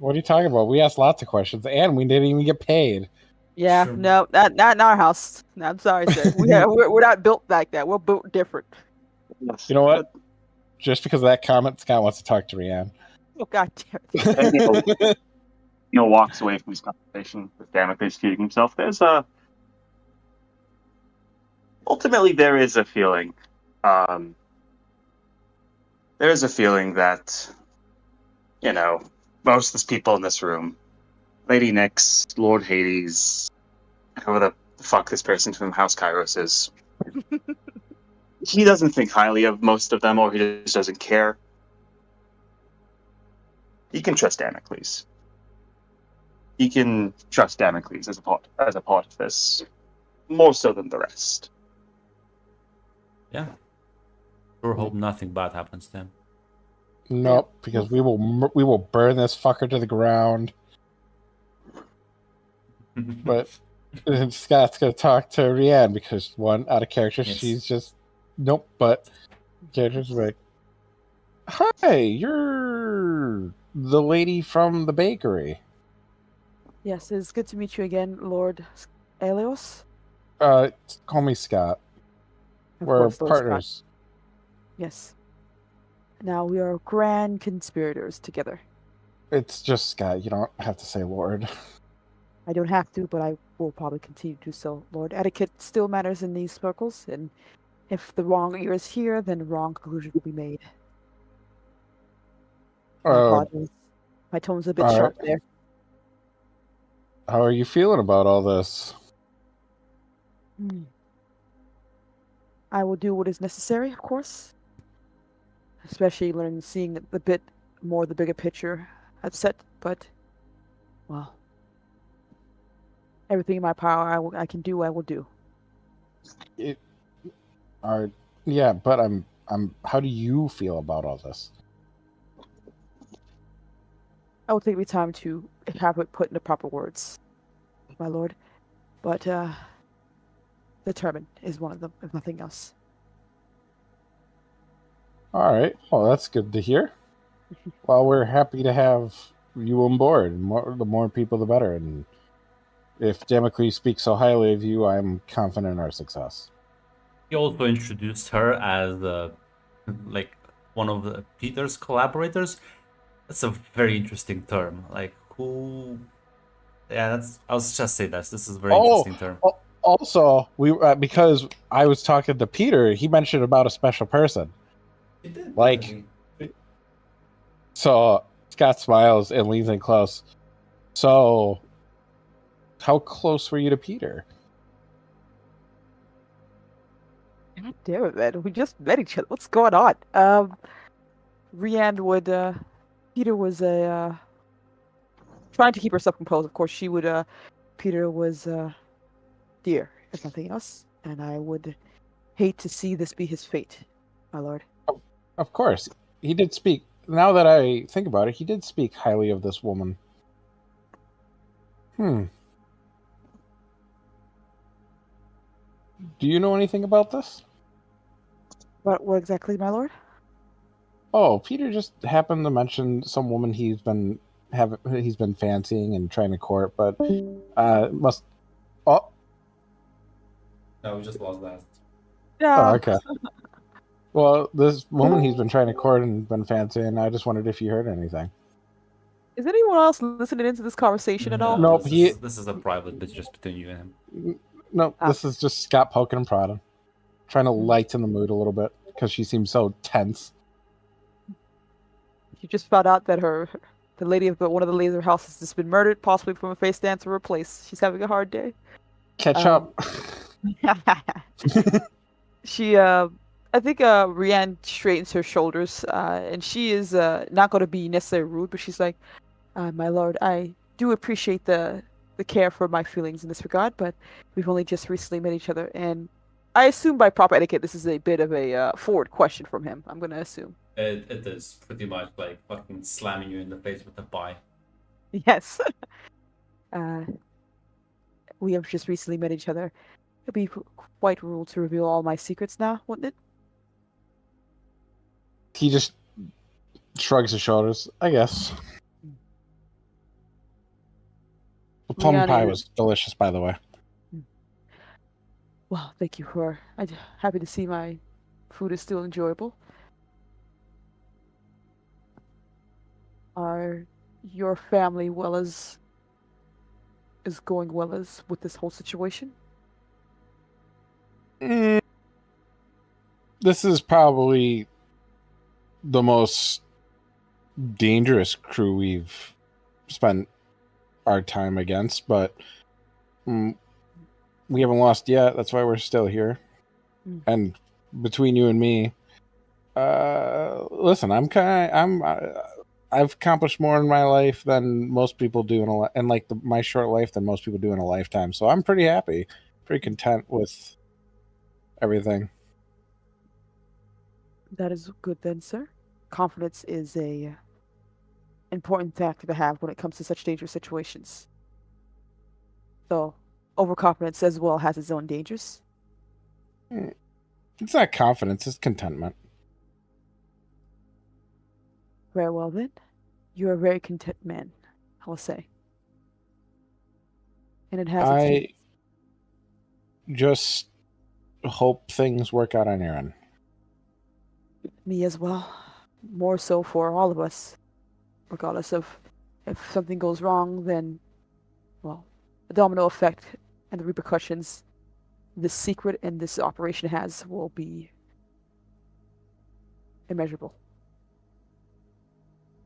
What are you talking about? We asked lots of questions, and we didn't even get paid. Yeah, Sure. no, not in our house. No, I'm sorry, sir. We're not built like that. We're built different. You know what? Just because of that comment, Scott wants to talk to Rianne. Oh god damn it. Daniel walks away from his conversation with Damocles feeding himself. Ultimately, there is a feeling. There is a feeling that, most of the people in this room, Lady Nyx, Lord Hades, whoever the fuck this person from House Kairos is, he doesn't think highly of most of them, or he just doesn't care. He can trust Damocles. He can trust Damocles as a part of this, more so than the rest. Yeah. Sure hope nothing bad happens to him. Nope, because we will burn this fucker to the ground. But Scott's gonna talk to Rianne because one out of character, Yes. she's just nope. But character's like, "Hi, you're the lady from the bakery." Yes, it's good to meet you again, Lord Elios. Call me Scott. Of We're course, Lord Scott. partners. Yes. Now we are grand conspirators together. It's just Scott. You don't have to say Lord. I don't have to, but I will probably continue to do so, Lord. Etiquette still matters in these circles, and if the wrong ear is here, then the wrong conclusion will be made. I Uh, apologize. My tone's a bit all right. sharp there. How are you feeling about all this? Hmm. I will do what is necessary, of course. Especially seeing the bit more the bigger picture at set, but well, everything in my power I can do, I will do. It are yeah, but I'm. How do you feel about all this? I will take me time to have it put into proper words, my lord. But determined is one of them, if nothing else. All right. Well, that's good to hear. Well, we're happy to have you on board. The more people, the better. And if Damocles speaks so highly of you, I'm confident in our success. He also introduced her as like one of Peter's collaborators. That's a very interesting term. Like who? Yeah, that's. I was just say that this is a very Oh, interesting term. also, we because I was talking to Peter, he mentioned about a special person. He did, Like, didn't he? so Scott smiles and leans in close. So, how close were you to Peter? God damn it, man. We just met each other. What's going on? Rianne would Peter was trying to keep herself composed. Of course she would Peter was dear, if nothing else. And I would hate to see this be his fate, my lord. Of course, he did speak. Now that I think about it, he did speak highly of this woman. Do you know anything about this? What exactly, my lord? Oh, Peter just happened to mention some woman he's been fancying and trying to court, but must. Oh, No, we just lost that. oh, Yeah. okay. Well, this woman he's been trying to court and been fancying. I just wondered if you heard anything. Is anyone else listening into this conversation at all? No, Nope, this is a private bit just between you and him. No, Ah. this is just Scott poking and prodding, trying to Hmm. lighten the mood a little bit because she seems so tense. You just found out that the lady of one of the ladies of her house has just been murdered, possibly from a face dancer replace. She's having a hard day. Catch Um, up. She, I think, Rianne straightens her shoulders, and she is not going to be necessarily rude, but she's like, "My lord, I do appreciate the care for my feelings in this regard, but we've only just recently met each other, and I assume by proper etiquette, this is a bit of a forward question from him. I'm going to assume." It is pretty much like fucking slamming you in the face with a pie. Yes. uh, we have just recently met each other. It'd be quite rude to reveal all my secrets now, wouldn't it? He just shrugs his shoulders. I guess. The plum Rihanna pie is- was delicious, by the way. Well, thank you for. I'm happy to see my food is still enjoyable. Are your family well as is going well as with this whole situation? This is probably the most dangerous crew we've spent our time against, but we haven't lost yet. That's why we're still here. Mm. And between you and me, listen, I've accomplished more in my life than most people do in like my short life than most people do in a lifetime. So I'm pretty happy, pretty content with everything. That is good then, sir. Confidence is a important factor to have when it comes to such dangerous situations. Though overconfidence as well has its own dangers. It's not confidence; it's contentment. Very well then. You're a very content man, I will say. And it has its I just hope things work out on your end. me as well. More so for all of us. Regardless of if something goes wrong, then well, the domino effect and the repercussions this secret and this operation has will be immeasurable.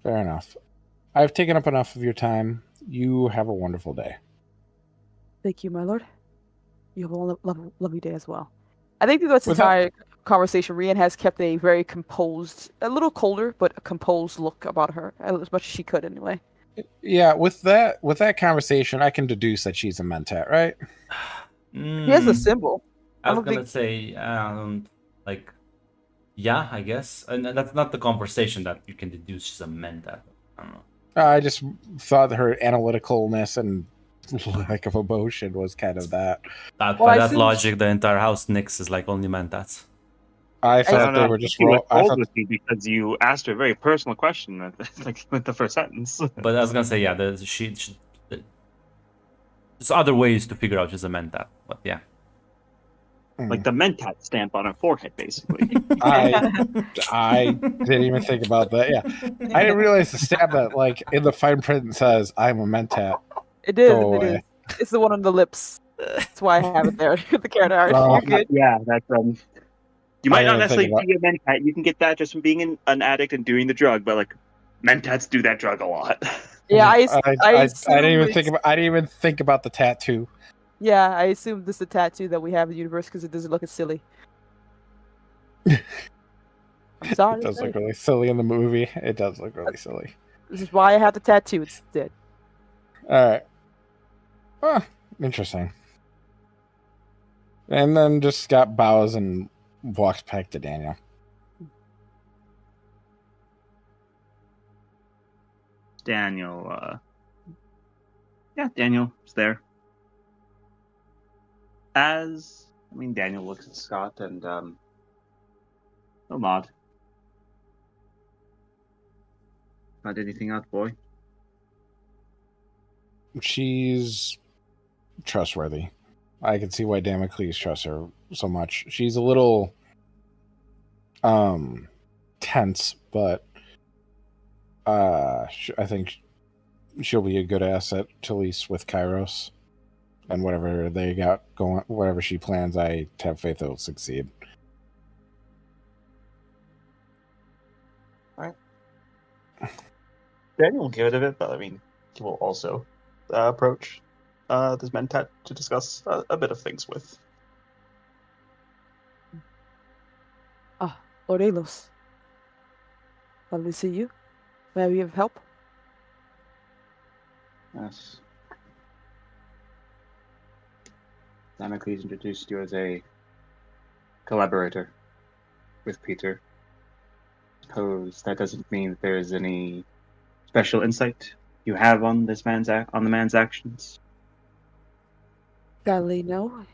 Fair enough. I've taken up enough of your time. You have a wonderful day. Thank you, my lord. You have a lovely day as well. I think through this With that- entire conversation, Rian has kept a very composed, a little colder, but a composed look about her, as much as she could anyway. Yeah, with that conversation, I can deduce that she's a mentat, right? He has a symbol. I I was don't gonna think. say, like, yeah, I guess, and that's not the conversation that you can deduce she's a mentat. I don't know. I just thought her analyticalness and lack of emotion was kind of that. That Well, by I that assume logic, the entire house Nix is like only mentats. I I thought don't they know. were just She was raw. I bold thought with you because you asked her a very personal question like with the first sentence. But I was gonna say, yeah, there's other ways to figure out she's a mentat. But yeah, Like the mentat stamp on her forehead, basically. I didn't even think about that. Yeah, I didn't realize the stab that like in the fine print says I'm a mentat. it is. Go It away. is. It's the one on the lips. That's why I have it there. The character art. Oh, You're good. Yeah, that's You I might not didn't think necessarily be a mentat. You can get that just from being an addict and doing the drug, but like mentats do that drug a lot. Yeah, I I didn't even assume think about. I didn't even think about the tattoo. Yeah, I assume this is a tattoo that we have in the universe because it doesn't look as silly. I'm sorry. It does look really silly in the movie. It does look really silly. This is why I have the tattoo instead. All right. Huh, interesting. And then just Scott bows and walks back to Daniel. Daniel, Daniel's there. Daniel looks at Scott and he'll nod. Find anything out, boy? She's trustworthy. I can see why Damocles trusts her so much. She's a little tense, but I think she'll be a good asset to Lise with Kairos. And whatever they got going, whatever she plans, I have faith it'll succeed. Daniel will give it a bit, but he will also approach this mentat to discuss a bit of things with. Lord Alos. Lovely to see you. May we have help? Yes. Damocles introduced you as a collaborator with Peter. Suppose that doesn't mean that there is any special insight you have on the man's actions. Sadly, no.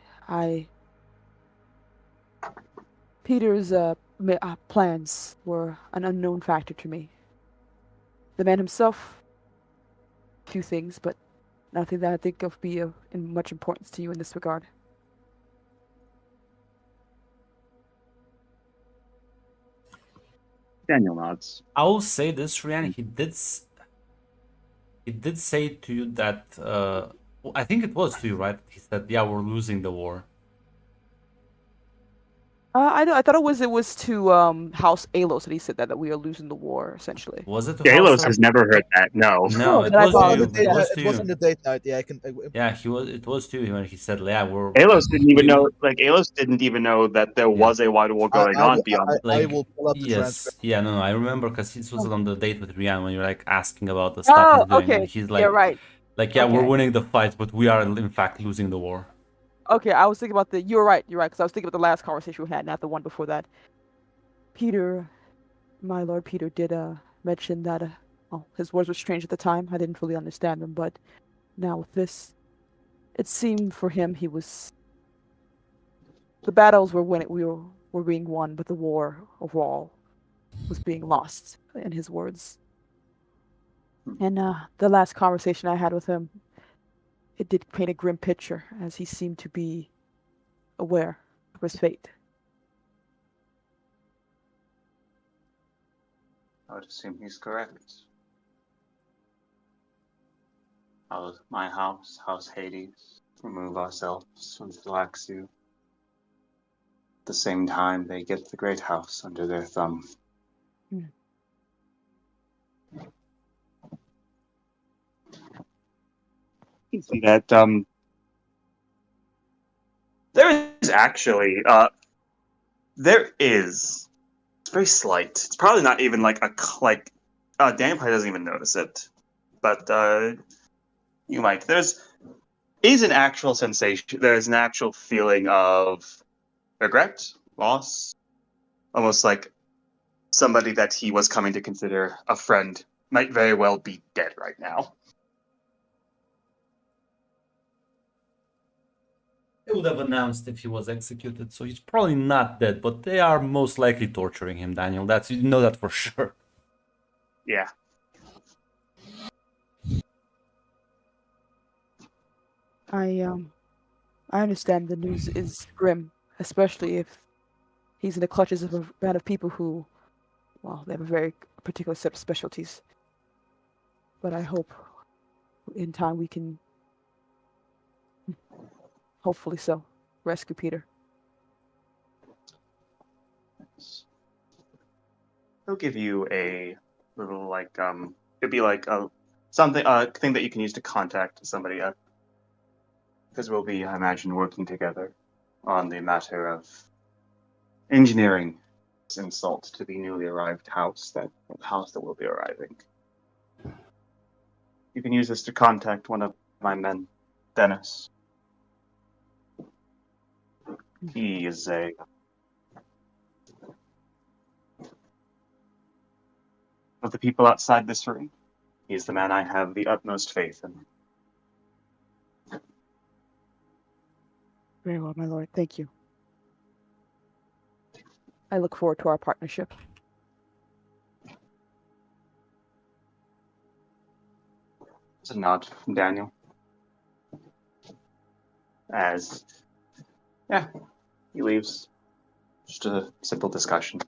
Peter's plans were an unknown factor to me. The man himself, few things, but nothing that I think of be of in much importance to you in this regard. Daniel nods. I will say this, Rian. He did say to you that I think it was to you, right? He said, "Yeah, we're losing the war." I thought it was to House Alos that he said that we are losing the war essentially. Was it to Galos House? has never heard that. No. No, it then I was to thought- you. the date- It was it to was in you. the date night. Yeah, I can. Yeah, it was to you when he said, "Yeah, we're." Alos didn't even we- know. Like Alos didn't even know that there was a wide war going on beyond. I Like, will pull up the yes, transcript. yeah, no, I remember because this was on the date with Rian when you're like asking about the stuff Oh, he's doing, okay. and he's like, Yeah, right. like, yeah, we're Okay. winning the fight, but we are in fact losing the war. Okay, I was thinking about the. You're right. Because I was thinking about the last conversation we had, not the one before that. Peter, my lord Peter, did mention that. His words were strange at the time. I didn't fully understand them, but now with this, it seemed for him he was. The battles were were being won, but the war overall was being lost. In his words. And the last conversation I had with him, it did paint a grim picture, as he seemed to be aware of his fate. I would assume he's correct. my house, House Hades, remove ourselves from Philaxu. At the same time, they get the Great House under their thumb. You can see that there is actually it's very slight. It's probably not even like Daniel probably doesn't even notice it, but you might. There's an actual sensation. There's an actual feeling of regret, loss, almost like somebody that he was coming to consider a friend might very well be dead right now. They would have announced if he was executed, so he's probably not dead, but they are most likely torturing him, Daniel. You know that for sure. Yeah. I understand the news is grim, especially if he's in the clutches of a band of people who, well, they have a very particular set of specialties. But I hope in time we can, hopefully so, rescue Peter. He'll give you a little it'd be like a thing that you can use to contact somebody, because we'll be, I imagine, working together on the matter of engineering this insult to the newly arrived house that will be arriving. You can use this to contact one of my men, Dennis. He is of the people outside this room. He is the man I have the utmost faith in. Very well, my lord. Thank you. I look forward to our partnership. It's a nod from Daniel. As, yeah, he leaves. Just a simple discussion.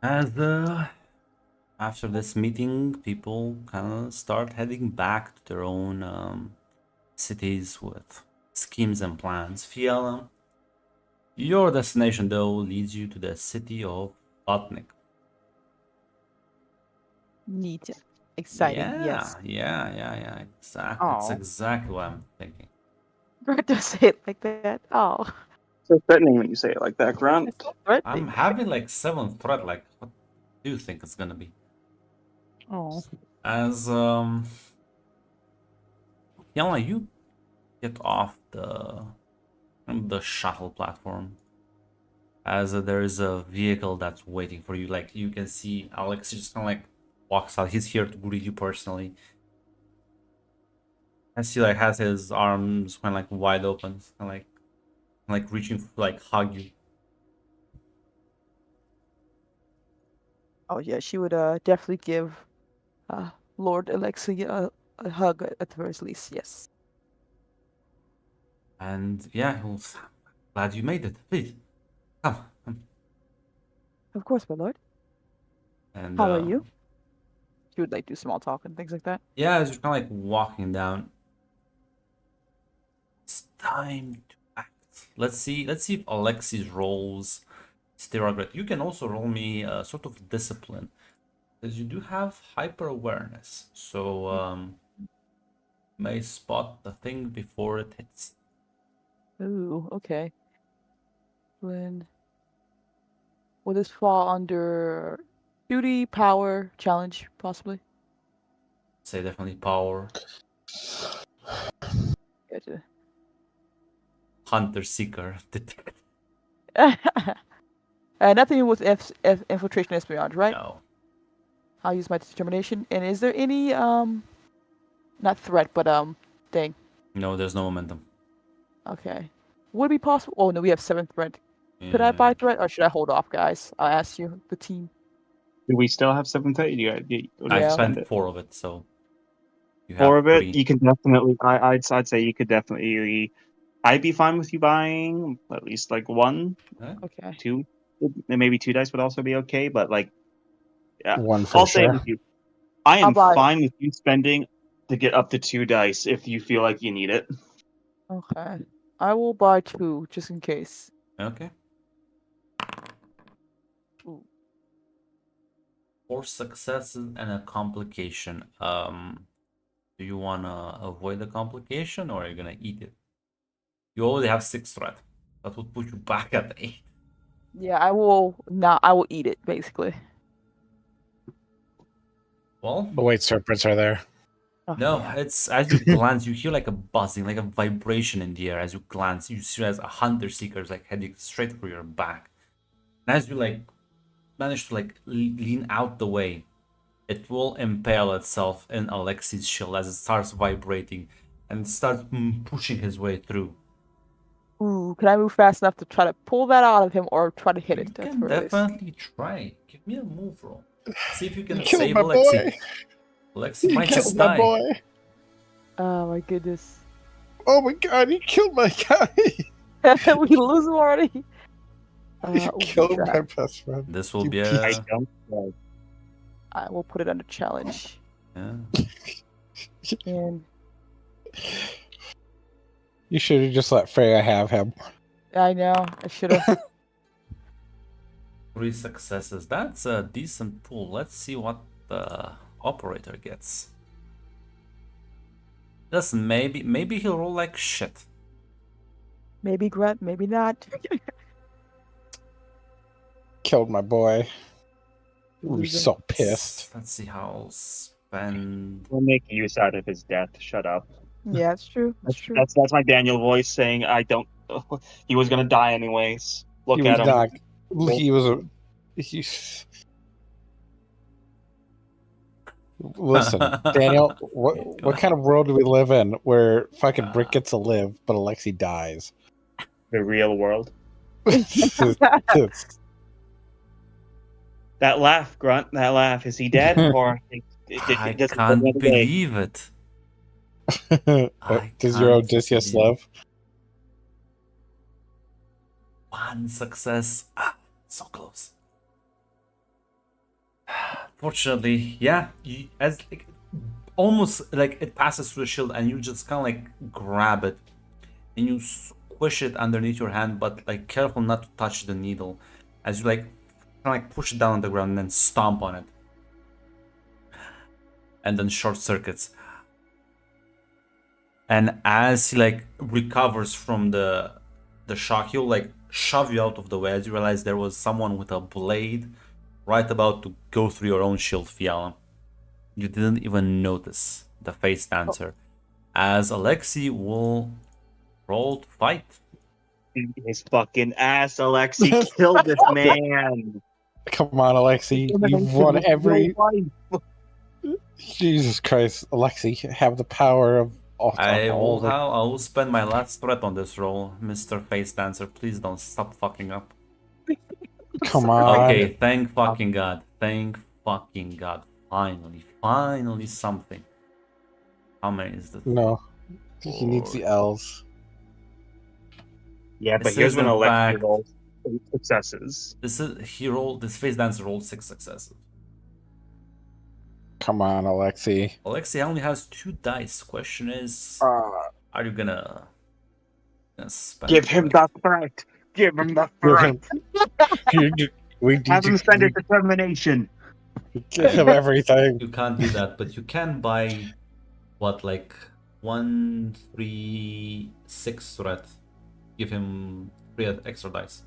As after this meeting, people kind of start heading back to their own cities with schemes and plans. Fiala, your destination though leads you to the city of Botnik. Neat. Exciting, Yeah, yes. yeah. Exactly. That's Aw. exactly what I'm thinking. Grant does say it like that. Oh, So threatening when you say it like that, Grant. it's so threatening. I'm having like 7th threat. Like, what do you think it's gonna be? Oh, As Fiala, you get off the shuttle platform. As there is a vehicle that's waiting for you. Like you can see, Alex just kind of like walks out. He's here to greet you personally. As he like has his arms kind of like wide open, kind of like reaching for like hug you. oh yeah. She would definitely give Lord Alexei a hug at the very least. Yes. And yeah, glad you made it. Please come. Of course, my lord. And How are you? She would like do small talk and things like that. yeah, as you're kind of like walking down, it's time to act. Let's see if Alexis rolls still regret. You can also roll me a sort of discipline, because you do have hyper awareness. So may spot the thing before it hits. Ooh, okay. When will this fall under duty, power, challenge, possibly? Say definitely power. Gotcha. Hunter seeker detect. Nothing with infiltration espionage, right? No. I'll use my determination. And is there any not threat, but thing? No, there's no momentum. Okay. Would it be possible? Oh no, we have 7th threat. Could I buy threat, or should I hold off, guys? I'll ask you, the team. Do we still have 730? I Yeah. spent 4 of it, so you have 4 of it? 3. You can definitely. I'd say you could definitely. I'd be fine with you buying at least like 1, Okay. 2. maybe 2 dice would also be okay. But like, yeah, One for I'll say it sure. with you. I I'll am buy it. fine with you spending to get up to 2 dice if you feel like you need it. Okay. I will buy 2 just in case. Okay. Ooh. 4 successes and a complication. Do you wanna avoid the complication or are you gonna eat it? You already have 6 threat. That would put you back at 8. Yeah, I will not. I will eat it basically. Well, The white serpents are there. Oh, no, yeah. it's as you glance, you hear like a buzzing, like a vibration in the air. As you glance, you see as a hunter seeker is like heading straight for your back. And as you like manage to like lean out the way, it will impale itself in Alexi's shield as it starts vibrating and starts pushing his way through. Ooh, can I move fast enough to try to pull that out of him or try to hit You it? That's can where it is. definitely try. Give me a move roll. See if you can You killed save my Alexi. boy. Alexi You might killed just my die. boy. Oh my goodness. Oh my god, you killed my guy. We lose him already. You Ooh, killed my trap. best friend. This will You be I a don't know. I will put it under challenge. yeah. And You should have just let Freya have him. I know I should have. 3 successes. That's a decent pool. Let's see what the operator gets. Just maybe he'll roll like shit. Maybe grunt, maybe not. Killed my boy. We're Losing. so pissed. Let's see how I'll spend. We'll make use out of his death. Shut up. Yeah, it's true. It's true. That's my Daniel voice saying I don't. He was gonna die anyways. Look He at was him. not. He was a. He, listen, Daniel. What kind of world do we live in where fucking Brick gets to live, but Alexi dies? The real world. It's- That laugh, Grunt. That laugh. Is he dead or? I does he can't live another day? believe it. I Does your can't Odysseus believe- live? 1 success. So close. Fortunately, yeah, as like, almost like it passes through the shield and you just kind of like grab it and you squish it underneath your hand, but like careful not to touch the needle as you like kind of like push it down on the ground and then stomp on it, and then short circuits. And as he like recovers from the shock, he'll like shove you out of the way as you realize there was someone with a blade right about to go through your own shield, Fiala. You didn't even notice the face dancer. As Alexi will roll to fight. His fucking ass, Alexi. Kill this man. Come on, Alexi. You've won every. Jesus Christ, Alexi, have the power of I all the. will spend my last threat on this roll, Mr. Face Dancer. Please don't stop fucking up. Come on. Okay, thank fucking God. Thank fucking God. Finally something. How many is this? No, he needs the L's. Yeah, but This here's is when in Alexi fact- rolls 8 successes. This Face Dancer rolled 6 successes. Come on, Alexi. Alexi only has 2 dice. Question is, are you gonna spend Give him it? the threat. Give him the Give threat. him, Have him spend his determination. Give him everything. You can't do that, but you can buy what, like 1, 3, 6 threat. Give him 3 extra dice.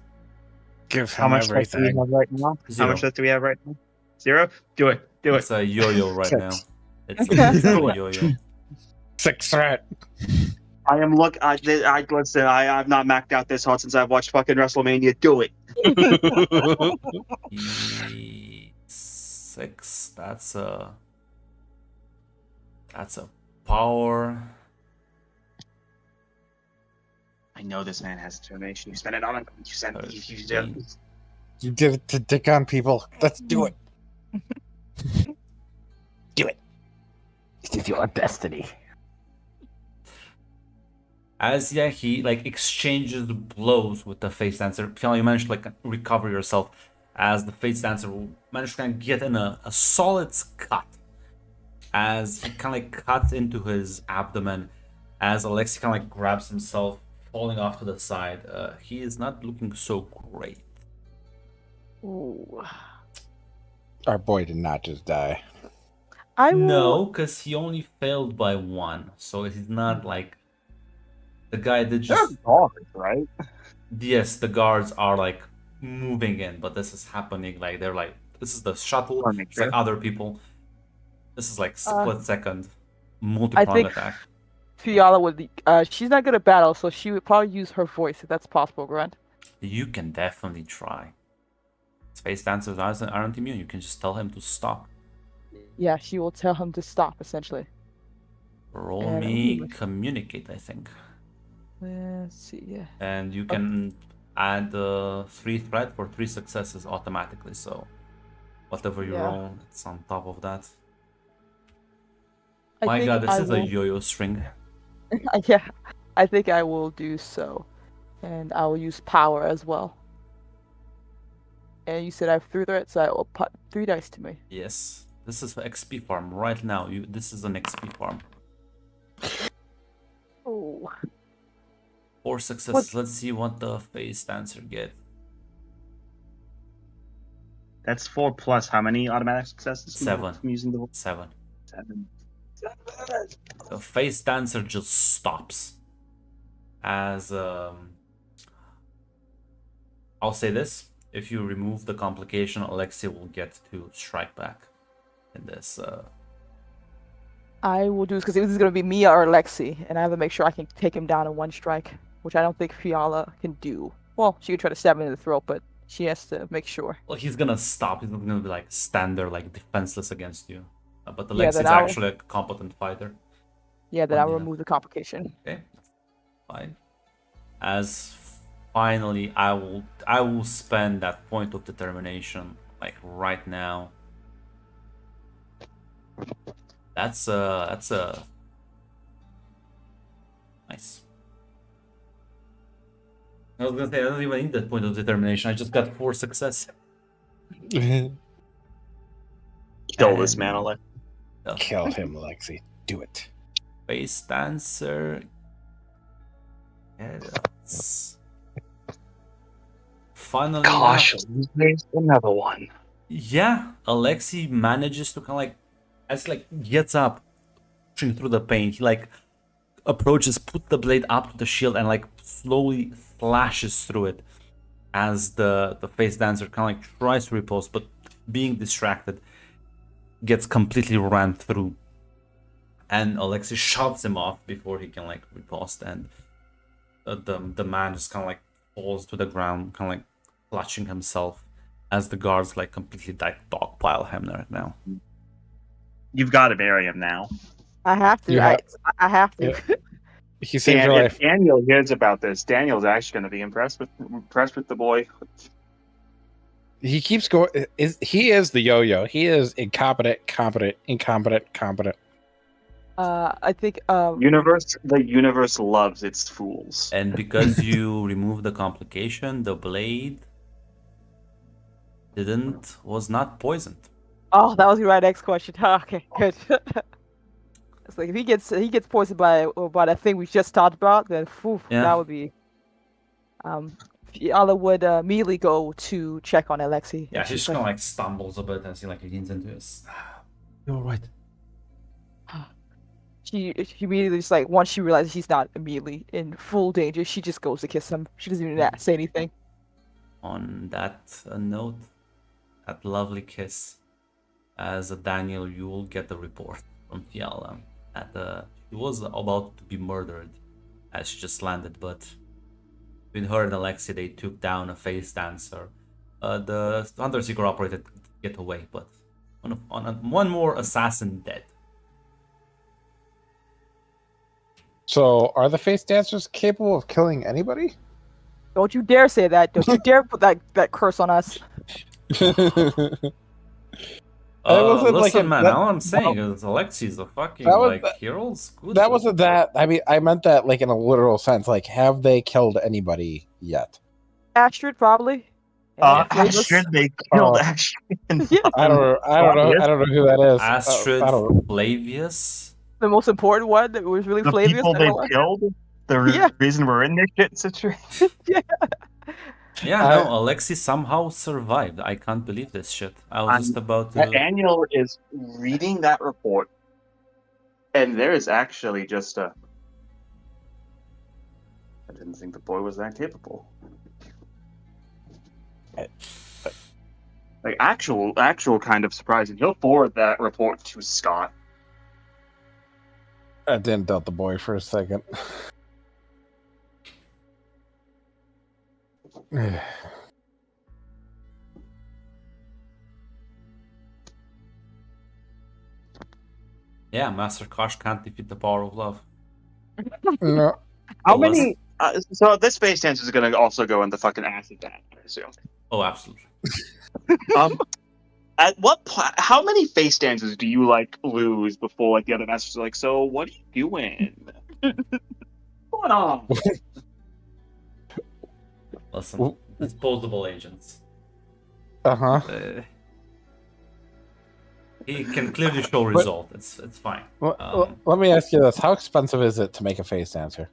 Give How him much threat do we everything. have right now? How 0. much threat do we have right now? 0? Do it. Do it. It's a yo-yo right now. Six. It's a yo-yo. 6 threat. I am listen. I've not maxed out this hard since I've watched fucking WrestleMania. Do it. 6. That's a power. I know this man has determination. You spend it on him. You did it to dick on people. Let's do it. Do it. This is your destiny. As he like exchanges blows with the face dancer. Fiala, you manage to like recover yourself as the face dancer will manage to kind of get in a solid cut as he kind of like cuts into his abdomen as Alexei kind of like grabs himself, falling off to the side. He is not looking so great. Ooh. Our boy did not just die. I will. No, because he only failed by 1, so he's not like the guy that They're just. guards, right? Yes, the guards are like moving in, but this is happening like they're like this is the shuttle. Let me It's like guess. other people. This is like split second I multi-pronged think attack. Fiala would. She's not good at battle, so she would probably use her voice if that's possible, Grant. You can definitely try. Face dancers aren't immune. You can just tell him to stop. Yeah, she will tell him to stop, essentially. Roll And me communicate, I think. Let's see. Yeah. And you can add 3 threat for 3 successes automatically. So whatever you Yeah. roll, it's on top of that. I My think god, this I is will... a yo-yo string. Yeah, I think I will do so, and I will use power as well. And you said I have 3 threats, so I will put 3 dice to me. Yes. This is XP farm right now. This is an XP farm. Oh. 4 successes. Let's see what the face dancer get. That's 4 plus how many automatic successes? 7. I'm using the 7. 7. The face dancer just stops. As I'll say this: if you remove the complication, Alexei will get to strike back in this. I will do this because this is going to be Mia or Lexi, and I have to make sure I can take him down in 1 strike, which I don't think Fiala can do. Well, she could try to stab him in the throat, but she has to make sure. Well, he's gonna stop. He's not gonna be like stand there like defenseless against you. But Yeah, Alexei then is I'll- actually a competent fighter. Yeah, then I'll Yeah. remove the complication. Okay, fine. As finally, I will spend that point of determination like right now. That's a nice. I was gonna say I don't even need that point of determination. I just got 4 success. Kill this man, And Alex. the Kill him, Alexei. Do it. face dancer. Yeah, that's... Finally, Gosh, there's another one. yeah, Alexei manages to kind of like, as he like gets up, pushing through the pain. He like approaches, put the blade up to the shield, and like slowly flashes through it. As the face dancer kind of like tries to riposte, but being distracted, gets completely ran through. And Alexei shoves him off before he can like riposte, and the man just kind of like falls to the ground, kind of like clutching himself, as the guards like completely like dogpile him right now. You've got to bury him now. I have to. You have- I have to. Yeah. He saved And your if life. Daniel hears about this, Daniel's actually going to be impressed with the boy. He keeps going. He is the yo-yo. He is incompetent, competent, incompetent, competent. I think. The universe loves its fools. And because you remove the complication, the blade was not poisoned. Oh, that was the right next question. Okay, good. It's like if he gets poisoned by that thing we just talked about, then phew, Yeah. that would be. Fiala would immediately go to check on Alexei. Yeah, and he she's just kind of like stumbles a bit as he like leans into this. You're right. She immediately just like once she realizes he's not immediately in full danger, she just goes to kiss him. She doesn't even say anything. On that note, that lovely kiss, as Daniel, you will get the report from Fiala that he was about to be murdered as she just landed, but with her and Alexei, they took down a face dancer. The Hunter Seeker operator could get away, but one more assassin dead. So, are the face dancers capable of killing anybody? Don't you dare say that. Don't you dare put that curse on us. wasn't like Listen, an- man, that- all I'm saying is Alexi's a fucking That was- like hero's good. That wasn't that. I mean, I meant that like in a literal sense. Like, have they killed anybody yet? Astrid, probably. And Flavius. Astrid, they killed Oh. Astrid. And Yeah. I don't know. I don't know who that is. Astrid, I don't know. Flavius. The most important one that was really the Flavius. people that they alive. killed, the Yeah. reason we're in this shit situation. Yeah, no, Alexi somehow survived. I can't believe this shit. I was just about to. Daniel is reading that report, and there is actually just a. I didn't think the boy was that capable. Like actual kind of surprising. He'll forward that report to Scott. I didn't doubt the boy for a second. Yeah, Master Kosh can't defeat the power of love. No. How Oh, many? So this space dance is going to also go in the fucking acid bath, I assume. Oh, absolutely. At what point? How many face dances do you like lose before like the other masters are like? So what are you doing? What's going on? Listen, disposable agents. Uh-huh. He can clearly show result. It's fine. Let me ask you this: how expensive is it to make a face dancer?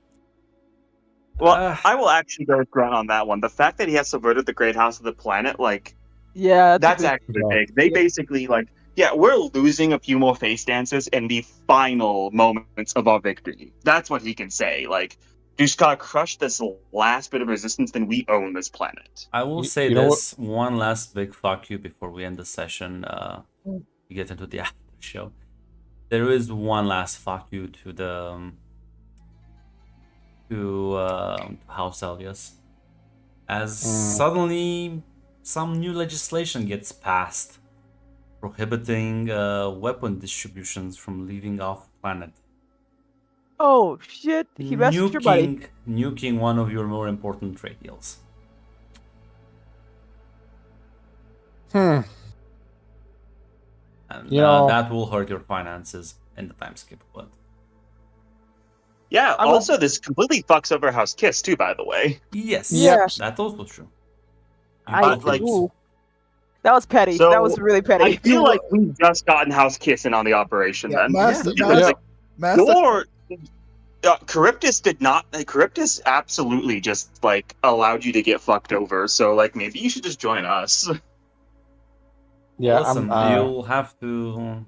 Well, I will actually go with Grunt on that one. The fact that he has subverted the great house of the planet, like, Yeah, that's actually big. They basically, like, yeah, we're losing a few more face dances in the final moments of our victory. That's what he can say. Like, just gotta crush this last bit of resistance, then we own this planet. I will say you know this one last big fuck you before we end the session. We get into the after show. There is one last fuck you to the House Elias, as suddenly some new legislation gets passed prohibiting weapon distributions from leaving off planet. Oh shit! He messaged your buddy. Nuking one of your more important trade deals. Hmm. And You know- that will hurt your finances in the time skip. But Yeah, I will- also, this completely fucks over House Kiss, too, by the way. yes, Yeah. that's also true. You I both like- lose. ooh. That was petty. So, that was really petty. I feel like we've just gotten House Kiss in on the operation then. Master, Because, like, Master, Or Charybdis did not. Charybdis absolutely just like allowed you to get fucked over. So like maybe you should just join us. Yeah, Listen, I'm. you'll have to